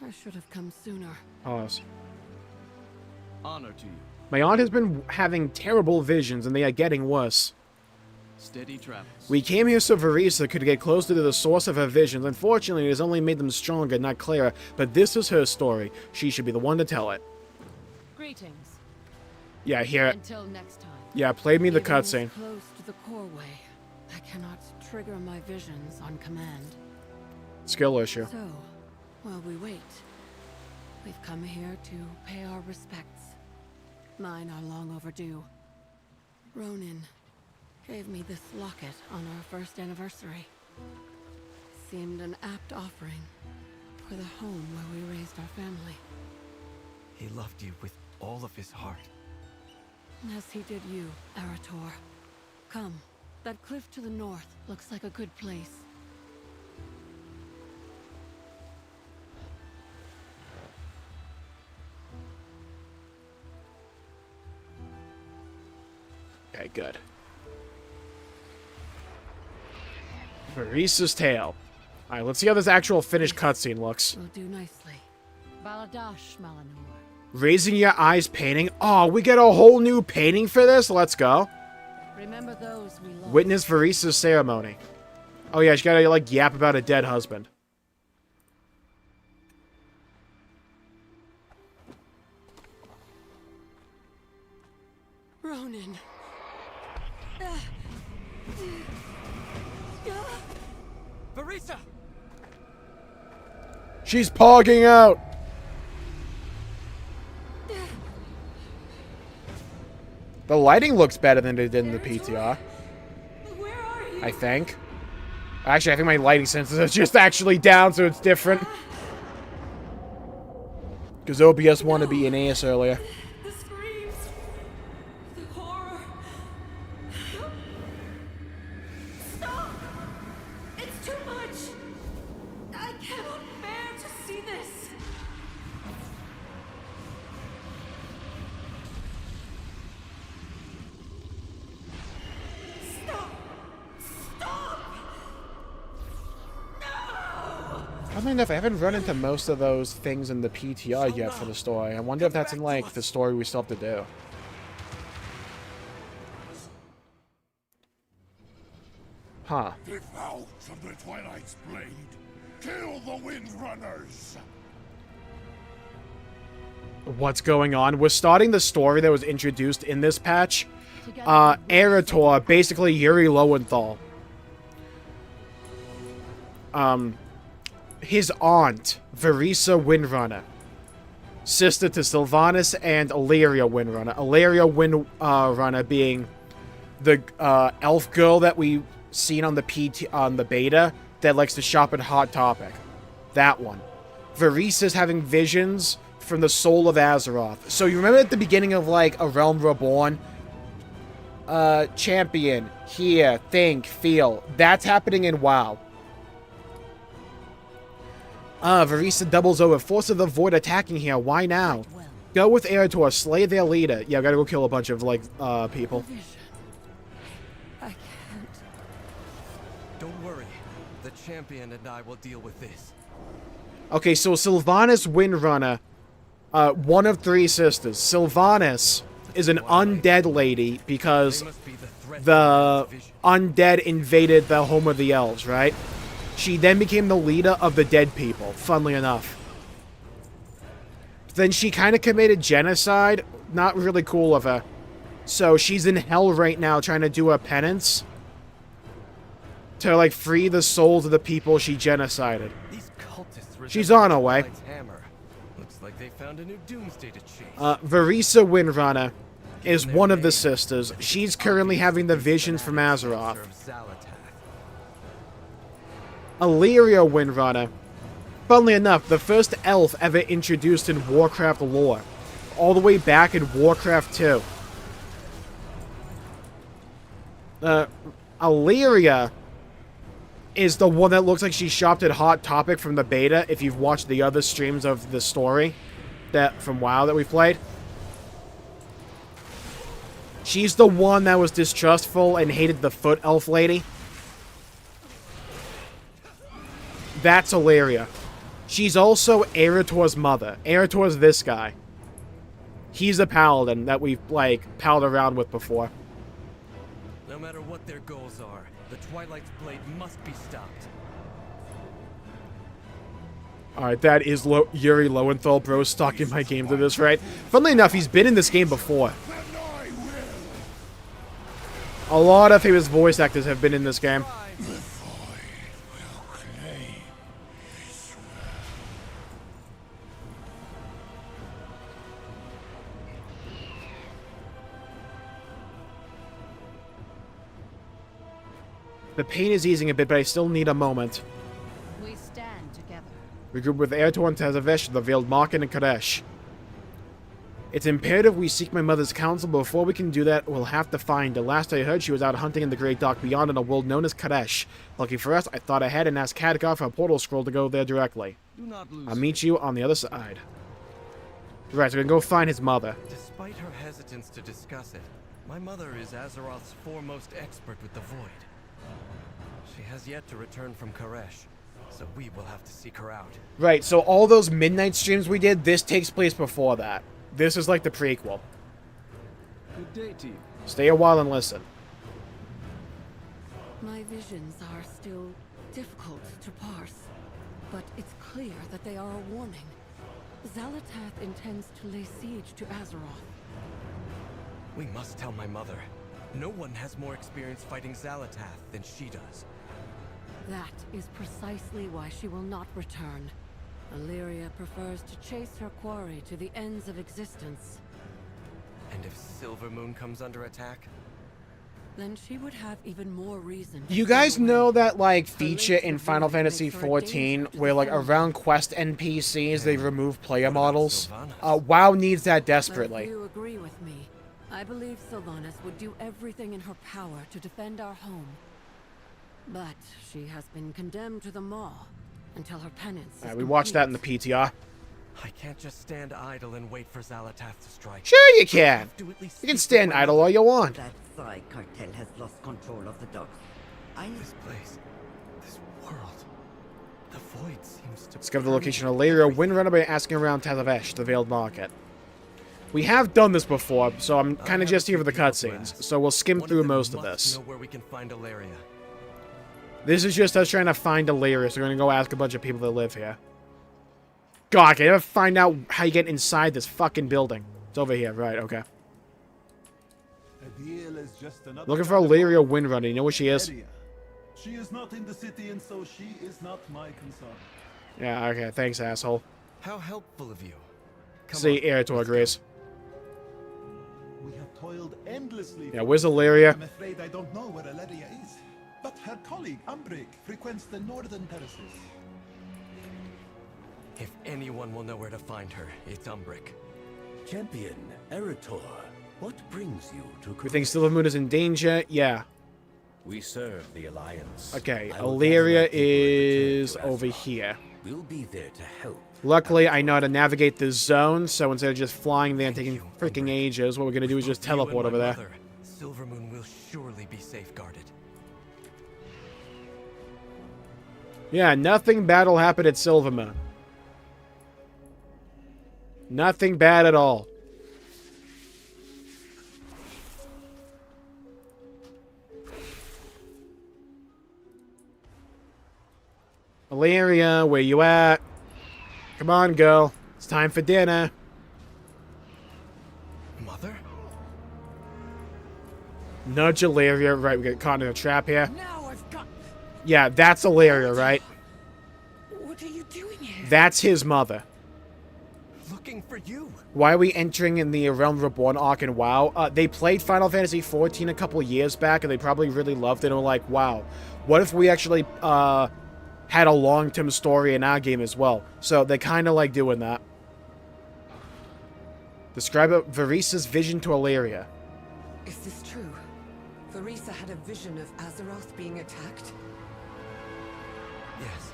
I should have come sooner. Pause. Honor to you. My aunt has been having terrible visions, and they are getting worse. Steady travels. We came here so Verisa could get closer to the source of her visions. Unfortunately, it has only made them stronger, not clearer. But this is her story. She should be the one to tell it. Greetings. Yeah, hear it. Until next time. Yeah, play me the Even cutscene. Close to the core way, I cannot trigger my visions on command. Skill issue. So, while we wait, we've come here to pay our respects. Mine are long overdue. Ronin gave me this locket on our first anniversary. Seemed an apt offering for the home where we raised our family. He loved you with all of his heart. As he did you, Eretor. Come, that cliff to the north looks like a good place. Okay, good. Verisa's Tale. Alright, let's see how this actual finished cutscene looks. Will do nicely. Baladash Malanur. Raising your eyes painting. Oh, we get a whole new painting for this? Let's go. Remember those we lost. Witness Verisa's ceremony. Oh yeah, she gotta like yap about a dead husband. Ronin. Verisa! She's pogging out. The lighting looks better than it did in the PTR. Where are you? I think. Actually, I think my lighting sensors are just actually down, so it's different. Because OBS wanted to be in AS earlier. The screams. The horror. Stop! It's too much! I cannot bear to see this! Stop! Stop! Oddly enough, I haven't run into most of those things in the PTR yet for the story. I wonder if that's in, like, the story we still have to do. Huh. If out of the Twilight's blade, kill the Windrunners! What's going on? We're starting the story that was introduced in this patch. Eretor, basically Yuri Lowenthal. His aunt, Verisa Windrunner. Sister to Sylvanas and Illyria Windrunner. Illyria Windrunner being the elf girl that we seen on the beta that likes to shop at Hot Topic. That one. Varisa's having visions from the soul of Azeroth. So you remember at the beginning of, like, A Realm Reborn? Champion, hear, think, feel. That's happening in WoW. Varisa doubles over. Force of the Void attacking here. Why now? Go with Eretor. Slay their leader. Yeah, I gotta go kill a bunch of, like, people. I can't. Don't worry. The champion and I will deal with this. Okay, so Sylvanas Windrunner, one of 3 sisters. Sylvanas is an undead lady because the undead invaded the home of the elves, right? She then became the leader of the dead people, funnily enough. Then she kind of committed genocide. Not really cool of her. So she's in hell right now trying to do a penance to, like, free the souls of the people she genocided. These cultists She's on her way. hammer. Looks like they found a new doomsday to chase. Varisa Windrunner is one of the sisters. She's currently having the visions from Azeroth. Illyria Windrunner. Funnily enough, the first elf ever introduced in Warcraft lore. All the way back in Warcraft 2. Illyria is the one that looks like she shopped at Hot Topic from the beta, if you've watched the other streams of the story that from WoW that we played. She's the one that was distrustful and hated the foot elf lady. That's Illyria. She's also Eretor's mother. Eretor's this guy. He's a paladin that we've, like, palled around with before. No matter what their goals are, the Twilight's blade must be stopped. Alright, that is Yuri Lowenthal, bro, stalking my game to this, right? Funnily enough, he's been in this game before. A lot of famous voice actors have been in this game. The pain is easing a bit, but I still need a moment. We stand together. Regroup with Eretor and Tazavesh, the Veiled Market, and Kadesh. It's imperative we seek my mother's counsel, but before we can do that, we'll have to find her. Last I heard, she was out hunting in the Great Dark Beyond in a world known as Kadesh. Lucky for us, I thought ahead and asked Khadgar for a portal scroll to go there directly. Do not lose. I'll meet you on the other side. Right, so we're gonna go find his mother. Despite her hesitance to discuss it, my mother is Azeroth's foremost expert with the Void. She has yet to return from Karesh, so we will have to seek her out. Right, so all those midnight streams we did, this takes place before that. This is like the prequel. Good day to you. Stay a while and listen. My visions are still difficult to parse, but it's clear that they are a warning. Xalatath intends to lay siege to Azeroth. We must tell my mother. No one has more experience fighting Xalatath than she does. That is precisely why she will not return. Illyria prefers to chase her quarry to the ends of existence. And if Silvermoon comes under attack? Then she would have even more reason. You guys know that, like, feature in Final Fantasy XIV where, like, around quest NPCs they remove player models? WoW needs that desperately. If you agree with me, I believe Sylvanas would do everything in her power to defend our home. But she has been condemned to the maw until her penance is We watched that in the complete. PTR. I can't just stand idle and wait for Xalatath to strike. Sure you can. To at least You can seek stand my idle all you want. That Psy cartel has lost control of the docks. This place, this world, the Void seems to... Discover the location of Illyria Windrunner by asking around Tazavesh, the Veiled Market. We have done this before, so I'm kind of just here for the cutscenes, so we'll skim through most of this. Know where we can find Illyria. This is just us trying to find Illyria, so we're gonna go ask a bunch of people that live here. God, I can never find out how you get inside this fucking building. It's over here, right, okay. Looking for Illyria Windrunner, you know where she is? She is not in the city, and so she is not my concern. Yeah, okay, thanks, asshole. How helpful of you. Come See, on, Eretor agrees. We have toiled endlessly. Yeah, where's Illyria? I'm afraid I don't know where Illyria is. But her colleague, Umbric, frequents the northern terraces. If anyone will know where to find her, it's Umbric. Champion, Erator, what brings you to We think Silvermoon is in danger? Yeah. We serve the Alliance. Okay, I will gather my Illyria people and return is to over Azeroth. here. We'll be there to help. Luckily, I know how to navigate the zone, so instead of just flying there and taking freaking ages, what we're gonna do is just You and teleport my over there. mother, Silvermoon will surely be safeguarded. Yeah, nothing bad will happen at Silvermoon. Nothing bad at all. Illyria, where you at? Come on, girl. It's time for dinner. Mother? Nudge Illyria. Right, we get caught in a trap here. Now I've got... Yeah, that's Illyria, right? What are you doing here? That's his mother. Looking for you. Why are we entering in the Realm Reborn arc in WoW? They played Final Fantasy XIV a couple years back, and they probably really loved it, and were like, wow, what if we actually, had a long-term story in our game as well? So they kind of like doing that. Describe Varisa's vision to Illyria. Is this true? Varisa had a vision of Azeroth being attacked? Yes.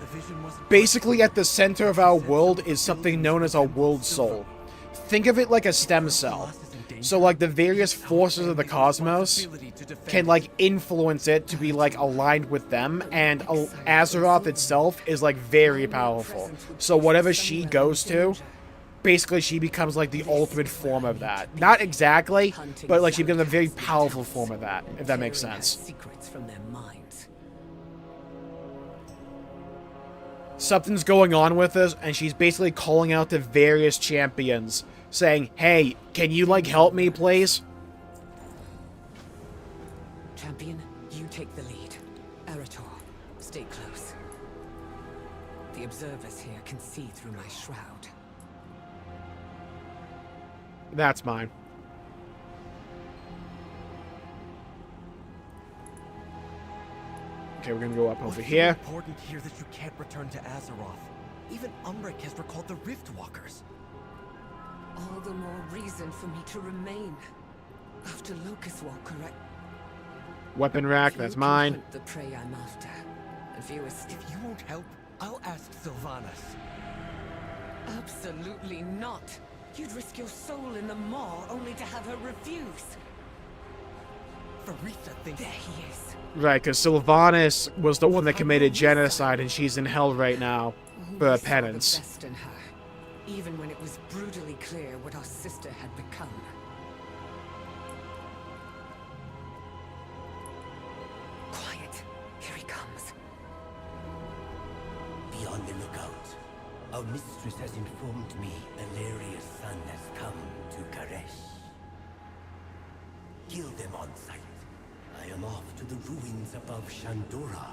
The vision was Basically, at the center of our world is something known as our world soul. Think of it like a stem cell. So, like, the various forces of the cosmos can, like, influence it to be, like, aligned with them, and Azeroth itself is, like, very powerful. So whatever she goes to, basically she becomes, like, the ultimate form of that. Not exactly, but, like, she becomes a very powerful form of that, if that makes sense. Secrets from their minds. Something's going on with us, and she's basically calling out to various champions, saying, hey, can you, like, help me, please? Champion, you take the lead. Erator, stay close. The observers here can see through my shroud. That's mine. Okay, we're gonna go up over What's here. important here that you can't return to Azeroth. Even Umbric has recalled the Rift Walkers. All the more reason for me to remain. After Locust Walker, Weapon rack, that's mine. Hunt the prey I'm after. If you If you won't help, I'll ask Sylvanas. Absolutely not. You'd risk your soul in the maw only to have her refuse. Farisa thinks... There he is. Right, because Sylvanas was the one that committed genocide, and she's in hell right now for We saw penance. the best in her, even when it was brutally clear what our sister had become. Quiet. Here he comes. Be on the lookout. Our mistress has informed me Illyria's son has come to Karesh. Kill them on sight. I am off to the ruins above Shandora.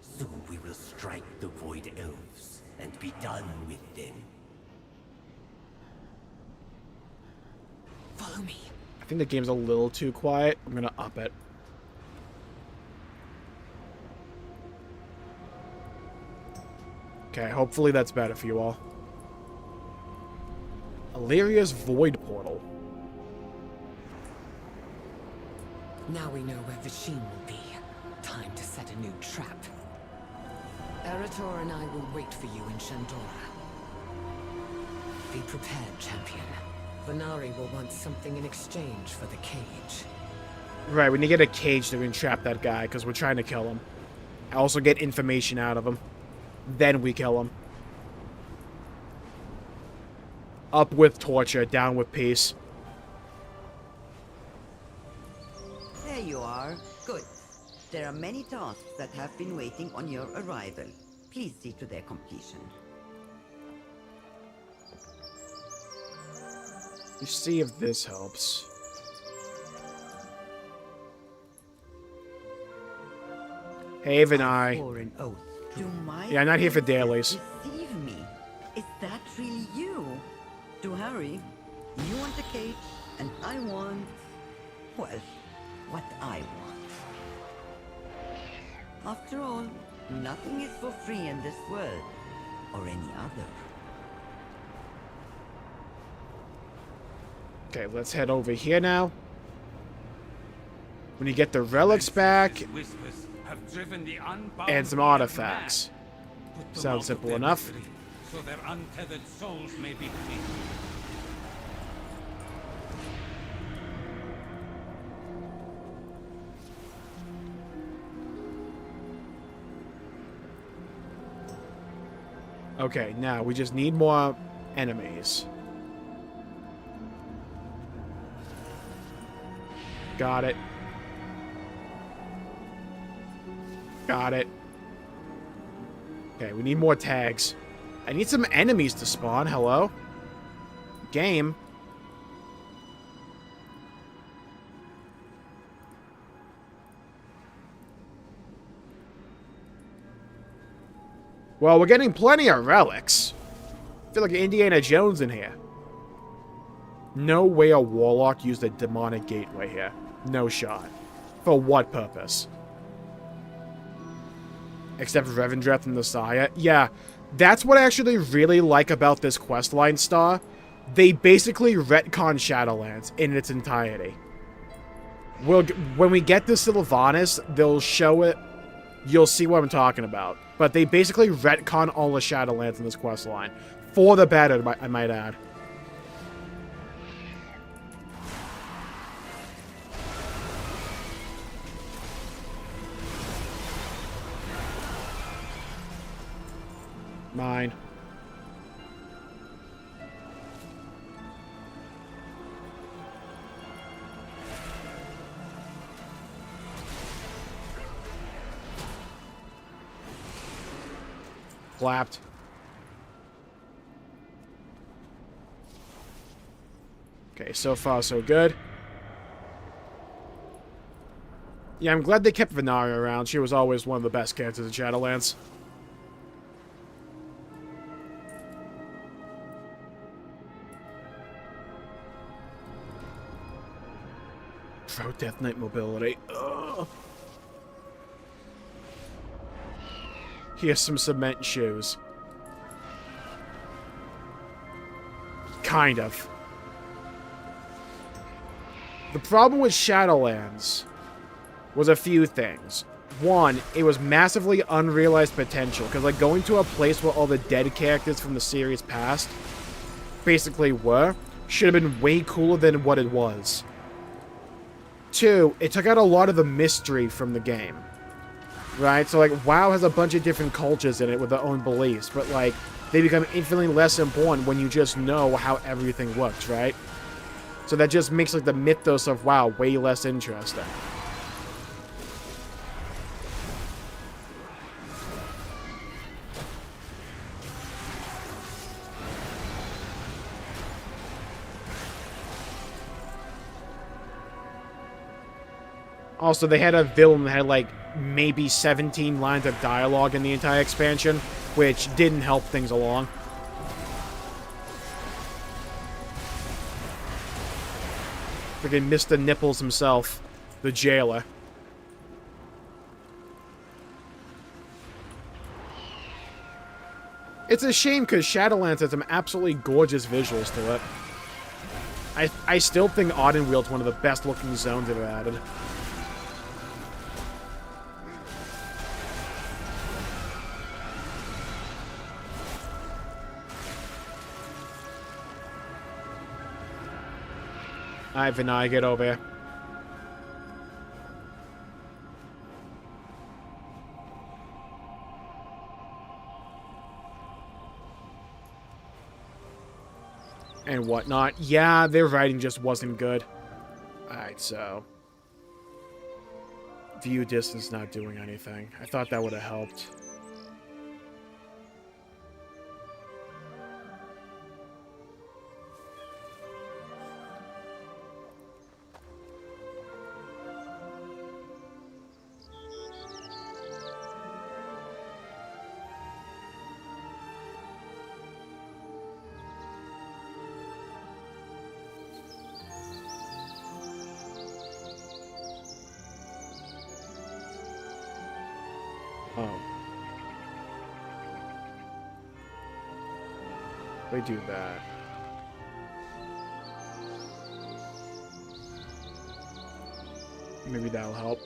Soon we will strike the Void Elves and be done with them. Follow me. I think the game's a little too quiet. I'm gonna up it. Okay, hopefully that's better for you all. Illyria's Void Portal. Now we know where Vasheen will be. Time to set a new trap. Erator and I will wait for you in Shandora. Be prepared, champion. Venari will want something in exchange for the cage. Right, we need to get a cage to entrap that guy, because we're trying to kill him. Also get information out of him. Then we kill him. Up with torture, down with peace. There you are. Good. There are many tasks that have been waiting on your arrival. Please see to their completion. Let's see if this helps. Hey, Venai. For an oath. Do my Yeah, I'm not here for senses dailies. Deceive me. Is that really you? Do hurry. You want a cage, and I want... well, what I want. After all, Nothing is for free in this world, or any other. Okay, let's head over here now. When you get the relics back and some artifacts. Sounds simple enough. So their untethered souls may be free. Okay, now we just need more enemies. Got it. Got it. Okay, we need more tags. I need some enemies to spawn. Hello? Game. Well, we're getting plenty of relics. I feel like Indiana Jones in here. No way a warlock used a demonic gateway here. No shot. For what purpose? Except Revendreth and the Messiah. Yeah, that's what I actually really like about this questline star. They basically retcon Shadowlands in its entirety. When we get to Sylvanas, they'll show it. You'll see what I'm talking about. But they basically retcon all the Shadowlands in this questline. For the better, I might add. Mine. Clapped. Okay, so far so good. Yeah, I'm glad they kept Venaria around. She was always one of the best characters in Shadowlands. Pro Death Knight mobility. Ugh. Here's some cement shoes. Kind of. The problem with Shadowlands was a few things. One, it was massively unrealized potential, because like going to a place where all the dead characters from the series past basically were, should have been way cooler than what it was. Two, it took out a lot of the mystery from the game. Right? So, like, WoW has a bunch of different cultures in it with their own beliefs, but, like, they become infinitely less important when you just know how everything works, right? So that just makes, like, the mythos of WoW way less interesting. Also, they had a villain that had, like, maybe 17 lines of dialogue in the entire expansion, which didn't help things along. Freaking Mr. Nipples himself, the jailer. It's a shame because Shadowlands has some absolutely gorgeous visuals to it. I still think Ardenweald's one of the best looking zones they've added. Alright, Vinay, get over here. And whatnot. Yeah, their writing just wasn't good. Alright, so... View distance not doing anything. I thought that would have helped. Oh. They do that. Maybe that'll help.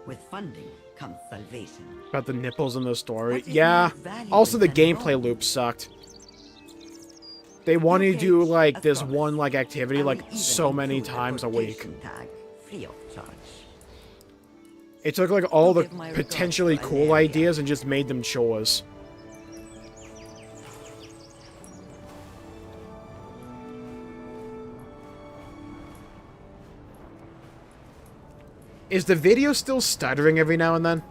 With funding comes salvation. About the nipples in the story. What is Yeah. more valuable Also, the than gameplay gold? loop sucked. They wanted to do, Okay, like, a this promise. one, like, activity, I will like, even so many include times a week. quotation tag, free of charge. It took, like, all the Give my regards potentially to cool Valeria. ideas and just made them chores. Is the video still stuttering every now and then?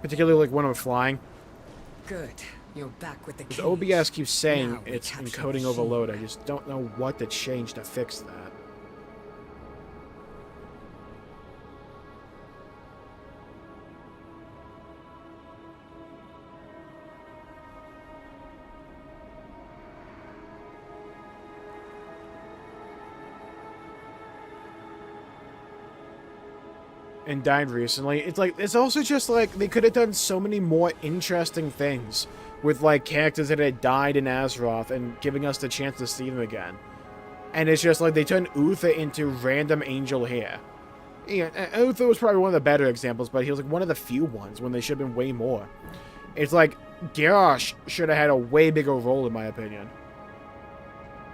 Particularly, like, when I'm flying? Good. You're back with the Because keys. OBS keeps saying Now we it's capture encoding the overload. I shield. just don't know what to change to fix that. And died recently. It's like, it's also just like, they could have done so many more interesting things with like characters that had died in Azeroth and giving us the chance to see them again. And it's just like they turned Uther into random angel hair. Yeah, Uther was probably one of the better examples, but he was like one of the few ones when they should have been way more. It's like Garrosh should have had a way bigger role in my opinion.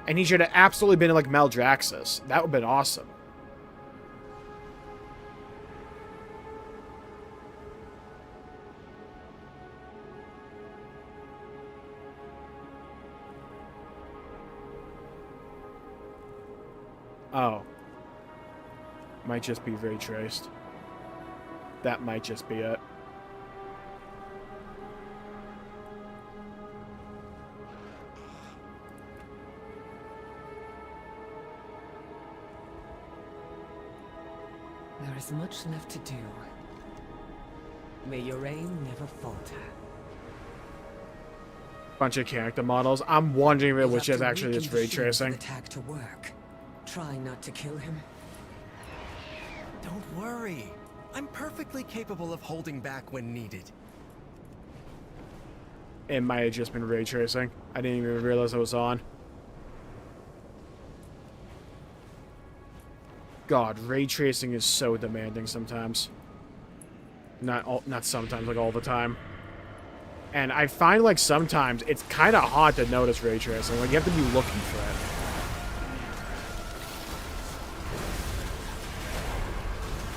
And he should have absolutely been in like Maldraxxus. That would have been awesome. Oh. Might just be ray traced. That might just be it. There is much left to do. May your aim never falter. Bunch of character models. I'm wondering if it You'll was have just to actually weaken just the ray shield for tracing. the tag to work. Try not to kill him. Don't worry. I'm perfectly capable of holding back when needed. It might have just been ray tracing. I didn't even realize it was on. God, ray tracing is so demanding sometimes. Not sometimes, like all the time. And I find like sometimes it's kind of hard to notice ray tracing. Like you have to be looking for it.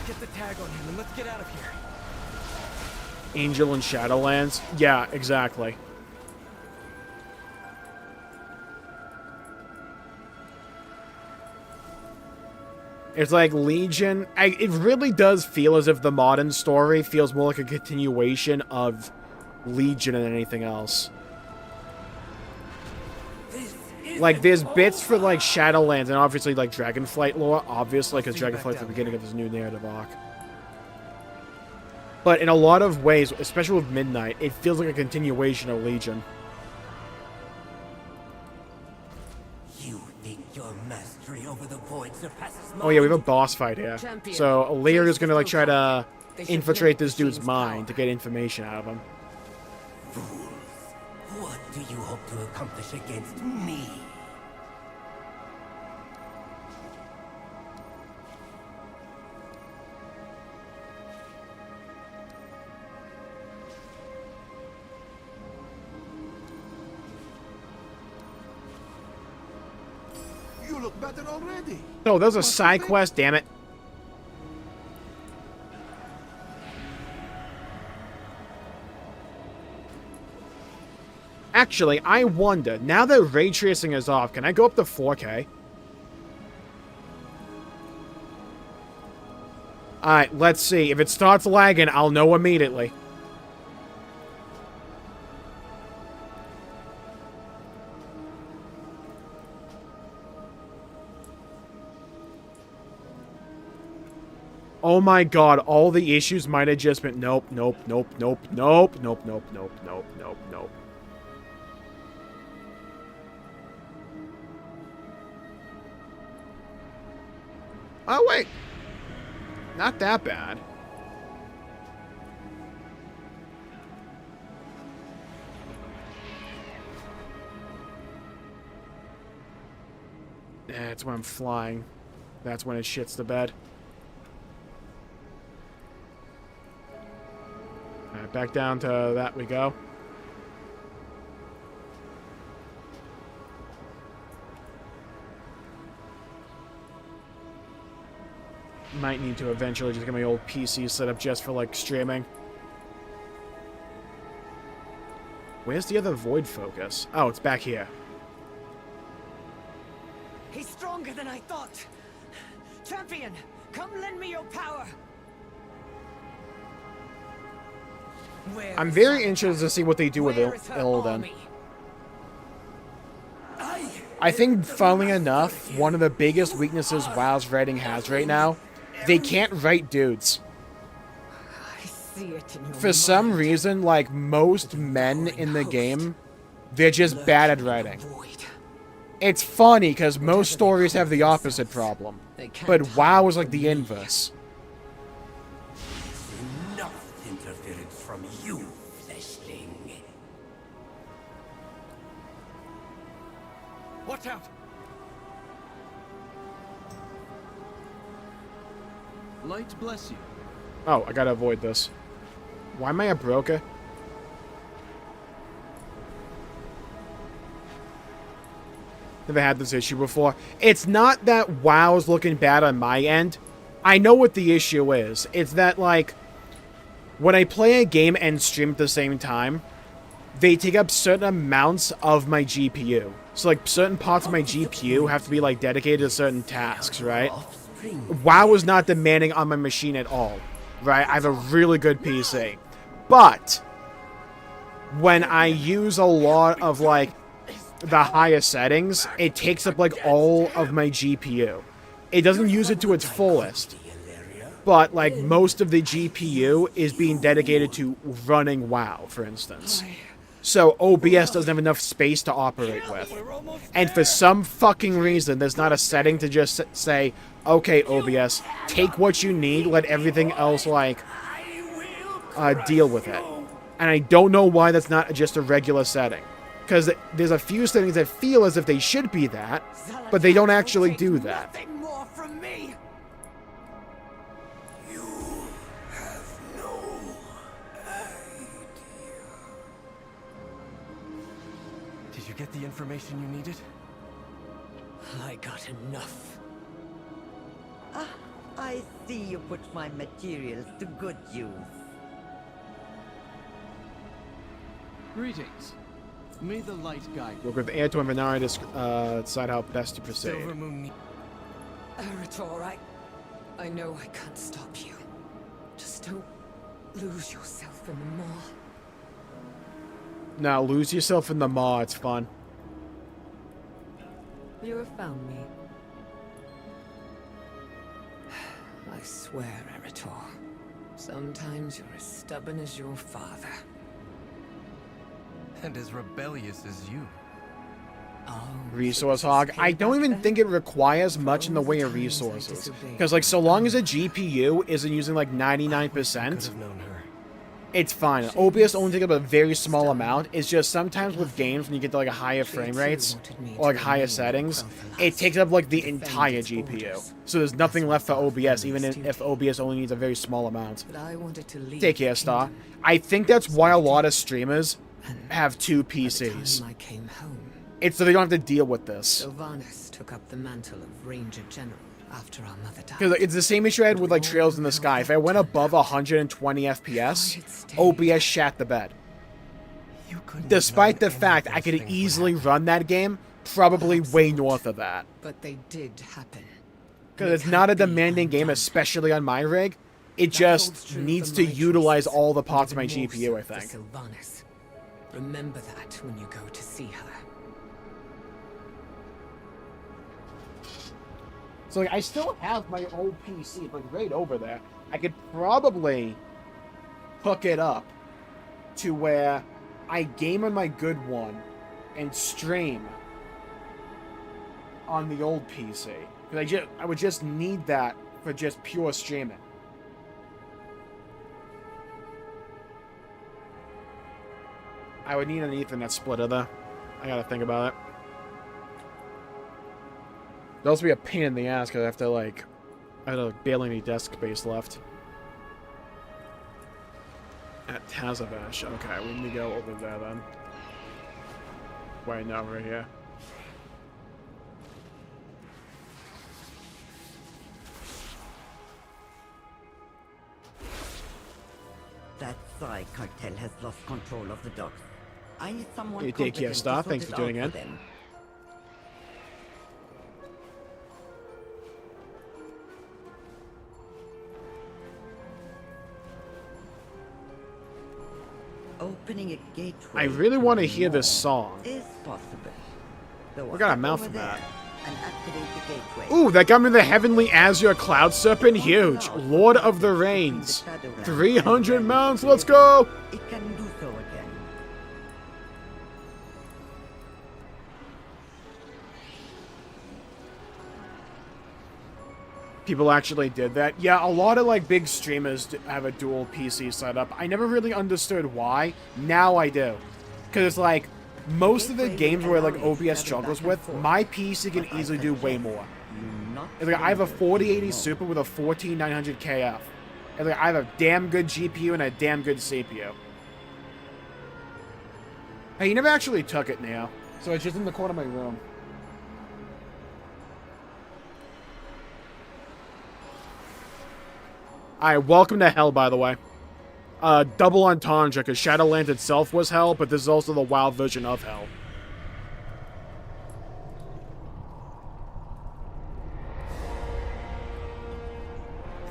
Get the tag on him and let's get out of here. Angel and Shadowlands? Yeah, exactly. It's like Legion. It really does feel as if the modern story feels more like a continuation of Legion than anything else. Like, there's bits for, like, Shadowlands and obviously, like, Dragonflight lore, obviously, because Dragonflight's the beginning of this new narrative arc. But in a lot of ways, especially with Midnight, it feels like a continuation of Legion. You think your mastery over the void surpasses mine? Oh yeah, we have a boss fight here. Champion, So Illyria's gonna, like, try to They should infiltrate limit this dude's machine's mind to power. get information out of him. Fools! What do you hope to accomplish against me? You look better already. No, that was a side quest, damn it. Actually, I wonder, now that ray tracing is off, can I go up to 4K? Alright, let's see. If it starts lagging, I'll know immediately. Oh my god, all the issues might have just been... Nope, nope, nope, nope, nope, nope, nope, nope, nope, nope, nope. Oh, wait. Not that bad. It's when I'm flying. That's when it shits the bed. Alright, back down to that we go. Might need to eventually just get my old PC set up just for, like, streaming. Where's the other void focus? Oh, it's back here. He's stronger than I thought. Champion, come lend me your power. I'm very interested to see what they do with Illidan. I think, funnily enough, one of the biggest weaknesses WoW's writing has right now, they can't write dudes. For some reason, like most men in the game, they're just bad at writing. It's funny, because most stories have the opposite problem. But WoW is like the inverse. Enough interference from you, fleshling. Watch out! Light bless you. Oh, I gotta avoid this. Why am I a broker? Never had this issue before. It's not that WoW's looking bad on my end. I know what the issue is. It's that, like, when I play a game and stream at the same time, they take up certain amounts of my GPU. So, like, certain parts of my GPU have to be, like, dedicated to certain tasks, right? WoW is not demanding on my machine at all, right? I have a really good PC. But when I use a lot of, like, the highest settings, it takes up, like, all of my GPU. It doesn't use it to its fullest, but, like, most of the GPU is being dedicated to running WoW, for instance. So OBS doesn't have enough space to operate with. And for some fucking reason, there's not a setting to just say, okay, OBS, take what you need, let everything else, like, deal with it. And I don't know why that's not just a regular setting. Because there's a few settings that feel as if they should be that, but they don't actually do that. Did you get the information you needed? I got enough. Ah, I see you put my materials to good use. Greetings. May the light guide you. Work with Air to Invenari to decide how best to proceed. Eritor, I know I can't stop you. Just don't lose yourself in the maw. Now, lose yourself in the maw, it's fun. You have found me. I swear, Eritor. Sometimes you're as stubborn as your father. And as rebellious as you. Oh, Resource hog. I don't even think it requires much in the way of resources. Because, like, so long as a GPU isn't using, like, 99%, it's fine. OBS only takes up a very small amount. It's just sometimes with games, when you get to, like, a higher frame rates, or, like, higher settings, it takes up, like, the entire GPU. So there's nothing left for OBS, even if OBS only needs a very small amount. Take care, Star. I think that's why a lot of streamers have two PCs. It's so they don't have to deal with this. Sylvanas took up the mantle of Ranger General after our mother died. Because it's the same issue I had with, like, Trails in the Sky. If I went above 120 FPS, OBS shat the bed. Despite the fact I could easily run that game, probably way north of that. But they did happen. Because it's not a demanding game, especially on my rig. It just needs to utilize all the parts of my GPU, I think. Sylvanas. Remember that when you go to see her. So, like, I still have my old PC, like, right over there. I could probably hook it up to where I game on my good one and stream on the old PC. Because I would just need that for just pure streaming. I would need an Ethernet splitter, though. I gotta think about it. It'll also be a pain in the ass because I have to, like... I have barely any desk space left. At Tazavesh. Okay, we need to go over there then. Wait, no, right here. That Psy cartel has lost control of the docks. I need someone You take care, competent to Star. sort Thanks it for tuning out in. for them. Opening a gateway. I really want to hear this song. Is possible. Though We got a head mouth over from that. there and activate the gateway. Ooh, that got me the Heavenly Azure Cloud Serpent. Huge. Lord of the Rains. 300 mounts. Let's go. It can do so again. People actually did that. Yeah, a lot of like big streamers have a dual PC setup. I never really understood why. Now I do. Because it's like, most of the games where like OBS struggles with, my PC can easily do way more. It's like I have a 4080 Super with a 14900 KF. And like I have a damn good GPU and a damn good CPU. Hey, you never actually took it, Neo. So it's just in the corner of my room. Alright, welcome to hell, by the way. Double entendre, because Shadowlands itself was hell, but this is also the WoW version of hell.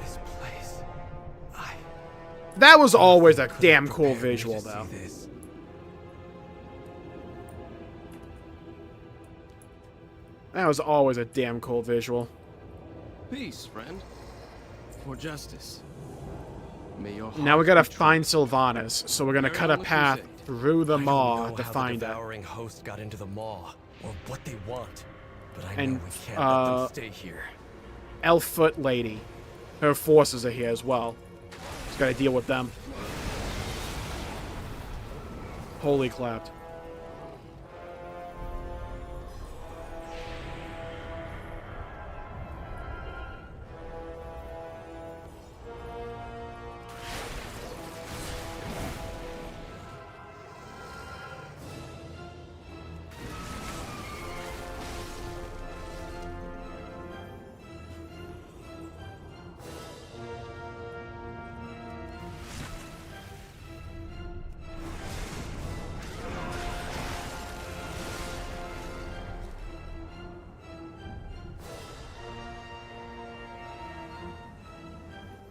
This place... That was always a damn cool visual, though. That was always a damn cool visual. Peace, friend. For justice. May your Now we heart gotta be true. find Sylvanas, so we're gonna Carry cut on a with your path say. through the I don't maw know to how find the it. devouring host got into the maw, or what they want, but I And, know we can't let them stay here. Elf-Foot Lady. Her forces are here as well. Just gotta deal with them. Holy clapped.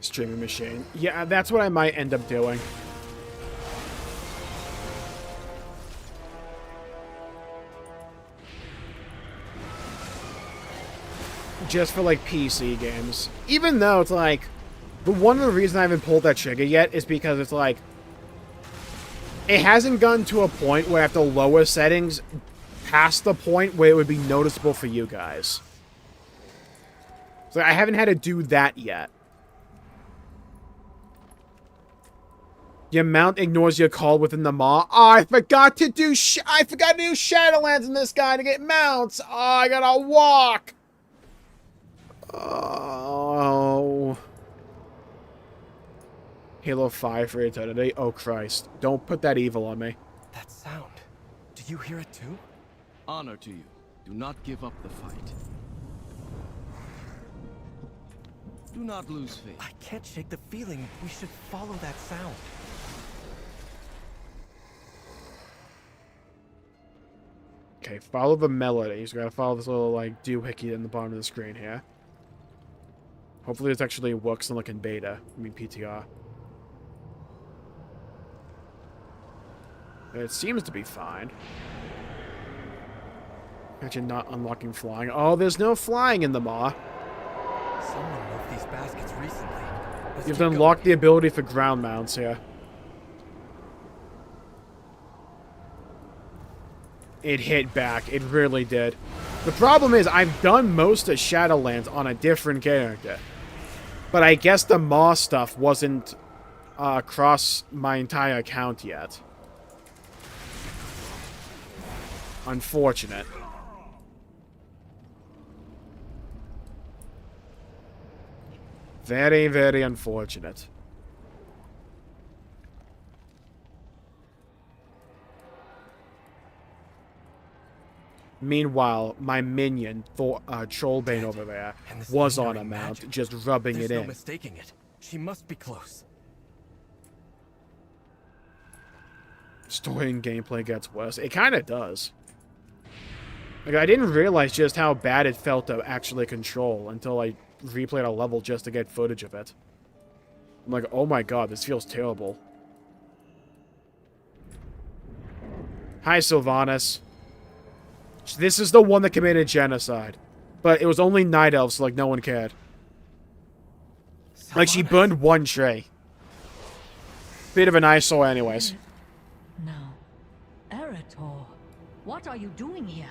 Streaming machine. Yeah, that's what I might end up doing. Just for, like, PC games. Even though it's like... But one of the reasons I haven't pulled that trigger yet is because it's like... It hasn't gotten to a point where I have to lower settings past the point where it would be noticeable for you guys. So I haven't had to do that yet. Your mount ignores your call within the maw. Oh, I forgot to do Shadowlands in this guy to get mounts. Oh, I gotta walk. Oh. Halo 5 for eternity. Oh, Christ. Don't put that evil on me. That sound. Do you hear it too? Honor to you. Do not give up the fight. Do not lose faith. I can't shake the feeling we should follow that sound. Okay, follow the melody. So gotta follow this little, like, doohickey in the bottom of the screen here. Hopefully this actually works in, like, in beta. I mean, PTR. It seems to be fine. Imagine not unlocking flying. Oh, there's no flying in the maw. Someone moved these baskets recently. Let's You've keep unlocked the going. ability for ground mounts here. It hit back. It really did. The problem is, I've done most of Shadowlands on a different character. But I guess the maw stuff wasn't across my entire account yet. Unfortunate. Very, very unfortunate. Meanwhile, my minion, Trollbane over there, was on a mount, just rubbing it in. There's no mistaking it. She must be close. Story and gameplay gets worse. It kind of does. Like, I didn't realize just how bad it felt to actually control until I replayed a level just to get footage of it. I'm like, oh my god, this feels terrible. Hi, Sylvanas. This is the one that committed genocide. But it was only night elves, so like no one cared. Like, she burned one tree. Bit of an eyesore anyways. No. Erator, what are you doing here?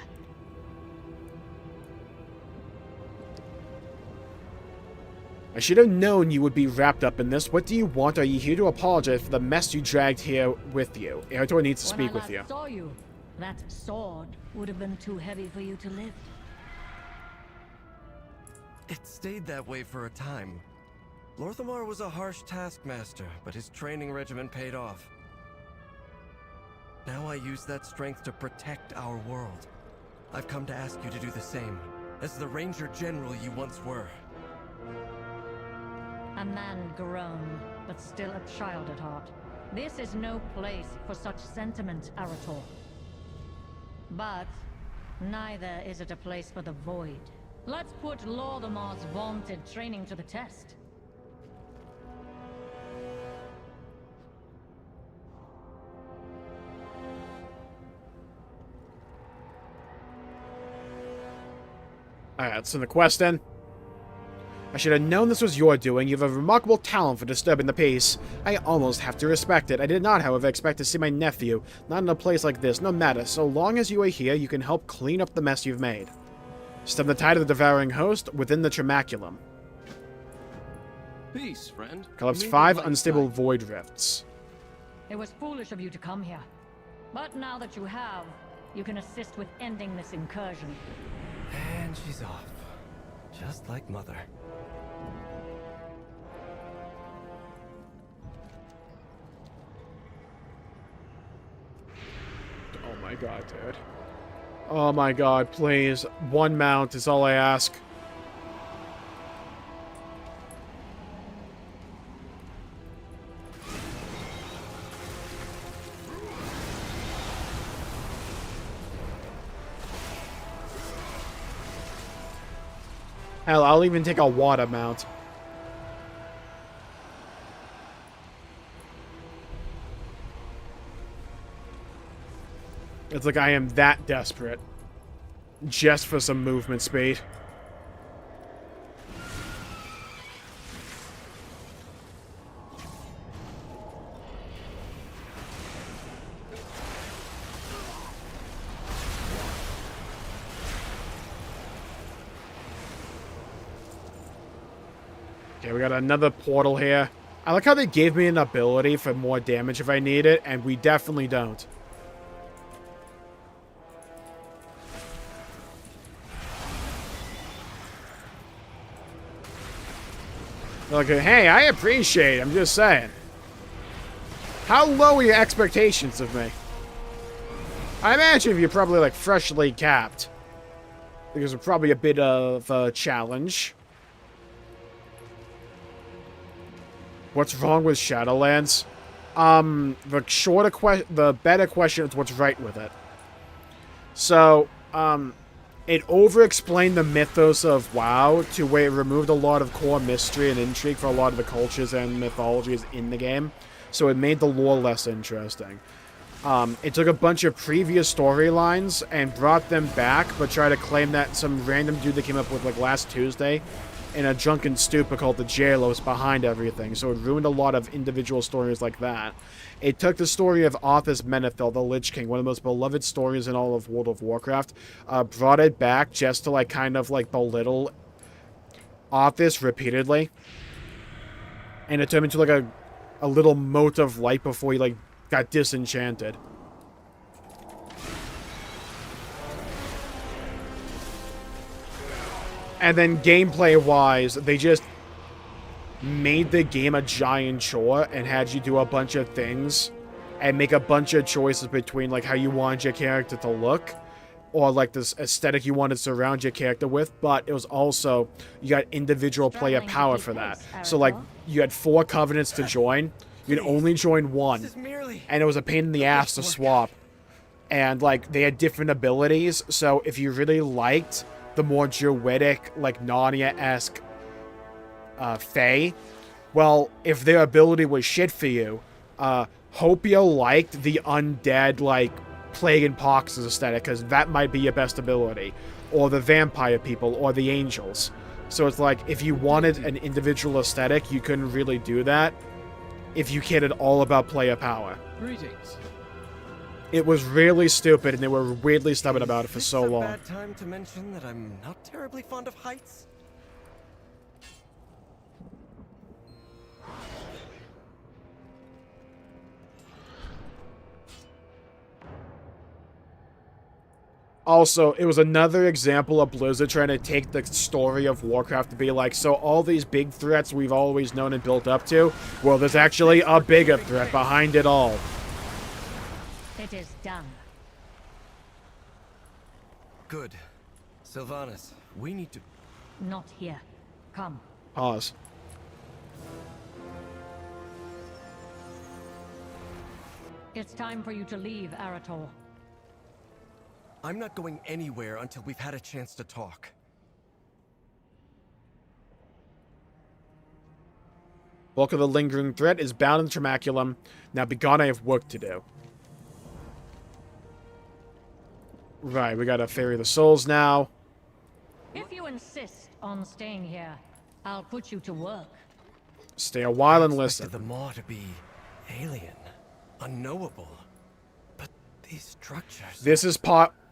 I should have known you would be wrapped up in this. What do you want? Are you here to apologize for the mess you dragged here with you? Erator needs to speak with you. When I last saw you, that sword would have been too heavy for you to lift. It stayed that way for a time. Lorthamar was a harsh taskmaster, but his training regimen paid off. Now I use that strength to protect our world. I've come to ask you to do the same, as the Ranger General you once were. A man grown, but still a child at heart. This is no place for such sentiment, Erator. But neither is it a place for the Void. Let's put Lorthamar's vaunted training to the test. Alright, so the quest then. I should have known this was your doing. You have a remarkable talent for disturbing the peace. I almost have to respect it. I did not, however, expect to see my nephew. Not in a place like this. No matter. So long as you are here, you can help clean up the mess you've made. Stem the tide of the devouring host within the Tremaculum. Peace, friend. Collapse 5 unstable void rifts. It was foolish of you to come here. But now that you have, you can assist with ending this incursion. And she's off. Just like Mother. Oh my god, dude. Oh my god, please. One mount is all I ask. Hell, I'll even take a water mount. It's like I am that desperate. Just for some movement speed. Okay, we got another portal here. I like how they gave me an ability for more damage if I need it, and we definitely don't. Like, hey, I appreciate it, I'm just saying. How low are your expectations of me? I imagine you're probably, like, freshly capped. Because it's probably a bit of a challenge. What's wrong with Shadowlands? The better question is what's right with it. So, it over-explained the mythos of WoW to where it removed a lot of core mystery and intrigue for a lot of the cultures and mythologies in the game. So it made the lore less interesting. It took a bunch of previous storylines and brought them back, but tried to claim that some random dude that came up with, like, last Tuesday in a drunken stupor called the Jailer was behind everything. So it ruined a lot of individual stories like that. It took the story of Arthas Menethil, the Lich King, one of the most beloved stories in all of World of Warcraft, brought it back just to, like, kind of, like, belittle Arthas repeatedly. And it turned into, like, a little mote of light before he, like, got disenchanted. And then gameplay-wise, they just made the game a giant chore and had you do a bunch of things and make a bunch of choices between like how you wanted your character to look or like this aesthetic you wanted to surround your character with, but it was also, you got individual player power for that. So like, you had 4 covenants to join, you could only join one, and it was a pain in the ass to swap. And like, they had different abilities, so if you really liked the more druidic, like Narnia-esque Fae, well, if their ability was shit for you, hope you liked the undead, like, Plague and Pox aesthetic, because that might be your best ability. Or the vampire people, or the angels. So it's like, if you wanted an individual aesthetic, you couldn't really do that if you cared all about player power. Greetings. It was really stupid, and they were weirdly stubborn about it for so long. Bad time to mention that I'm not terribly fond of heights. Also, it was another example of Blizzard trying to take the story of Warcraft to be like, so all these big threats we've always known and built up to, well, there's actually a bigger threat behind it all. It is done. Good. Sylvanas, we need to... Not here. Come. Pause. It's time for you to leave, Arator. I'm not going anywhere until we've had a chance to talk. Bulk of the lingering threat is bound in the Tramaculum. Now begone, I have work to do. Right, we gotta ferry the souls now. If you insist on staying here, I'll put you to work. Stay a while and listen. The Maw to be alien, unknowable. But these structures...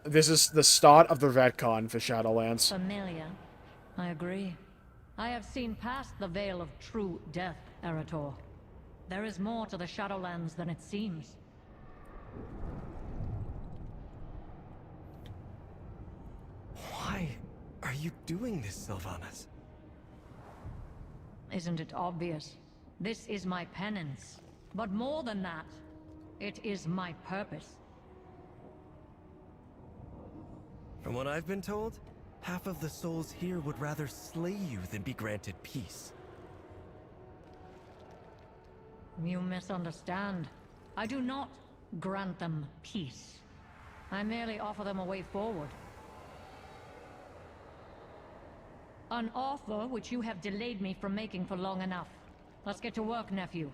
This is the start of the retcon for Shadowlands. Familiar. I agree. I have seen past the veil of true death, Arator. There is more to the Shadowlands than it seems. Why are you doing this, Sylvanas? Isn't it obvious? This is my penance. But more than that, it is my purpose. From what I've been told, half of the souls here would rather slay you than be granted peace. You misunderstand. I do not grant them peace. I merely offer them a way forward. An offer which you have delayed me from making for long enough. Let's get to work, nephew.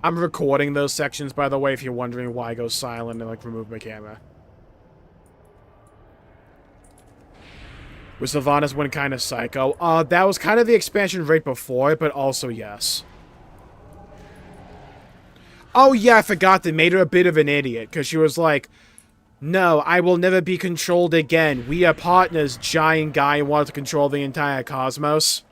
I'm recording those sections, by the way, if you're wondering why I go silent and, like, remove my camera. Was Sylvanas one kind of psycho? That was kind of the expansion right before it, but also yes. Oh, yeah, I forgot they made her a bit of an idiot, because she was like, no, I will never be controlled again. We are partners, giant guy who wanted to control the entire cosmos.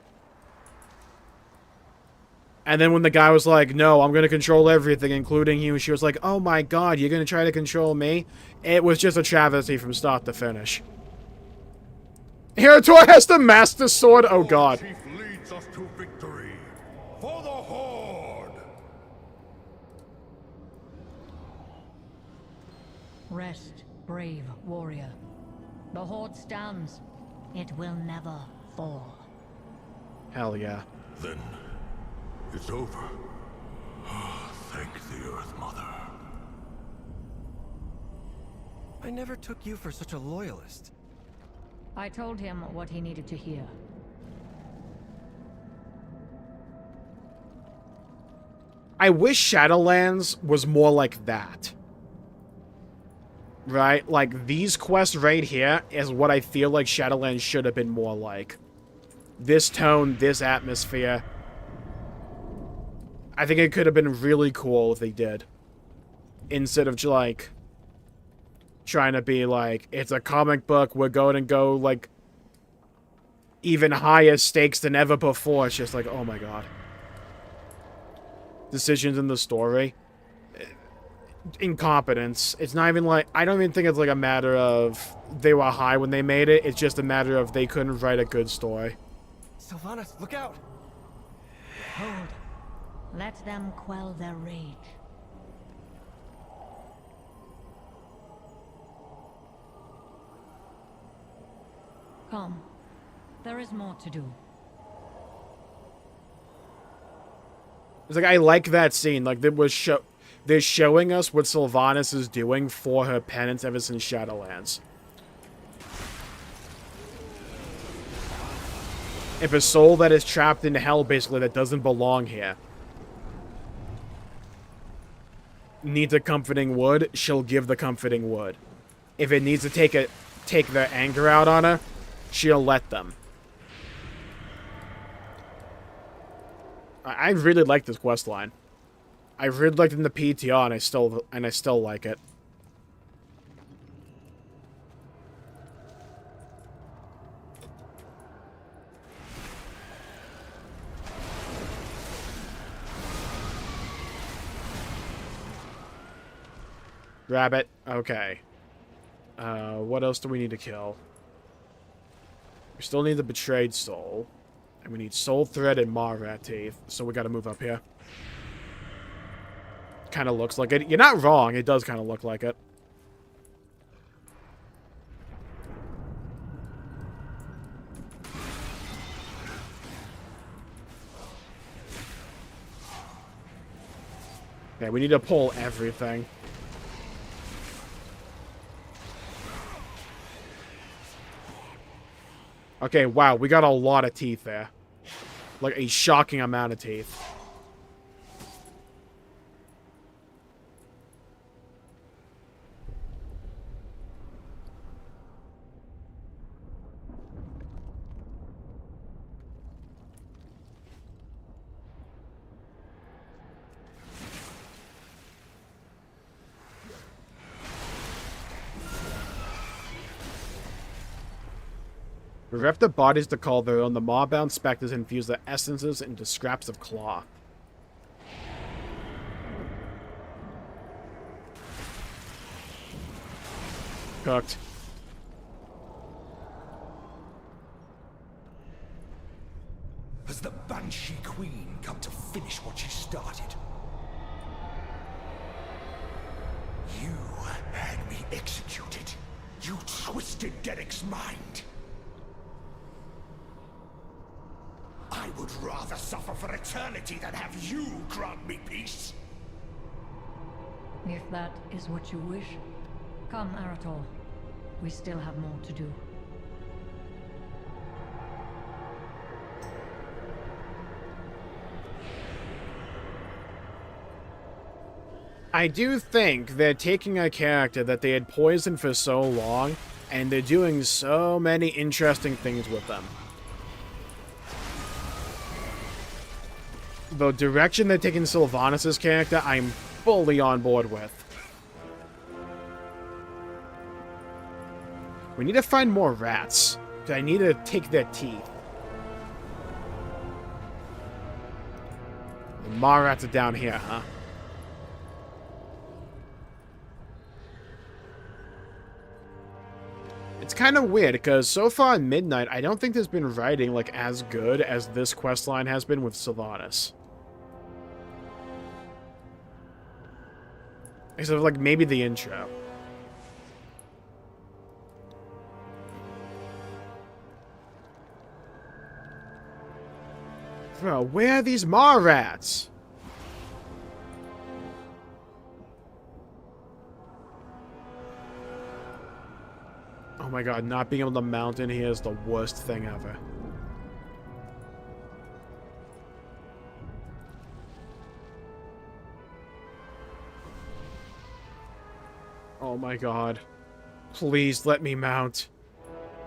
And then when the guy was like, no, I'm going to control everything, including you, she was like, oh my god, you're going to try to control me? It was just a travesty from start to finish. Herator has the Master Sword? Oh god. Chief leads us to victory. For the Horde! Rest, brave warrior. The Horde stands. It will never fall. Hell yeah. Then, it's over. Thank the Earth Mother. I never took you for such a loyalist. I told him what he needed to hear. I wish Shadowlands was more like that. Right? Like, these quests right here is what I feel like Shadowlands should have been more like. This tone, this atmosphere. I think it could have been really cool if they did. Instead of, like, trying to be like, it's a comic book, we're going to go, like, even higher stakes than ever before. It's just like, oh my god. Decisions in the story. incompetence. It's not even like, I don't even think it's like a matter of they were high when they made it. It's just a matter of they couldn't write a good story. Sylvanas, look out! Hold. Let them quell their rage. Come. There is more to do. It's like, I like that scene. Like, they're showing us what Sylvanas is doing for her penance ever since Shadowlands. If a soul that is trapped in hell, basically, that doesn't belong here, needs a comforting wood, she'll give the comforting wood. If it needs to take their anger out on her, she'll let them. I really like this questline. I really liked it in the PTR, and I still like it. Rabbit. Okay. What else do we need to kill? We still need the Betrayed Soul. And we need Soul Thread and Maw-Rat Teeth. So we gotta move up here. Kinda looks like it. You're not wrong. It does kinda look like it. Yeah, we need to pull everything. Okay, wow, we got a lot of teeth there. Like, a shocking amount of teeth. Bereft of bodies to call their own, the maw-bound specters infuse their essences into scraps of claw. Cooked. Has the Banshee Queen come to finish what she started? You had me executed. You twisted Derek's mind. I would rather suffer for eternity than have you grant me peace. If that is what you wish, come, Arator. We still have more to do. I do think they're taking a character that they had poisoned for so long, and they're doing so many interesting things with them. The direction they're taking Sylvanas' character, I'm fully on board with. We need to find more rats. I need to take their teeth. The Maw rats are down here, huh? It's kind of weird, because so far in Midnight, I don't think there's been writing, like, as good as this questline has been with Sylvanas. Except for, like, maybe the intro. Bro, where are these Maw rats? Oh my god, not being able to mount in here is the worst thing ever. Oh my god. Please let me mount.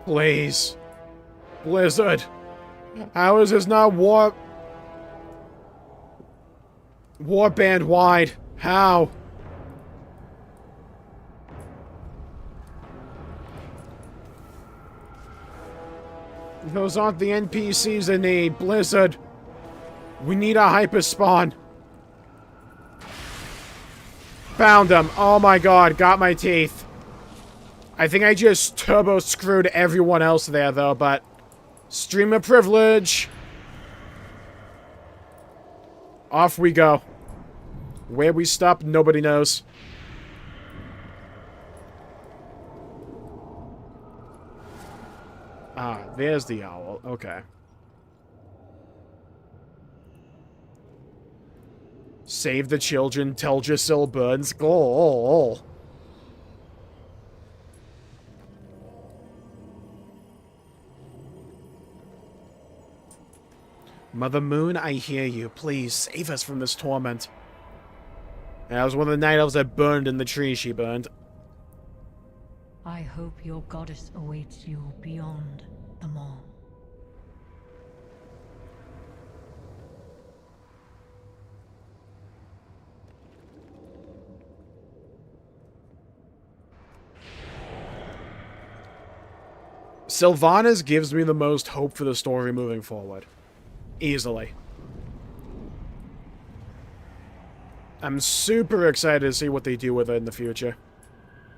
Please. Blizzard. How is this not Warband wide? How? Those aren't the NPCs I need, Blizzard. We need a hyper spawn. Found him. Oh my god, got my teeth. I think I just turbo screwed everyone else there, though, but... Streamer privilege. Off we go. Where we stop, nobody knows. Ah, there's the owl. Okay. Save the children, Teldrassil burns. Oh. Mother Moon, I hear you. Please, save us from this torment. That was one of the night elves that burned in the tree she burned. I hope your goddess awaits you beyond the mall. Sylvanas gives me the most hope for the story moving forward. Easily. I'm super excited to see what they do with it in the future.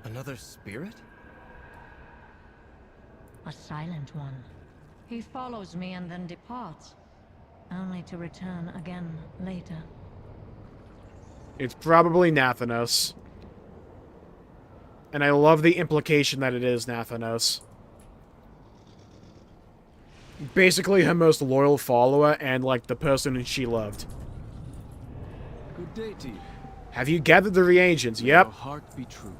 Another spirit? A silent one. He follows me and then departs, only to return again later. It's probably Nathanos. And I love the implication that it is Nathanos. Basically her most loyal follower and, like, the person she loved. Good day to you. Have you gathered the reagents? May Yep. your heart be true.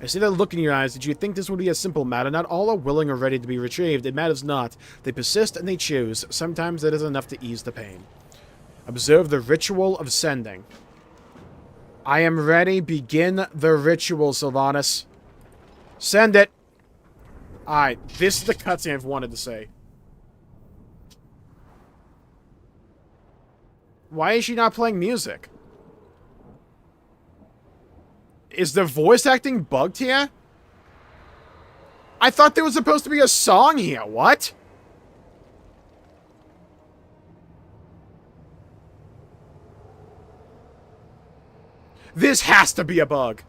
I see that look in your eyes. Did you think this would be a simple matter? Not all are willing or ready to be retrieved. It matters not. They persist and they choose. Sometimes that is enough to ease the pain. Observe the ritual of sending. I am ready. Begin the ritual, Sylvanas. Send it. Alright, this is the cutscene I've wanted to say. Why is she not playing music? Is the voice acting bugged here? I thought there was supposed to be a song here. What? This has to be a bug.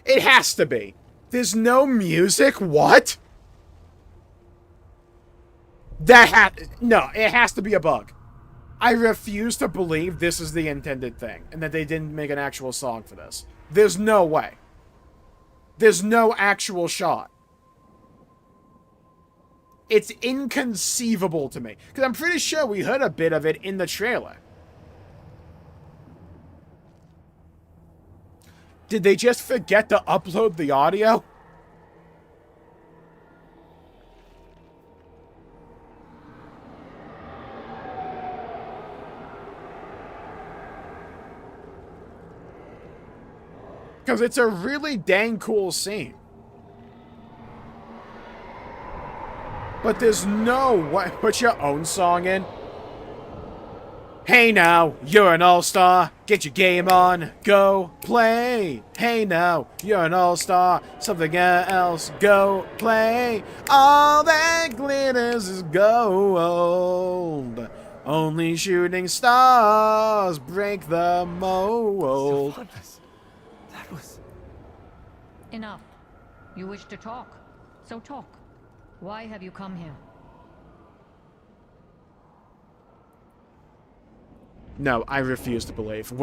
It has to be. There's no music? What? No, it has to be a bug. I refuse to believe this is the intended thing, and that they didn't make an actual song for this. There's no way. There's no actual shot. It's inconceivable to me, because I'm pretty sure we heard a bit of it in the trailer. Did they just forget to upload the audio? Because it's a really dang cool scene. But there's no way. Put your own song in. Hey now, you're an all-star. Get your game on. Go play. Hey now, you're an all-star. Something else. Go play. All that glitters is gold. Only shooting stars break the mold. That was... Enough. You wish to talk, so talk. Why have you come here? No, I refuse to believe.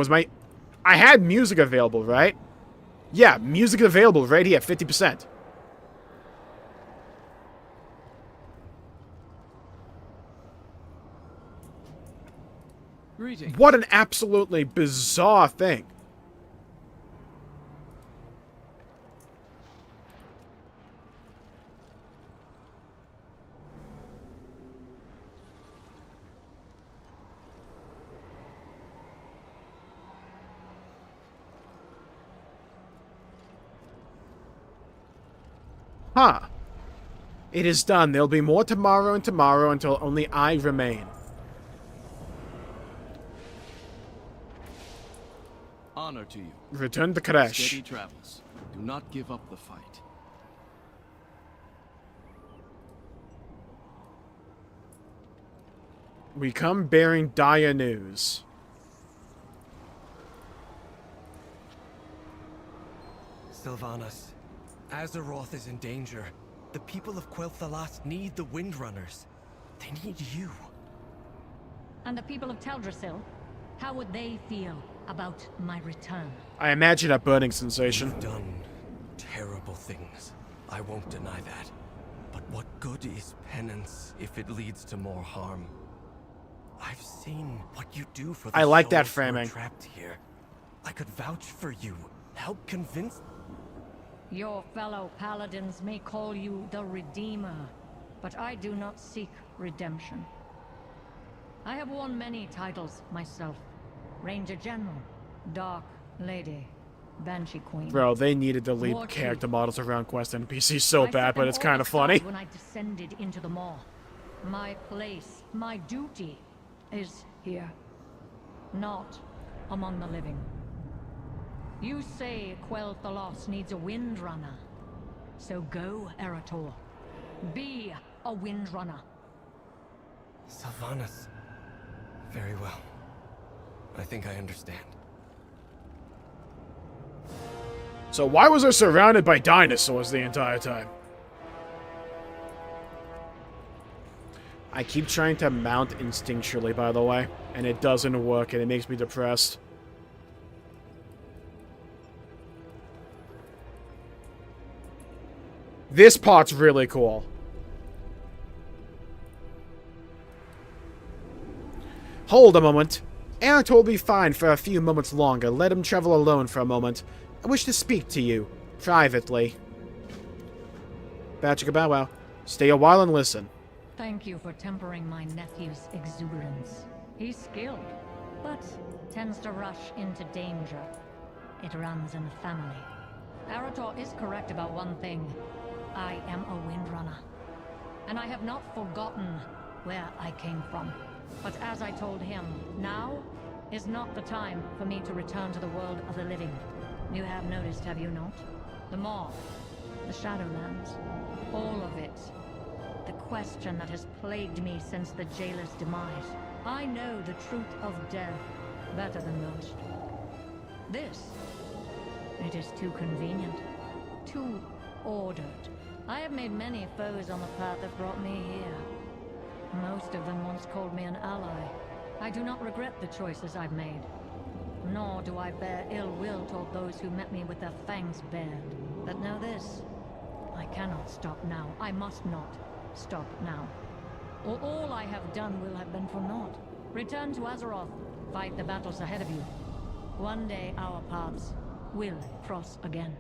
I had music available, right? Yeah, music available right here, 50%. Greetings. What an absolutely bizarre thing. Huh. It is done. There'll be more tomorrow and tomorrow until only I remain. Honor to you. Return to Karesh. Steady travels. Do not give up the fight. We come bearing dire news. Sylvanas, Azeroth is in danger. The people of Quel'Thalas need the Windrunners. They need you. And the people of Teldrassil, how would they feel about my return? I imagine a burning sensation. You've done terrible things. I won't deny that. But what good is penance if it leads to more harm? I've seen what you do for the I like that souls who are framing. trapped here. I could vouch for you. Help convince. Your fellow paladins may call you the Redeemer, but I do not seek redemption. I have worn many titles myself. Ranger General, Dark Lady, Banshee Queen. Bro, they needed to leave character models around Quest NPCs so bad, but it's kind of funny. When I descended into the maw, my place, my duty, is here, not among the living. You say Quel'Thalas needs a Windrunner, so go, Erator. Be a Windrunner. Sylvanas. Very well. I think I understand. So why was I surrounded by dinosaurs the entire time? I keep trying to mount instinctually, by the way, and it doesn't work, and it makes me depressed. This part's really cool. Hold a moment. Erator will be fine for a few moments longer. Let him travel alone for a moment. I wish to speak to you, privately. Bow wow. Stay a while and listen. Thank you for tempering my nephew's exuberance. He's skilled, but tends to rush into danger. It runs in the family. Erator is correct about one thing. I am a Windrunner. And I have not forgotten where I came from. But as I told him, now is not the time for me to return to the world of the living. You have noticed, have you not? The Maw, the Shadowlands, all of it. The question that has plagued me since the jailer's demise. I know the truth of death better than most. This, it is too convenient, too ordered. I have made many foes on the path that brought me here. Most of them once called me an ally. I do not regret the choices I've made. Nor do I bear ill will toward those who met me with their fangs bared. But know this, I cannot stop now. I must not stop now. Or all I have done will have been for naught. Return to Azeroth, fight the battles ahead of you. One day our paths will cross again.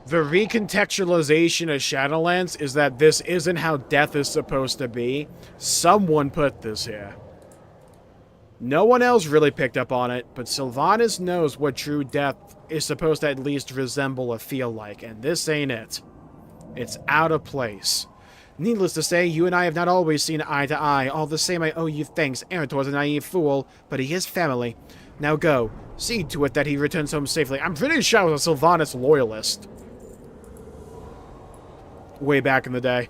The recontextualization of Shadowlands is that this isn't how death is supposed to be. Someone put this here. No one else really picked up on it, but Sylvanas knows what true death is supposed to at least resemble or feel like, and this ain't it. It's out of place. Needless to say, you and I have not always seen eye to eye. All the same, I owe you thanks. Erator's a naive fool, but he is family. Now go. See to it that he returns home safely. I'm pretty sure I was a Sylvanas loyalist. Way back in the day.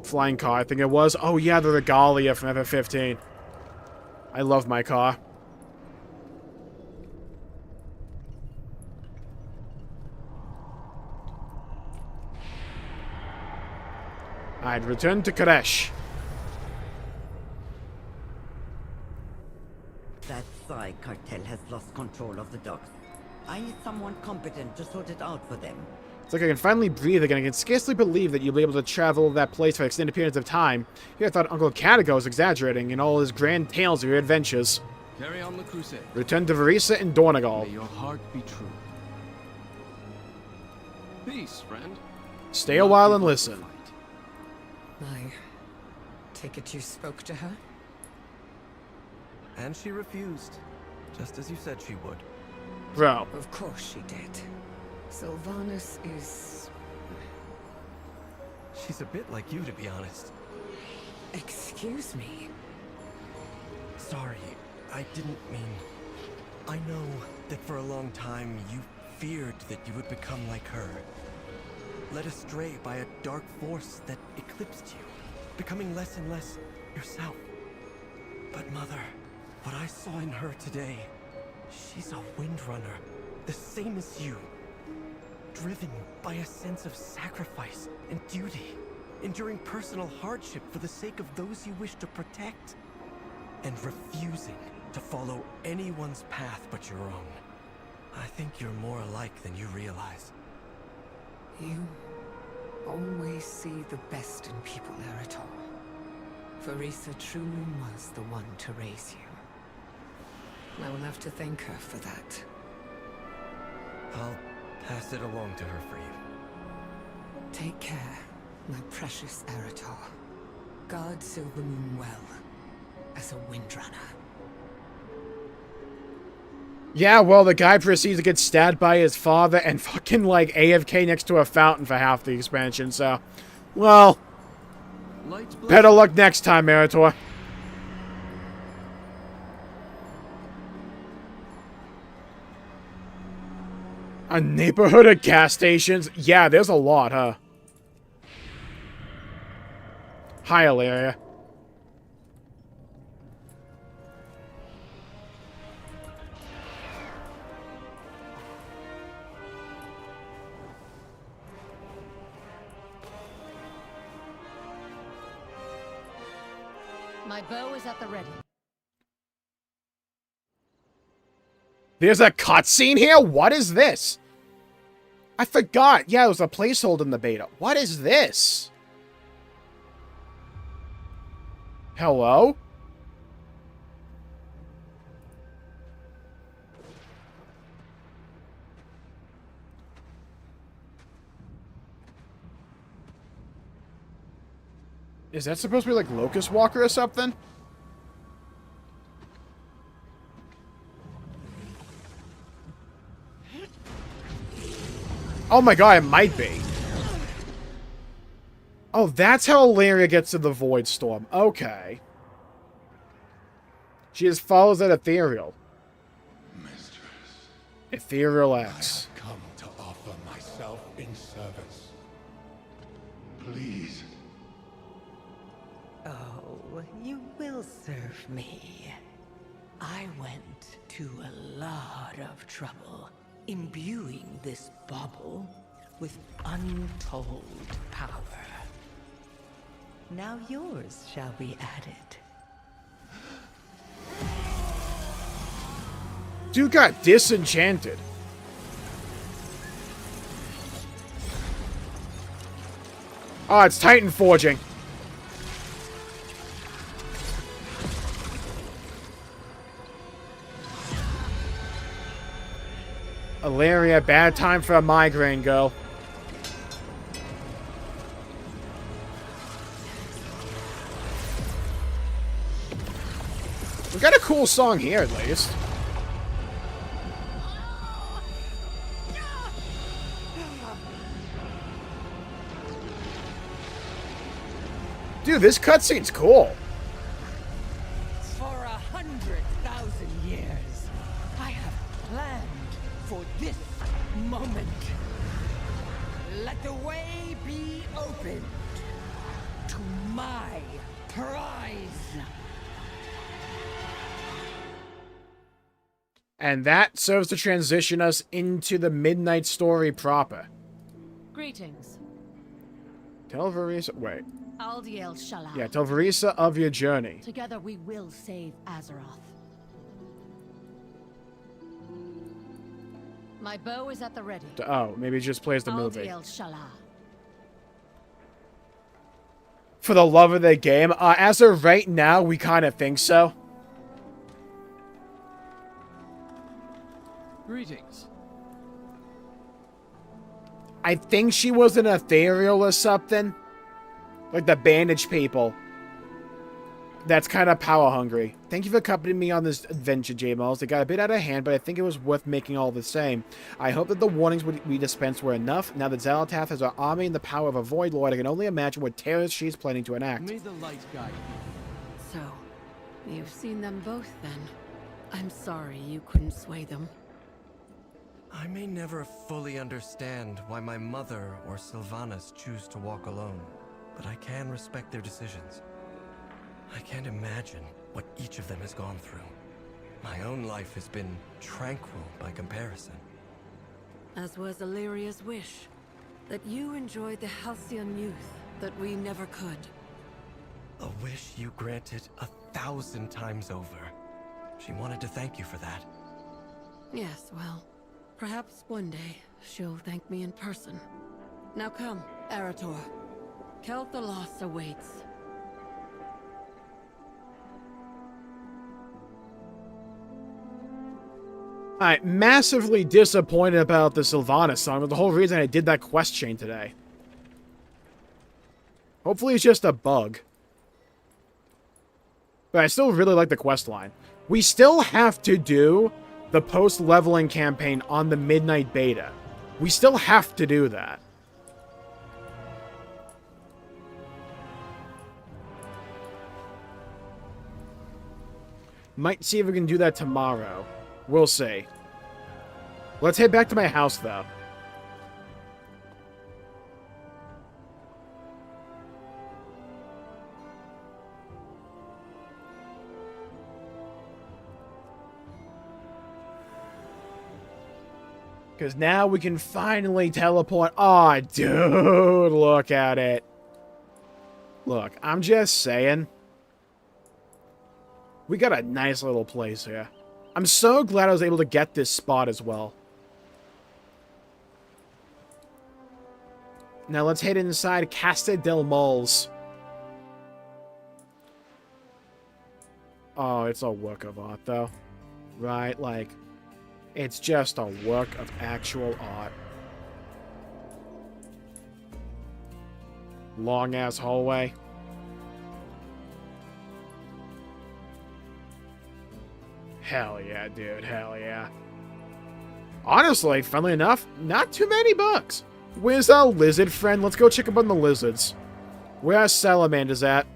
Flying car, I think it was. Oh yeah, the Regalia from FF15. I love my car. I'd return to Karesh. That Psy cartel has lost control of the docks. I need someone competent to sort it out for them. It's like I can finally breathe again. I can scarcely believe that you'll be able to travel that place for extended periods of time. Here I thought Uncle Cadigo was exaggerating in all his grand tales of your adventures. Carry on the crusade. Return to Verisa and Dornegal. May your heart be true. Peace, friend. Stay a while and listen. I take it you spoke to her? And she refused, just as you said she would. Bro. Of course she did. Sylvanas is... She's a bit like you, to be honest. Excuse me? Sorry, I didn't mean... I know that for a long time you feared that you would become like her. led astray by a dark force that eclipsed you, becoming less and less yourself. But Mother, what I saw in her today, she's a windrunner, the same as you. Driven by a sense of sacrifice and duty, enduring personal hardship for the sake of those you wish to protect, and refusing to follow anyone's path but your own. I think you're more alike than you realize. You always see the best in people, Eritol. Farisa truly was the one to raise you. I will have to thank her for that. I'll pass it along to her for you. Take care, my precious Eritol. Guard Silvermoon well, as a windrunner. Yeah, well, the guy proceeds to get stabbed by his father and fucking, like, AFK next to a fountain for half the expansion, so... Well... Better luck next time, Meritor. A neighborhood of gas stations? Yeah, there's a lot, huh? Hi, Ilaria. My bow is at the ready. There's a cutscene here? What is this? I forgot. Yeah, it was a placeholder in the beta. What is this? Hello? Is that supposed to be like Locust Walker or something? Oh my god, it might be. Oh, that's how Ilaria gets to the Void Storm. Okay. She just follows that Ethereal. Mistress, Ethereal X. I have come to offer myself in service. Please. Oh, you will serve me. I went to a lot of trouble imbuing this bauble with untold power. Now yours shall be added. Dude got disenchanted. Oh, it's Titan Forging. Ilaria, bad time for a migraine, girl. We got a cool song here, at least. Dude, this cutscene's cool. For 100,000 years, I have planned for this moment. Let the way be opened to my prize. And that serves to transition us into the Midnight Story proper. Greetings. Tell Varisa... Wait. Aldiel Shala. Yeah, tell Varisa of your journey. Together we will save Azeroth. My bow is at the ready. Oh, maybe it just plays the movie. Aldiel Shala. For the love of the game, as of right now, we kind of think so. Greetings. I think she was an ethereal or something. Like the bandage people. That's kind of power hungry. Thank you for accompanying me on this adventure, Jmulls. It got a bit out of hand, but I think it was worth making all the same. I hope that the warnings we dispensed were enough. Now that Xalatath has our army and the power of a Void Lord, I can only imagine what terrors she's planning to enact. May the light guide you. So, you've seen them both then. I'm sorry you couldn't sway them. I may never fully understand why my mother or Sylvanas choose to walk alone, but I can respect their decisions. I can't imagine what each of them has gone through. My own life has been tranquil by comparison. As was Illyria's wish, that you enjoyed the halcyon youth that we never could. A wish you granted 1,000 times over. She wanted to thank you for that. Yes, well, perhaps one day she'll thank me in person. Now come, Arator. Kel'Thalas awaits. I'm massively disappointed about the Sylvanas song, but the whole reason I did that quest chain today. Hopefully it's just a bug. But I still really like the quest line. We still have to do the post-leveling campaign on the Midnight Beta. We still have to do that. Might see if we can do that tomorrow. We'll see. Let's head back to my house, though. Because now we can finally teleport. Aw, dude, look at it. Look, I'm just saying. We got a nice little place here. I'm so glad I was able to get this spot as well. Now let's head inside Casa del Moles. Oh, it's a work of art, though. Right? Like, it's just a work of actual art. Long-ass hallway. Hell yeah, dude. Hell yeah. Honestly, funnily enough, not too many bugs. Where's our lizard friend? Let's go check up on the lizards. Where are salamanders at?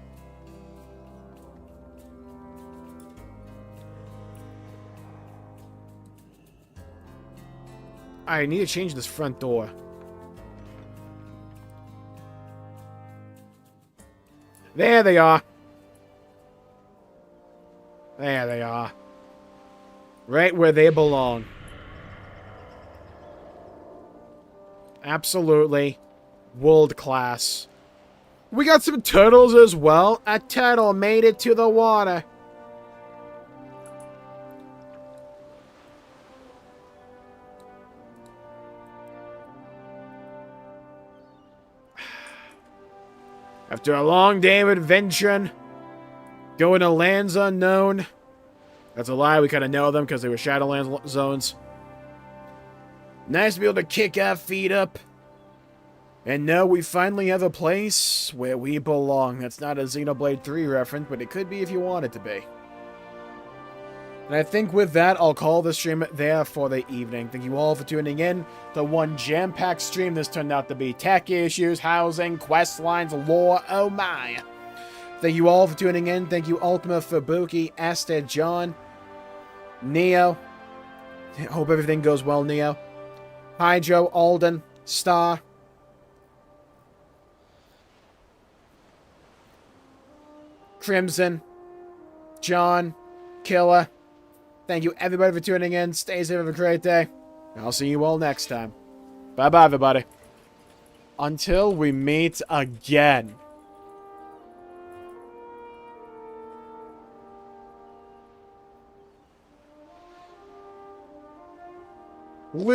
I need to change this front door. There they are. There they are. Right where they belong. Absolutely. World class. We got some turtles as well. A turtle made it to the water. After a long day of adventuring, going to lands unknown. That's a lie, we kind of know them because they were Shadowlands zones. Nice to be able to kick our feet up. And now we finally have a place where we belong. That's not a Xenoblade 3 reference, but it could be if you want it to be. And I think with that, I'll call the stream there for the evening. Thank you all for tuning in. The one jam-packed stream this turned out to be. Tech issues, housing, quest lines, lore, oh my. Thank you all for tuning in. Thank you Ultima, Fubuki, Esther, John, Neo. Hope everything goes well, Neo. Hydro, Alden, Star. Crimson, John, Killer. Thank you everybody for tuning in. Stay safe, have a great day. I'll see you all next time. Bye-bye, everybody. Until we meet again. Listen.